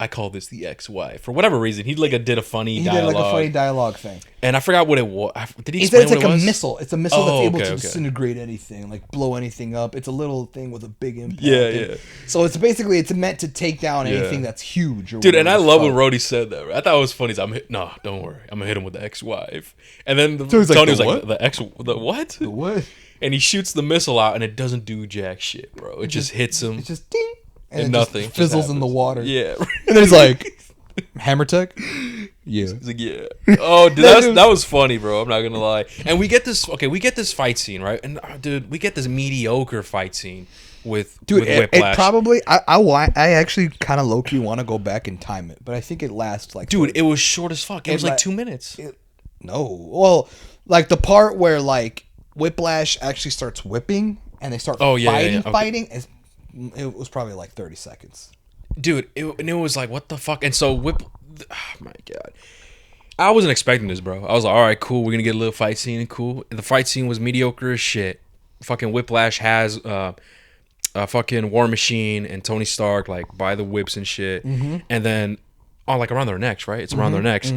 I call this the ex-wife for whatever reason. He like did a funny dialogue. He did like a funny dialogue thing, and I forgot what it was. Did he explain what it was? It's like a missile. It's a missile that's able to disintegrate anything, like blow anything up. It's a little thing with a big impact. Yeah. So it's basically meant to take down anything that's huge. Dude, and I love when Rhodey said that. I thought it was funny. No, don't worry, I'm gonna hit him with the ex-wife. And then Tony was like, the what? The what? And he shoots the missile out, and it doesn't do jack shit, bro. It just hits him. It just ding. And nothing just fizzles in the water. Yeah. And then he's like, Hammer Tech? Yeah. He's like, yeah. Oh, dude, that was funny, bro. I'm not going to lie. And we get this fight scene, right? And, dude, we get this mediocre fight scene with Whiplash. It probably, I actually kind of low-key want to go back and time it. But I think it lasts like... Dude, it was short as fuck. It was like 2 minutes. No. Well, like the part where, like, Whiplash actually starts whipping and they start fighting is... It was probably like 30 seconds. Dude, it was like, what the fuck? And so oh my God. I wasn't expecting this, bro. I was like, all right, cool. We're going to get a little fight scene. Cool. And the fight scene was mediocre as shit. Fucking Whiplash has a fucking War Machine and Tony Stark like by the whips and shit. And then like around their necks, right? It's around their necks.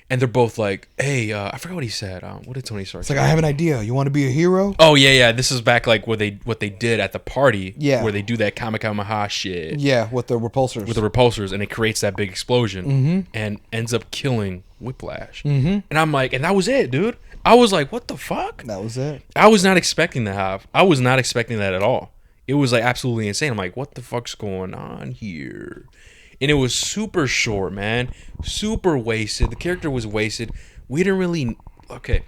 And they're both like, hey, I forgot what he said. What did Tony Stark say? It's like, I have an idea. You want to be a hero? Oh, yeah. This is back like what they did at the party. Yeah. Where they do that Kamehameha shit. Yeah, with the repulsors. And it creates that big explosion. And ends up killing Whiplash. And I'm like, and that was it, dude. I was like, what the fuck? That was it. I was not expecting that. I was not expecting that at all. It was like absolutely insane. I'm like, what the fuck's going on here? And it was super short, man. Super wasted. The character was wasted. We didn't really... Okay.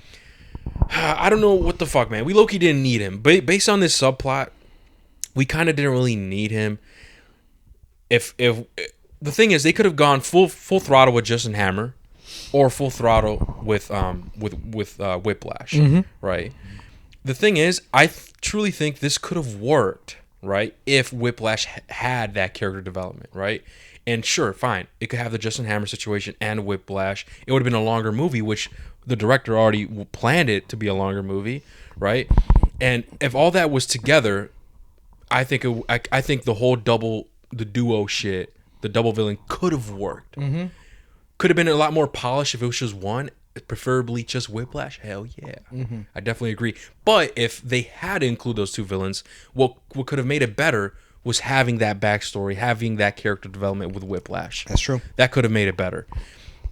I don't know what the fuck, man. We low-key didn't need him. Based on this subplot, we kind of didn't really need him. If the thing is, they could have gone full throttle with Justin Hammer or full throttle with Whiplash, right? The thing is, I truly think this could have worked, right? If Whiplash had that character development, right? And sure, fine. It could have the Justin Hammer situation and Whiplash. It would have been a longer movie, which the director already planned it to be a longer movie, right? And if all that was together, I think the whole the duo shit, the double villain could have worked. Could have been a lot more polished if it was just one, preferably just Whiplash. Hell yeah. I definitely agree. But if they had to include those two villains, what could have made it better was having that backstory, having that character development with Whiplash. That's true. That could have made it better.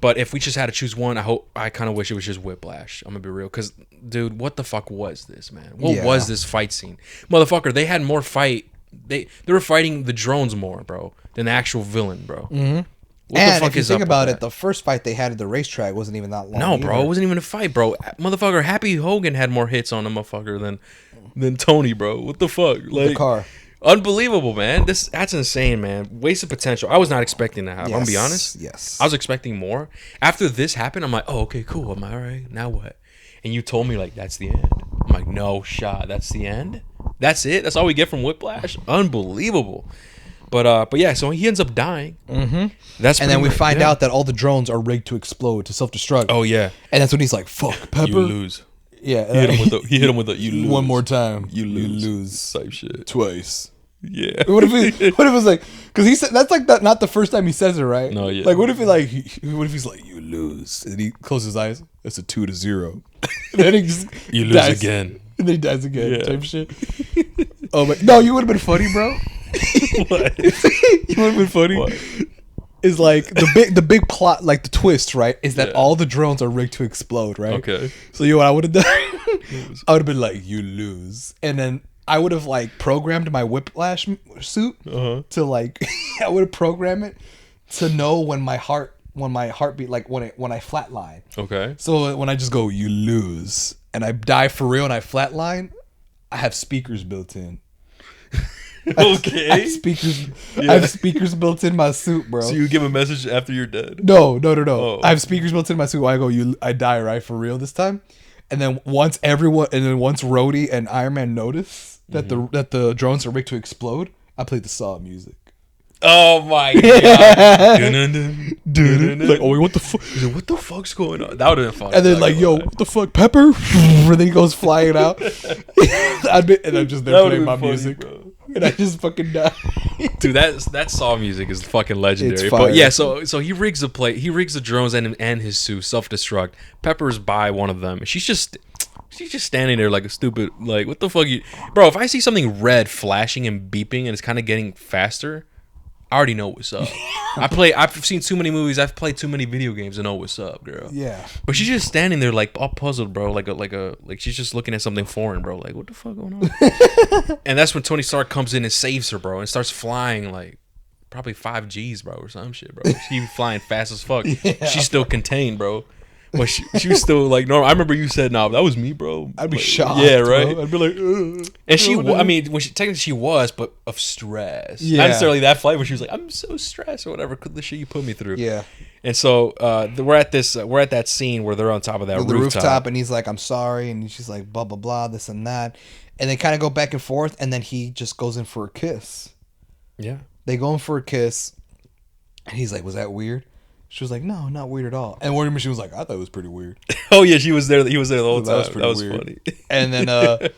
But if we just had to choose one, I kind of wish it was just Whiplash. I'm gonna be real, because dude, what the fuck was this, man? What was this fight scene, motherfucker? They had more fight. They were fighting the drones more, bro, than the actual villain, bro. What the fuck if you think about it, the first fight they had at the racetrack wasn't even that long. No, bro, it wasn't even a fight, bro. Motherfucker, Happy Hogan had more hits on the motherfucker than Tony, bro. What the fuck? Like the car. Unbelievable, man. That's insane, man. Wasted potential. I was not expecting that. I'm gonna be honest. Yes. I was expecting more. After this happened, I'm like, oh, okay, cool. I'm like, all right, now what? And you told me like that's the end. I'm like, no shot. That's the end. That's it. That's all we get from Whiplash. Unbelievable. But yeah, so he ends up dying. Mm-hmm. And then we find out that all the drones are rigged to explode, to self-destruct. Oh yeah. And that's when he's like, "Fuck, Pepper." You lose. Yeah. He hit him with the you lose. One more time. You lose. Type shit. Twice. Yeah. What if it was like, because he said that's like that, not the first time he says it, right? No, yeah. Like, what if what if he's like, "You lose," and he closes his eyes? That's a 2-0. And then he just You lose dies. again. And then he dies again. Yeah. Type shit. Oh my! No, you would have been funny, bro. What? You would have been funny. What? Is like the big plot, like the twist, right? Is that Yeah. all the drones are rigged to explode, right? Okay. So you know what I would have done? I would have been like, "You lose," and then I would have like programmed my Whiplash suit to like I would have programmed it to know when my heartbeat, like when I flatline. Okay. So when I just go, "You lose," and I die for real and I flatline, I have speakers built in. Okay. I have speakers built in my suit, bro. So you give a message after you're dead? No. Oh. I have speakers built in my suit. When I go, I die, right, for real this time. And then once Rhodey and Iron Man notice that the drones are rigged to explode, I play the Saw music. Oh my god! Like, oh, what the fuck? What the fuck's going on? That would have been fun. And then like, yo, what the fuck, Pepper? And then he goes flying out. And I'm just there playing my music, bro. and I just fucking die. Dude, that Saw music is fucking legendary. It's fire. But yeah, so he rigs the drones and his suit self-destruct. Pepper's by one of them. She's just standing there like a stupid, like, what the fuck bro, if I see something red flashing and beeping and it's kind of getting faster, I already know what's up. I've seen too many movies, I've played too many video games to know what's up, girl. Yeah. But she's just standing there like all puzzled, bro, like she's just looking at something foreign, bro, like what the fuck going on? And that's when Tony Stark comes in and saves her, bro, and starts flying like probably 5 Gs, bro, or some shit, bro. She's flying fast as fuck. Yeah. She's still contained, bro. But she was still like normal. I remember you said, "Nah, that was me, bro." I'd be like, shocked. Yeah, right. Bro. I'd be like, ugh. And technically she was, but of stress. Yeah. Not necessarily that flight where she was like, "I'm so stressed" or whatever. The shit you put me through. Yeah. And so we're at that scene where they're on top of that rooftop, and he's like, "I'm sorry," and she's like, "Blah blah blah, this and that," and they kind of go back and forth, and then he just goes in for a kiss. Yeah. They go in for a kiss, and he's like, "Was that weird?" She was like, "No, not weird at all." And Wonder Machine was like, "I thought it was pretty weird." Oh yeah, she was there. He was there the whole time. That was weird. funny. And then and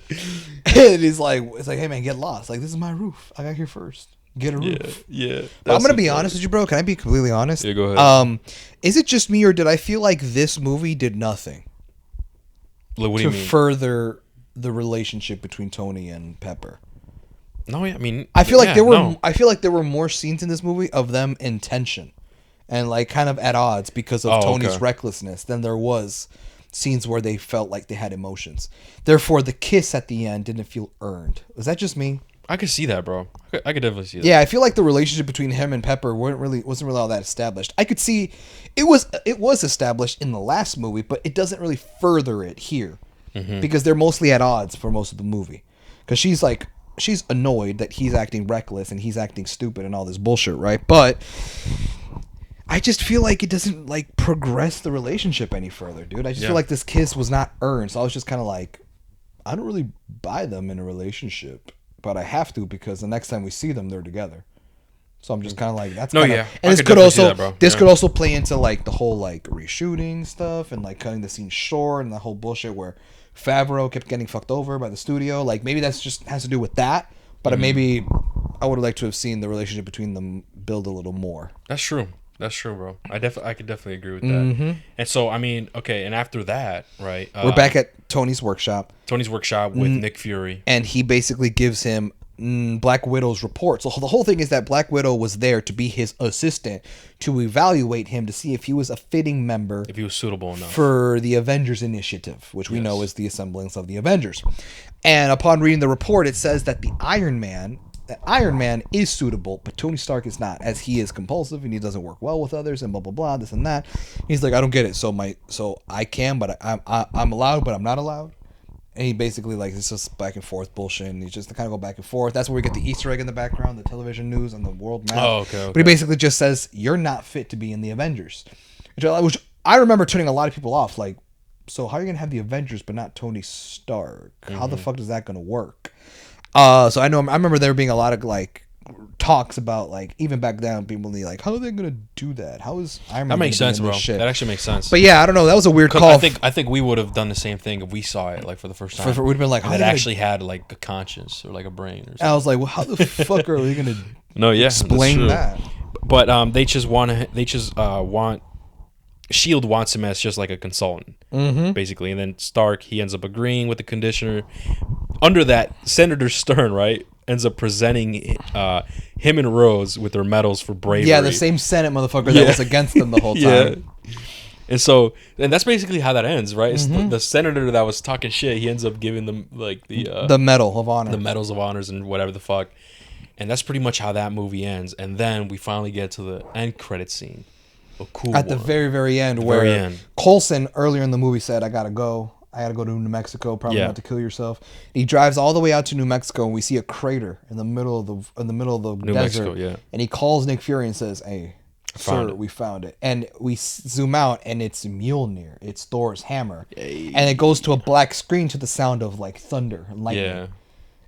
he's like, "It's like, hey man, get lost. Like, this is my roof. I got here first. Get a roof." Yeah. But I'm gonna be honest with you, bro. Can I be completely honest? Yeah, go ahead. Is it just me, or did I feel like this movie did nothing Like, what do you mean? further the relationship between Tony and Pepper? No, I mean, I feel like no. I feel like there were more scenes in this movie of them in tension and like kind of at odds because of Tony's recklessness than there was scenes where they felt like they had emotions. Therefore, the kiss at the end didn't feel earned. Was that just me? I could see that, bro. I could definitely see that. Yeah, I feel like the relationship between him and Pepper wasn't really all that established. I could see it was established in the last movie, but it doesn't really further it here because they're mostly at odds for most of the movie. Because she's annoyed that he's acting reckless and he's acting stupid and all this bullshit, right? But I just feel like it doesn't like progress the relationship any further, dude. I just feel like this kiss was not earned. So I was just kind of like, I don't really buy them in a relationship, but I have to because the next time we see them, they're together. So I'm just kind of like, that's no, kinda, yeah. And I this could also play into like the whole like reshooting stuff and like cutting the scene short and the whole bullshit where Favreau kept getting fucked over by the studio. Like maybe that's just has to do with that. But maybe I would have liked to have seen the relationship between them build a little more. That's true. That's true, bro. I could definitely agree with that. And so, I mean, okay, and after that, right? We're back at Tony's workshop. Tony's workshop with Nick Fury. And he basically gives him Black Widow's report. So the whole thing is that Black Widow was there to be his assistant, to evaluate him, to see if he was a fitting member. If he was suitable enough. For the Avengers Initiative, which we know is the assemblance of the Avengers. And upon reading the report, it says that Iron Man is suitable, but Tony Stark is not, as he is compulsive and he doesn't work well with others and blah blah blah, this and that. He's like, I don't get it. So I can, but I'm allowed, but I'm not allowed. And he basically like it's just back and forth bullshit. And he just kind of go back and forth. That's where we get the Easter egg in the background, the television news and the world map. Oh, okay. But he basically just says you're not fit to be in the Avengers, which I remember turning a lot of people off. Like, so how are you gonna have the Avengers but not Tony Stark? How the fuck is that gonna work? So I remember there being a lot of like talks about like even back then people be like, how are they gonna do that? How is Iron Man? That makes sense, bro. Shit? That actually makes sense. But yeah, I don't know. That was a weird call. I think we would have done the same thing if we saw it like for the first time. We'd been like, how it actually had like a conscience or like a brain. Or something. I was like, well, how the fuck are we gonna explain that? But they just want Shield wants him as just like a consultant, basically, and then Stark he ends up agreeing with the conditioner. Under that, Senator Stern, right, ends up presenting him and Rose with their medals for bravery. Yeah, the same Senate motherfucker that was against them the whole time. And that's basically how that ends, right? It's the senator that was talking shit. He ends up giving them like the Medal of Honor, the medals of honors, and whatever the fuck. And that's pretty much how that movie ends. And then we finally get to the end credit scene. The very, very end, where Coulson earlier in the movie said, I gotta go to New Mexico, probably not to kill yourself. And he drives all the way out to New Mexico, and we see a crater in the middle of the New desert. Mexico, and he calls Nick Fury and says, hey, sir, we found it. And we zoom out, and it's Mjolnir. It's Thor's hammer. And it goes to a black screen to the sound of like thunder and lightning. Yeah.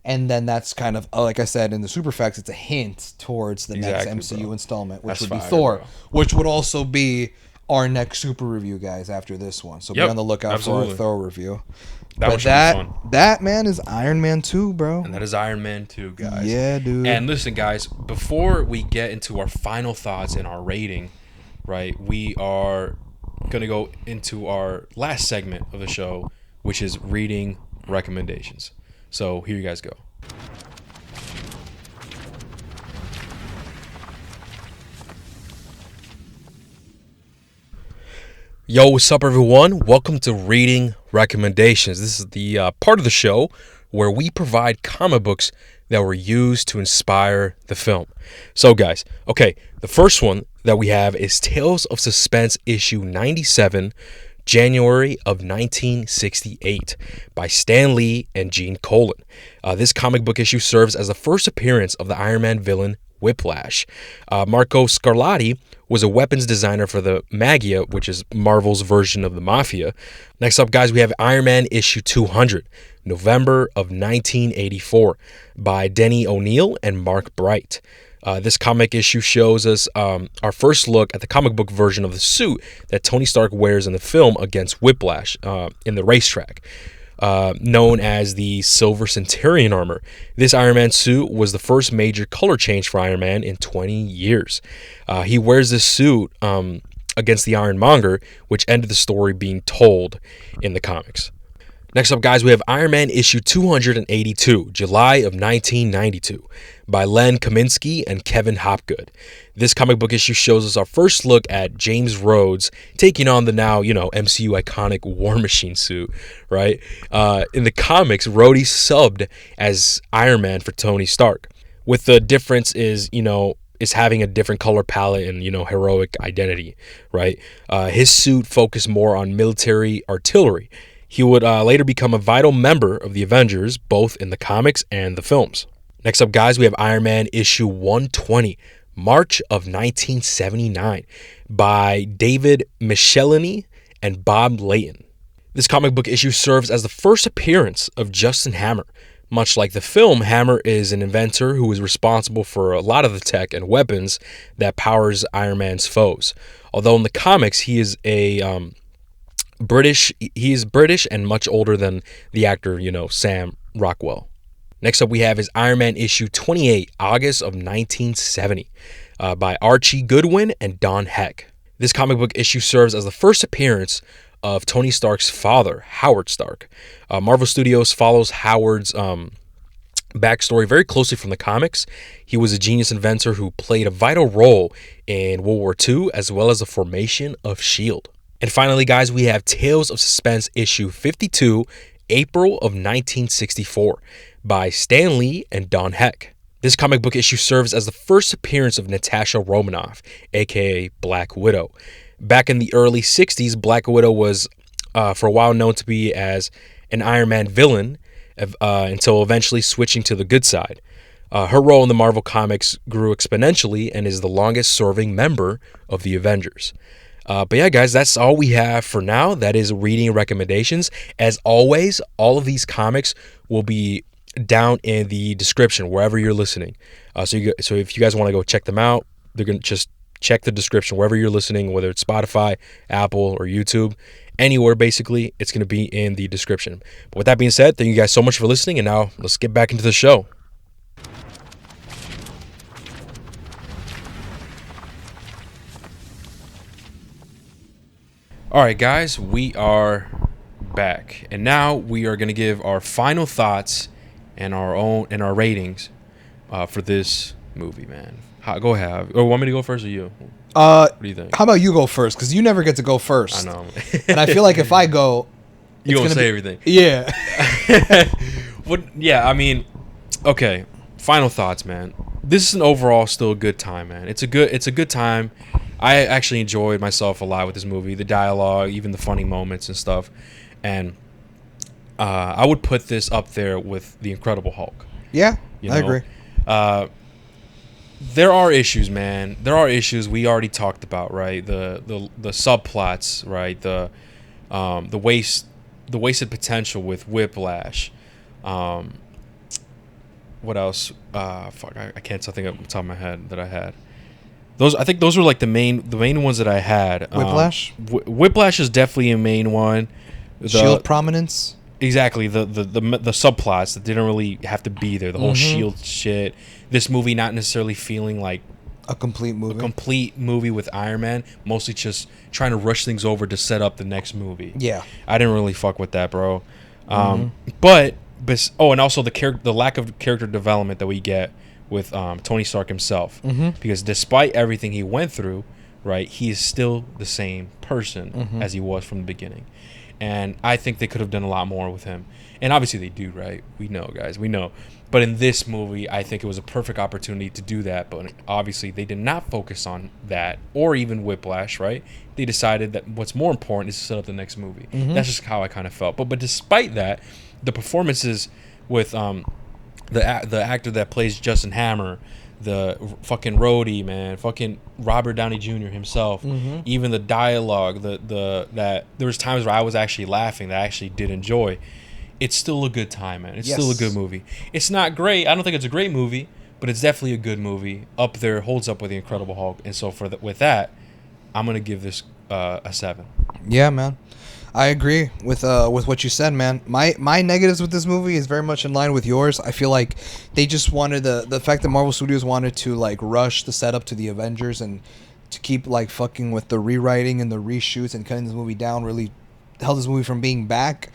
And then that's kind of, like I said, in the super facts, it's a hint towards the next MCU installment, which would be Thor, which would also be our next super review, guys, after this one. So be on the lookout for our Thor review. That, man, is Iron Man 2, bro. And that is Iron Man 2, guys. Yeah, dude. And listen, guys, before we get into our final thoughts and our rating, right, we are going to go into our last segment of the show, which is reading recommendations. So here you guys go. Yo, what's up, everyone? Welcome to Reading Recommendations. This is the part of the show where we provide comic books that were used to inspire the film. So, guys, okay, the first one that we have is Tales of Suspense issue 97, January of 1968, by Stan Lee and Gene Colan. This comic book issue serves as the first appearance of the Iron Man villain Whiplash. Marco Scarlatti was a weapons designer for the Magia, which is Marvel's version of the Mafia. Next up, guys, we have Iron Man issue 200, November of 1984, by Denny O'Neil and Mark Bright. This comic issue shows us our first look at the comic book version of the suit that Tony Stark wears in the film against Whiplash in the racetrack, known as the Silver Centurion armor. This Iron Man suit was the first major color change for Iron Man in 20 years. He wears this suit against the Ironmonger, which ended the story being told in the comics. Next up, guys, we have Iron Man issue 282, July of 1992, by Len Kaminsky and Kevin Hopgood. This comic book issue shows us our first look at James Rhodes taking on the now, MCU iconic War Machine suit, right? In the comics, Rhodey subbed as Iron Man for Tony Stark. With the difference is having a different color palette and, heroic identity, right? His suit focused more on military artillery. He would later become a vital member of the Avengers, both in the comics and the films. Next up, guys, we have Iron Man issue 120, March of 1979, by David Michelinie and Bob Layton. This comic book issue serves as the first appearance of Justin Hammer. Much like the film, Hammer is an inventor who is responsible for a lot of the tech and weapons that powers Iron Man's foes. Although in the comics, he is British and much older than the actor, Sam Rockwell. Next up, we have is Iron Man issue 28, August of 1970, by Archie Goodwin and Don Heck. This comic book issue serves as the first appearance of Tony Stark's father, Howard Stark. Marvel Studios follows Howard's backstory very closely from the comics. He was a genius inventor who played a vital role in World War II, as well as the formation of S.H.I.E.L.D. And finally, guys, we have Tales of Suspense issue 52, April of 1964, by Stan Lee and Don Heck. This comic book issue serves as the first appearance of Natasha Romanoff, aka Black Widow. Back in the early 60s, Black Widow was for a while known to be as an Iron Man villain until eventually switching to the good side. Her role in the Marvel Comics grew exponentially and is the longest serving member of the Avengers. But yeah, guys, that's all we have for now. That is reading recommendations. As always, all of these comics will be down in the description wherever you're listening. So if you guys want to go check them out, they're gonna just check the description wherever you're listening, whether it's Spotify, Apple, or YouTube, anywhere basically. It's gonna be in the description. But with that being said, thank you guys so much for listening, and now let's get back into the show. All right, guys, we are back, and now we are gonna give our final thoughts and our ratings for this movie, man. Go ahead. Or want me to go first or you? What do you think? How about you go first? Because you never get to go first. I know. And I feel like if I go, You gonna say everything. Yeah. Yeah, I mean, okay. Final thoughts, man. This is an overall still a good time, man. It's a good time. I actually enjoyed myself a lot with this movie. The dialogue, even the funny moments and stuff. And I would put this up there with The Incredible Hulk. Yeah, You I agree. There are issues, man. There are issues we already talked about, right? The subplots, right? The wasted potential with Whiplash. What else? Fuck, I can't think of the top of my head that I had. I think those were like the main ones that I had. Whiplash. Whiplash is definitely a main one. Shield prominence. Exactly, the subplots that didn't really have to be there. The whole Shield shit. This movie not necessarily feeling like A complete movie with Iron Man, mostly just trying to rush things over to set up the next movie. Yeah. I didn't really fuck with that, bro. But and also the lack of character development that we get with Tony Stark himself, because despite everything he went through, right, he is still the same person as he was from the beginning. And I think they could have done a lot more with him. And obviously they do, right? We know, guys. We know. But in this movie, I think it was a perfect opportunity to do that. But obviously they did not focus on that or even Whiplash, right? They decided that what's more important is to set up the next movie. That's just how I kind of felt. But despite that, the performances with the actor that plays Justin Hammer, the fucking Rhodey, man, fucking Robert Downey Jr. himself, even the dialogue, that there was times where I was actually laughing that I actually did enjoy. It's still a good time, man. It's still a good movie. It's not great. I don't think it's a great movie, but it's definitely a good movie. Up there, holds up with The Incredible Hulk. And so with that, I'm gonna give this a 7. Yeah, man. I agree with what you said, man. My negatives with this movie is very much in line with yours. I feel like they just wanted the fact that Marvel Studios wanted to like rush the setup to the Avengers and to keep like fucking with the rewriting and the reshoots and cutting this movie down really held this movie from being back.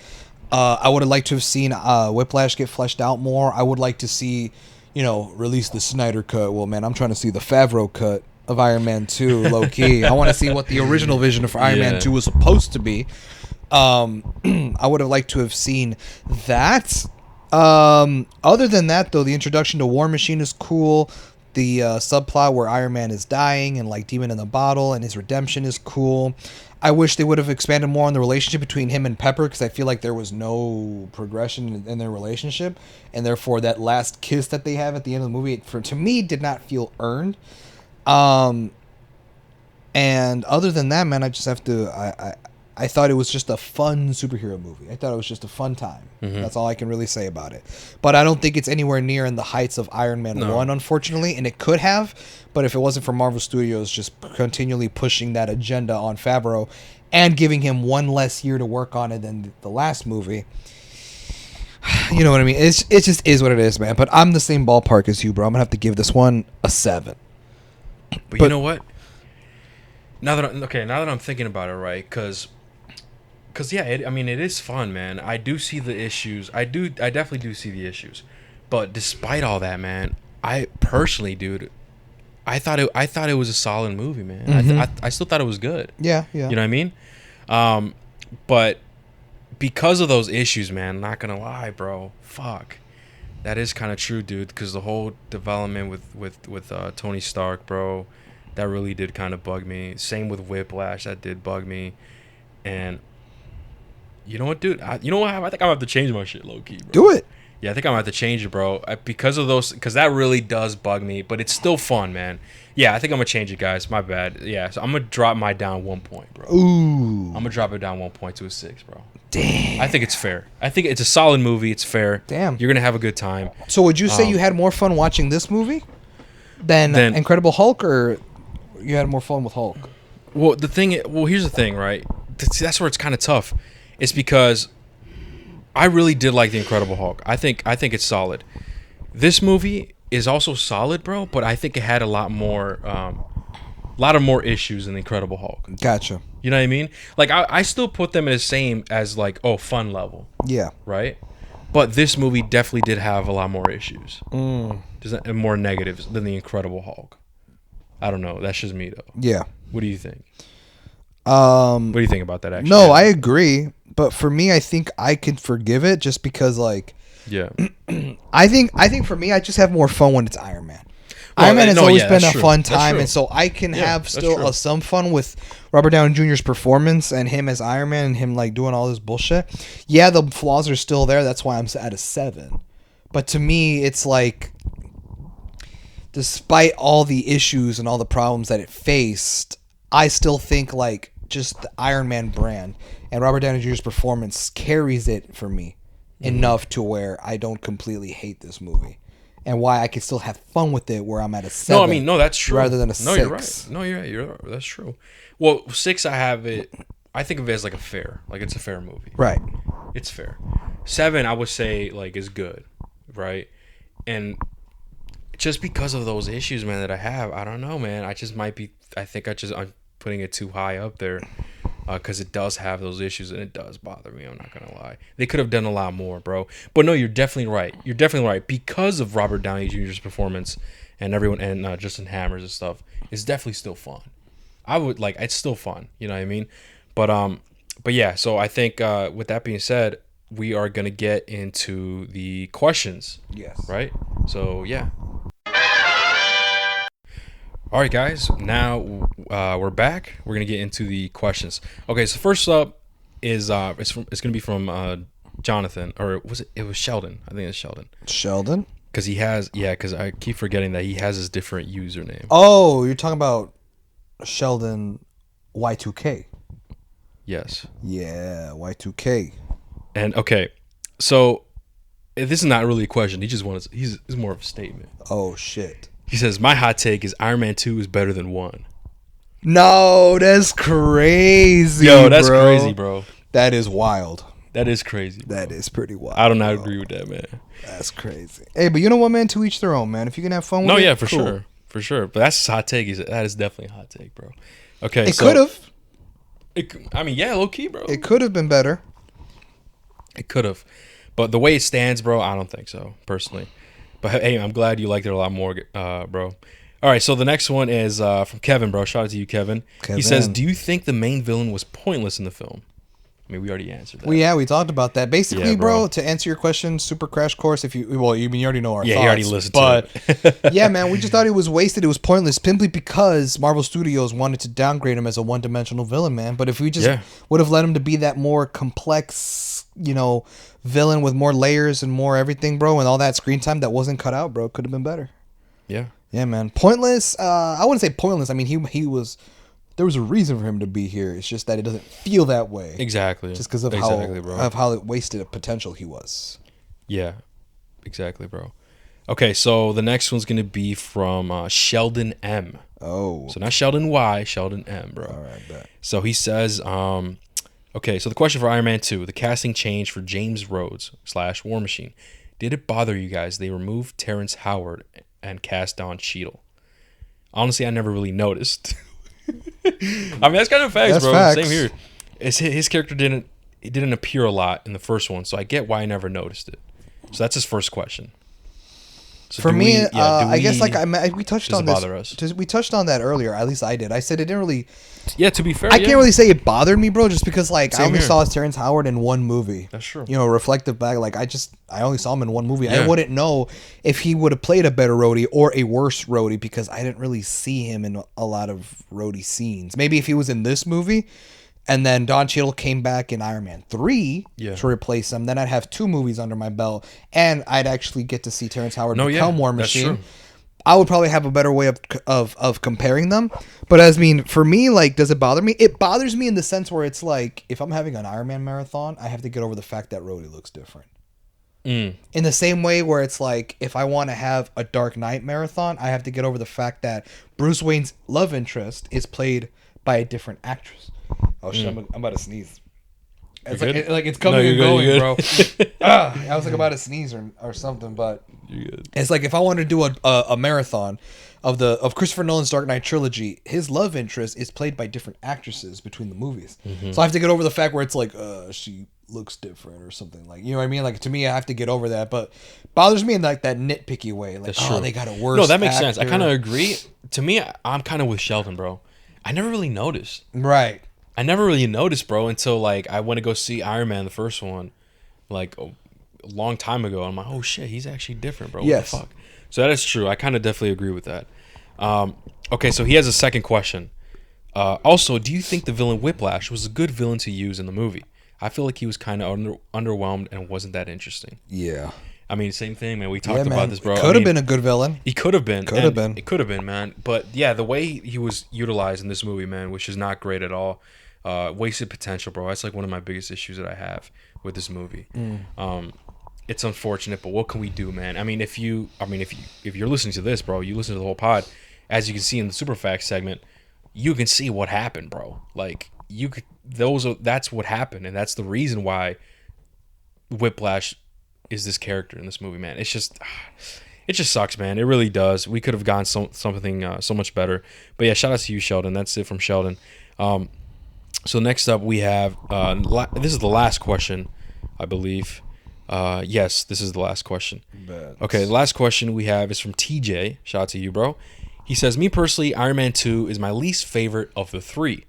I would have liked to have seen Whiplash get fleshed out more. I would like to see, release the Snyder cut. Well, man, I'm trying to see the Favreau cut of Iron Man 2, low key. I want to see what the original vision of Iron Man 2 was supposed to be. I would have liked to have seen that. Other than that, though, the introduction to War Machine is cool. The subplot where Iron Man is dying and like Demon in the Bottle and his redemption is cool. I wish they would have expanded more on the relationship between him and Pepper, because I feel like there was no progression in their relationship, and therefore that last kiss that they have at the end of the movie, to me, did not feel earned. And other than that, man, I just have to. I thought it was just a fun superhero movie. I thought it was just a fun time. That's all I can really say about it. But I don't think it's anywhere near in the heights of Iron Man 1, unfortunately. And it could have. But if it wasn't for Marvel Studios just continually pushing that agenda on Favreau and giving him one less year to work on it than the last movie, you know what I mean? It just is what it is, man. But I'm the same ballpark as you, bro. I'm going to have to give this one a 7. But you know what? Now that I'm thinking about it, right? Because yeah, it is fun, man. I do see the issues. I definitely do see the issues. But despite all that, man, I personally, dude, I thought it was a solid movie, man. I still thought it was good. Yeah. You know what I mean? But because of those issues, man, not gonna lie, bro, fuck, that is kind of true, dude. Because the whole development with Tony Stark, bro, that really did kind of bug me. Same with Whiplash, that did bug me, and You know what, dude? You know what? I think I'm gonna have to change my shit, low key, bro. Do it. Yeah, I think I'm gonna have to change it, bro. Because of those, because that really does bug me. But it's still fun, man. Yeah, I think I'm gonna change it, guys. My bad. Yeah, so I'm gonna drop my down 1 point, bro. Ooh. I'm gonna drop it down 1 point to a 6, bro. Damn. I think it's fair. I think it's a solid movie. It's fair. Damn. You're gonna have a good time. So would you say you had more fun watching this movie than Incredible Hulk, or you had more fun with Hulk? Well, here's the thing, right? That's where it's kind of tough. It's because I really did like the Incredible Hulk. I think it's solid. This movie is also solid, bro, but I think it had a lot more issues than the Incredible Hulk. Gotcha. You know what I mean? Like I still put them in the same as like fun level. Yeah. Right. But this movie definitely did have a lot more issues, and more negatives than the Incredible Hulk. I don't know. That's just me though. Yeah. What do you think? What do you think about that? Actually, no, I agree. But for me, I think I can forgive it just because, like, yeah. I think for me, I just have more fun when it's Iron Man. Iron Man has always been a fun time, and so I can have still some fun with Robert Downey Jr.'s performance and him as Iron Man and him like doing all this bullshit. Yeah, the flaws are still there. That's why I'm at a 7. But to me, it's like, despite all the issues and all the problems that it faced, I still think like just the Iron Man brand and Robert Downey Jr.'s performance carries it for me enough to where I don't completely hate this movie. And why I can still have fun with it, where I'm at a 7. No, I mean, no, that's true. Rather than a 6. No, you're right. No, you're right. You're right. That's true. Well, 6, I think of it as like it's a fair movie. Right. It's fair. 7, I would say like is good, right? And just because of those issues, man, that I have, I don't know, man. I think I'm putting it too high up there. Because it does have those issues and it does bother me. I'm not gonna lie. They could have done a lot more, bro. But no, you're definitely right. You're definitely right. Because of Robert Downey Jr.'s performance and everyone and Justin Hammers and stuff, it's definitely still fun. It's still fun. You know what I mean? But yeah. So I think with that being said, we are gonna get into the questions. Yes. Right. So yeah. All right, guys. Now we're back. We're gonna get into the questions. Okay, so first up is it's gonna be from Jonathan, or was it? It was Sheldon. I think it's Sheldon. Sheldon. Because I keep forgetting that he has his different username. Oh, you're talking about Sheldon Y2K. Yes. Yeah, Y2K. And okay, so this is not really a question. He just wants. He's more of a statement. Oh shit. He says, my hot take is Iron Man 2 is better than 1. No, that's crazy. Yo, that's crazy, bro. That is wild. That is crazy. Bro. That is pretty wild. I do not agree with that, man. That's crazy. Hey, but you know what, man? To each their own, man. If you can have fun with it. No, yeah, for cool. sure. For sure. But that's his hot take. That is definitely a hot take, bro. Okay, It could have. I mean, yeah, low key, bro. It could have been better. It could have. But the way it stands, bro, I don't think so, personally. But hey, I'm glad you liked it a lot more, bro. All right, so the next one is from Kevin, bro. Shout out to you, Kevin. He says, do you think the main villain was pointless in the film? I mean, we already answered that. Well, we talked about that. Basically, yeah, bro, to answer your question, super crash course, you already know our thoughts. Yeah, you already listened to it. Yeah, man, we just thought it was wasted. It was pointless simply because Marvel Studios wanted to downgrade him as a one-dimensional villain, man. But if we just would have let him to be that more complex, villain with more layers and more everything, bro, and all that screen time that wasn't cut out, bro, could have been better. Yeah. Yeah, man. Pointless. I wouldn't say pointless. I mean, he was... There was a reason for him to be here. It's just that it doesn't feel that way. Exactly. Just because of how it wasted a potential he was. Yeah. Exactly, bro. Okay, so the next one's going to be from Sheldon M. Oh. So not Sheldon Y, Sheldon M, bro. All right, bet. So he says, okay, so the question for Iron Man 2, the casting change for James Rhodes / War Machine. Did it bother you guys? They removed Terrence Howard and cast Don Cheadle. Honestly, I never really noticed. I mean, that's kind of facts, bro. Facts. Same here. His character didn't appear a lot in the first one, so I get why I never noticed it. So that's his first question. So for me, I guess we touched on this. Bother us? We touched on that earlier. At least I did. I said it didn't really. Yeah, to be fair, I can't really say it bothered me, bro. Just because I only saw Terrence Howard in one movie. That's true. Reflective back. I only saw him in one movie. Yeah. I wouldn't know if he would have played a better Rhodey or a worse Rhodey because I didn't really see him in a lot of Rhodey scenes. Maybe if he was in this movie, And then Don Cheadle came back in Iron Man 3 Yeah. to replace him. Then I'd have 2 movies under my belt, and I'd actually get to see Terrence Howard No, become yeah, War that's Machine. true. I would probably have a better way of comparing them. But as mean for me, like, does it bother me? It bothers me in the sense where it's like if I'm having an Iron Man marathon, I have to get over the fact that Rhodey looks different. In the same way where it's like if I want to have a Dark Knight marathon, I have to get over the fact that Bruce Wayne's love interest is played by a different actress. Oh shit! I'm about to sneeze. It's like it's coming and going, bro. I was like about to sneeze or something, but You're good. it's like if I wanted to do a marathon of Christopher Nolan's Dark Knight trilogy, his love interest is played by different actresses between the movies. So I have to get over the fact where it's like she looks different or something, like, you know what I mean? Like, to me, I have to get over that, but bothers me in like that nitpicky way. Like, That's true. they got a worse. No, that makes sense. I actor. kind of agree. To me, I'm kind of with Sheldon, bro. I never really noticed. Right. I never really noticed, bro, until like I went to go see Iron Man, the first one, like a long time ago. I'm like, oh shit, he's actually different, bro. Yes. What the fuck? So that is true. I kind of definitely agree with that. Okay, so he has a second question. Also, do you think the villain Whiplash was a good villain to use in the movie? I feel like he was kind of underwhelmed and wasn't that interesting. Yeah. I mean, same thing, man. We talked about this, bro. Could have been a good villain. He could have been. Could have been. It could have been, man. But yeah, the way he was utilized in this movie, man, which is not great at all. Wasted potential, bro. That's like one of my biggest issues that I have with this movie. It's unfortunate, but what can we do, man? I mean, if you're listening to this, bro, you listen to the whole pod. As you can see in the Super Facts segment, you can see what happened, bro. Like that's what happened, and that's the reason why Whiplash is this character in this movie, man. It just sucks, man. It really does. We could have gone something so much better. But yeah, shout out to you, Sheldon. That's it from Sheldon. So next up we have this is the last question, I believe. Yes, this is the last question. Okay, the last question we have is from TJ. Shout out to you, bro. He says, me personally, Iron Man 2 is my least favorite of the 3.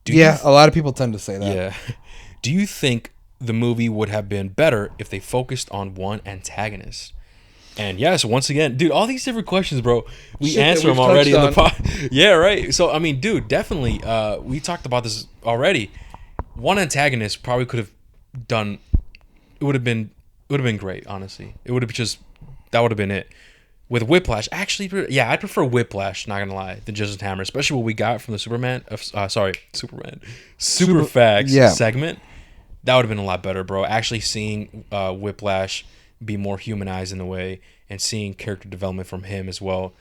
A lot of people tend to say that. Yeah. Do you think the movie would have been better if they focused on one antagonist? And yes, once again, dude, all these different questions, bro, we answer them already in the pod. Yeah, right. So, I mean, dude, definitely, we talked about this already. One antagonist probably could have done, it would have been great, honestly. That would have been it. With Whiplash, actually, yeah, I'd prefer Whiplash, not gonna lie, than Justin Hammer, especially what we got from the Super Facts segment. That would have been a lot better, bro. Actually seeing Whiplash be more humanized in a way and seeing character development from him as well,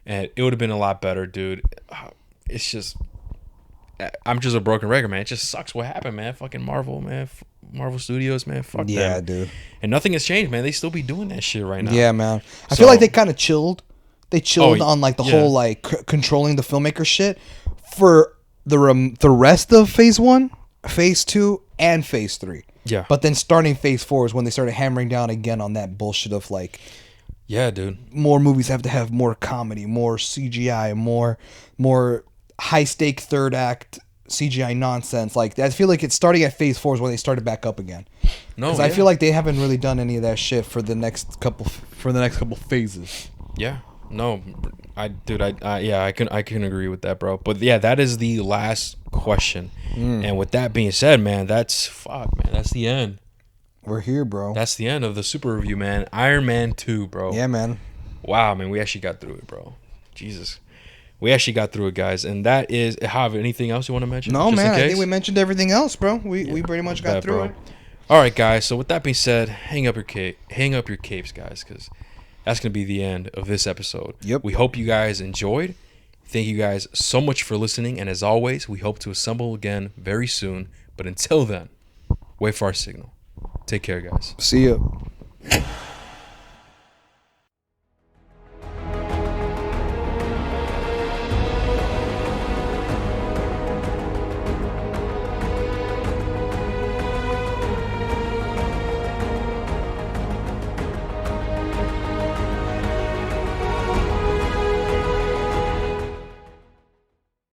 and it would have been a lot better, dude. It's just, I'm just a broken record, man. It just sucks what happened, man. Fucking Marvel, man. Marvel Studios, man. Fuck them. Yeah, dude. And nothing has changed, man. They still be doing that shit right now. Yeah, man. I feel like they kind of chilled. They chilled on like the whole like controlling the filmmaker shit for the rest of Phase 1, Phase 2, and Phase 3. Yeah. But then starting Phase 4 is when they started hammering down again on that bullshit of like, yeah, dude, more movies have to have more comedy, more CGI, more high stake third act CGI nonsense. Like, I feel like it's starting at Phase 4 is when they started back up again. No, because I feel like they haven't really done any of that shit for the next couple phases. Yeah, no, I can agree with that, bro. But yeah, that is the last question. And with that being said, man, that's the end. We're here, bro. That's the end of the super review, man. Iron Man 2, bro. Yeah, man. Wow, man, we actually got through it, bro. Jesus. We actually got through it, guys. And that is, Jav, anything else you want to mention? No, man, I think we mentioned everything else, bro. We pretty much got through it. All right, guys. So with that being said, hang up your capes, guys, because that's going to be the end of this episode. Yep. We hope you guys enjoyed. Thank you guys so much for listening. And as always, we hope to assemble again very soon. But until then, wait for our signal. Take care, guys. See ya.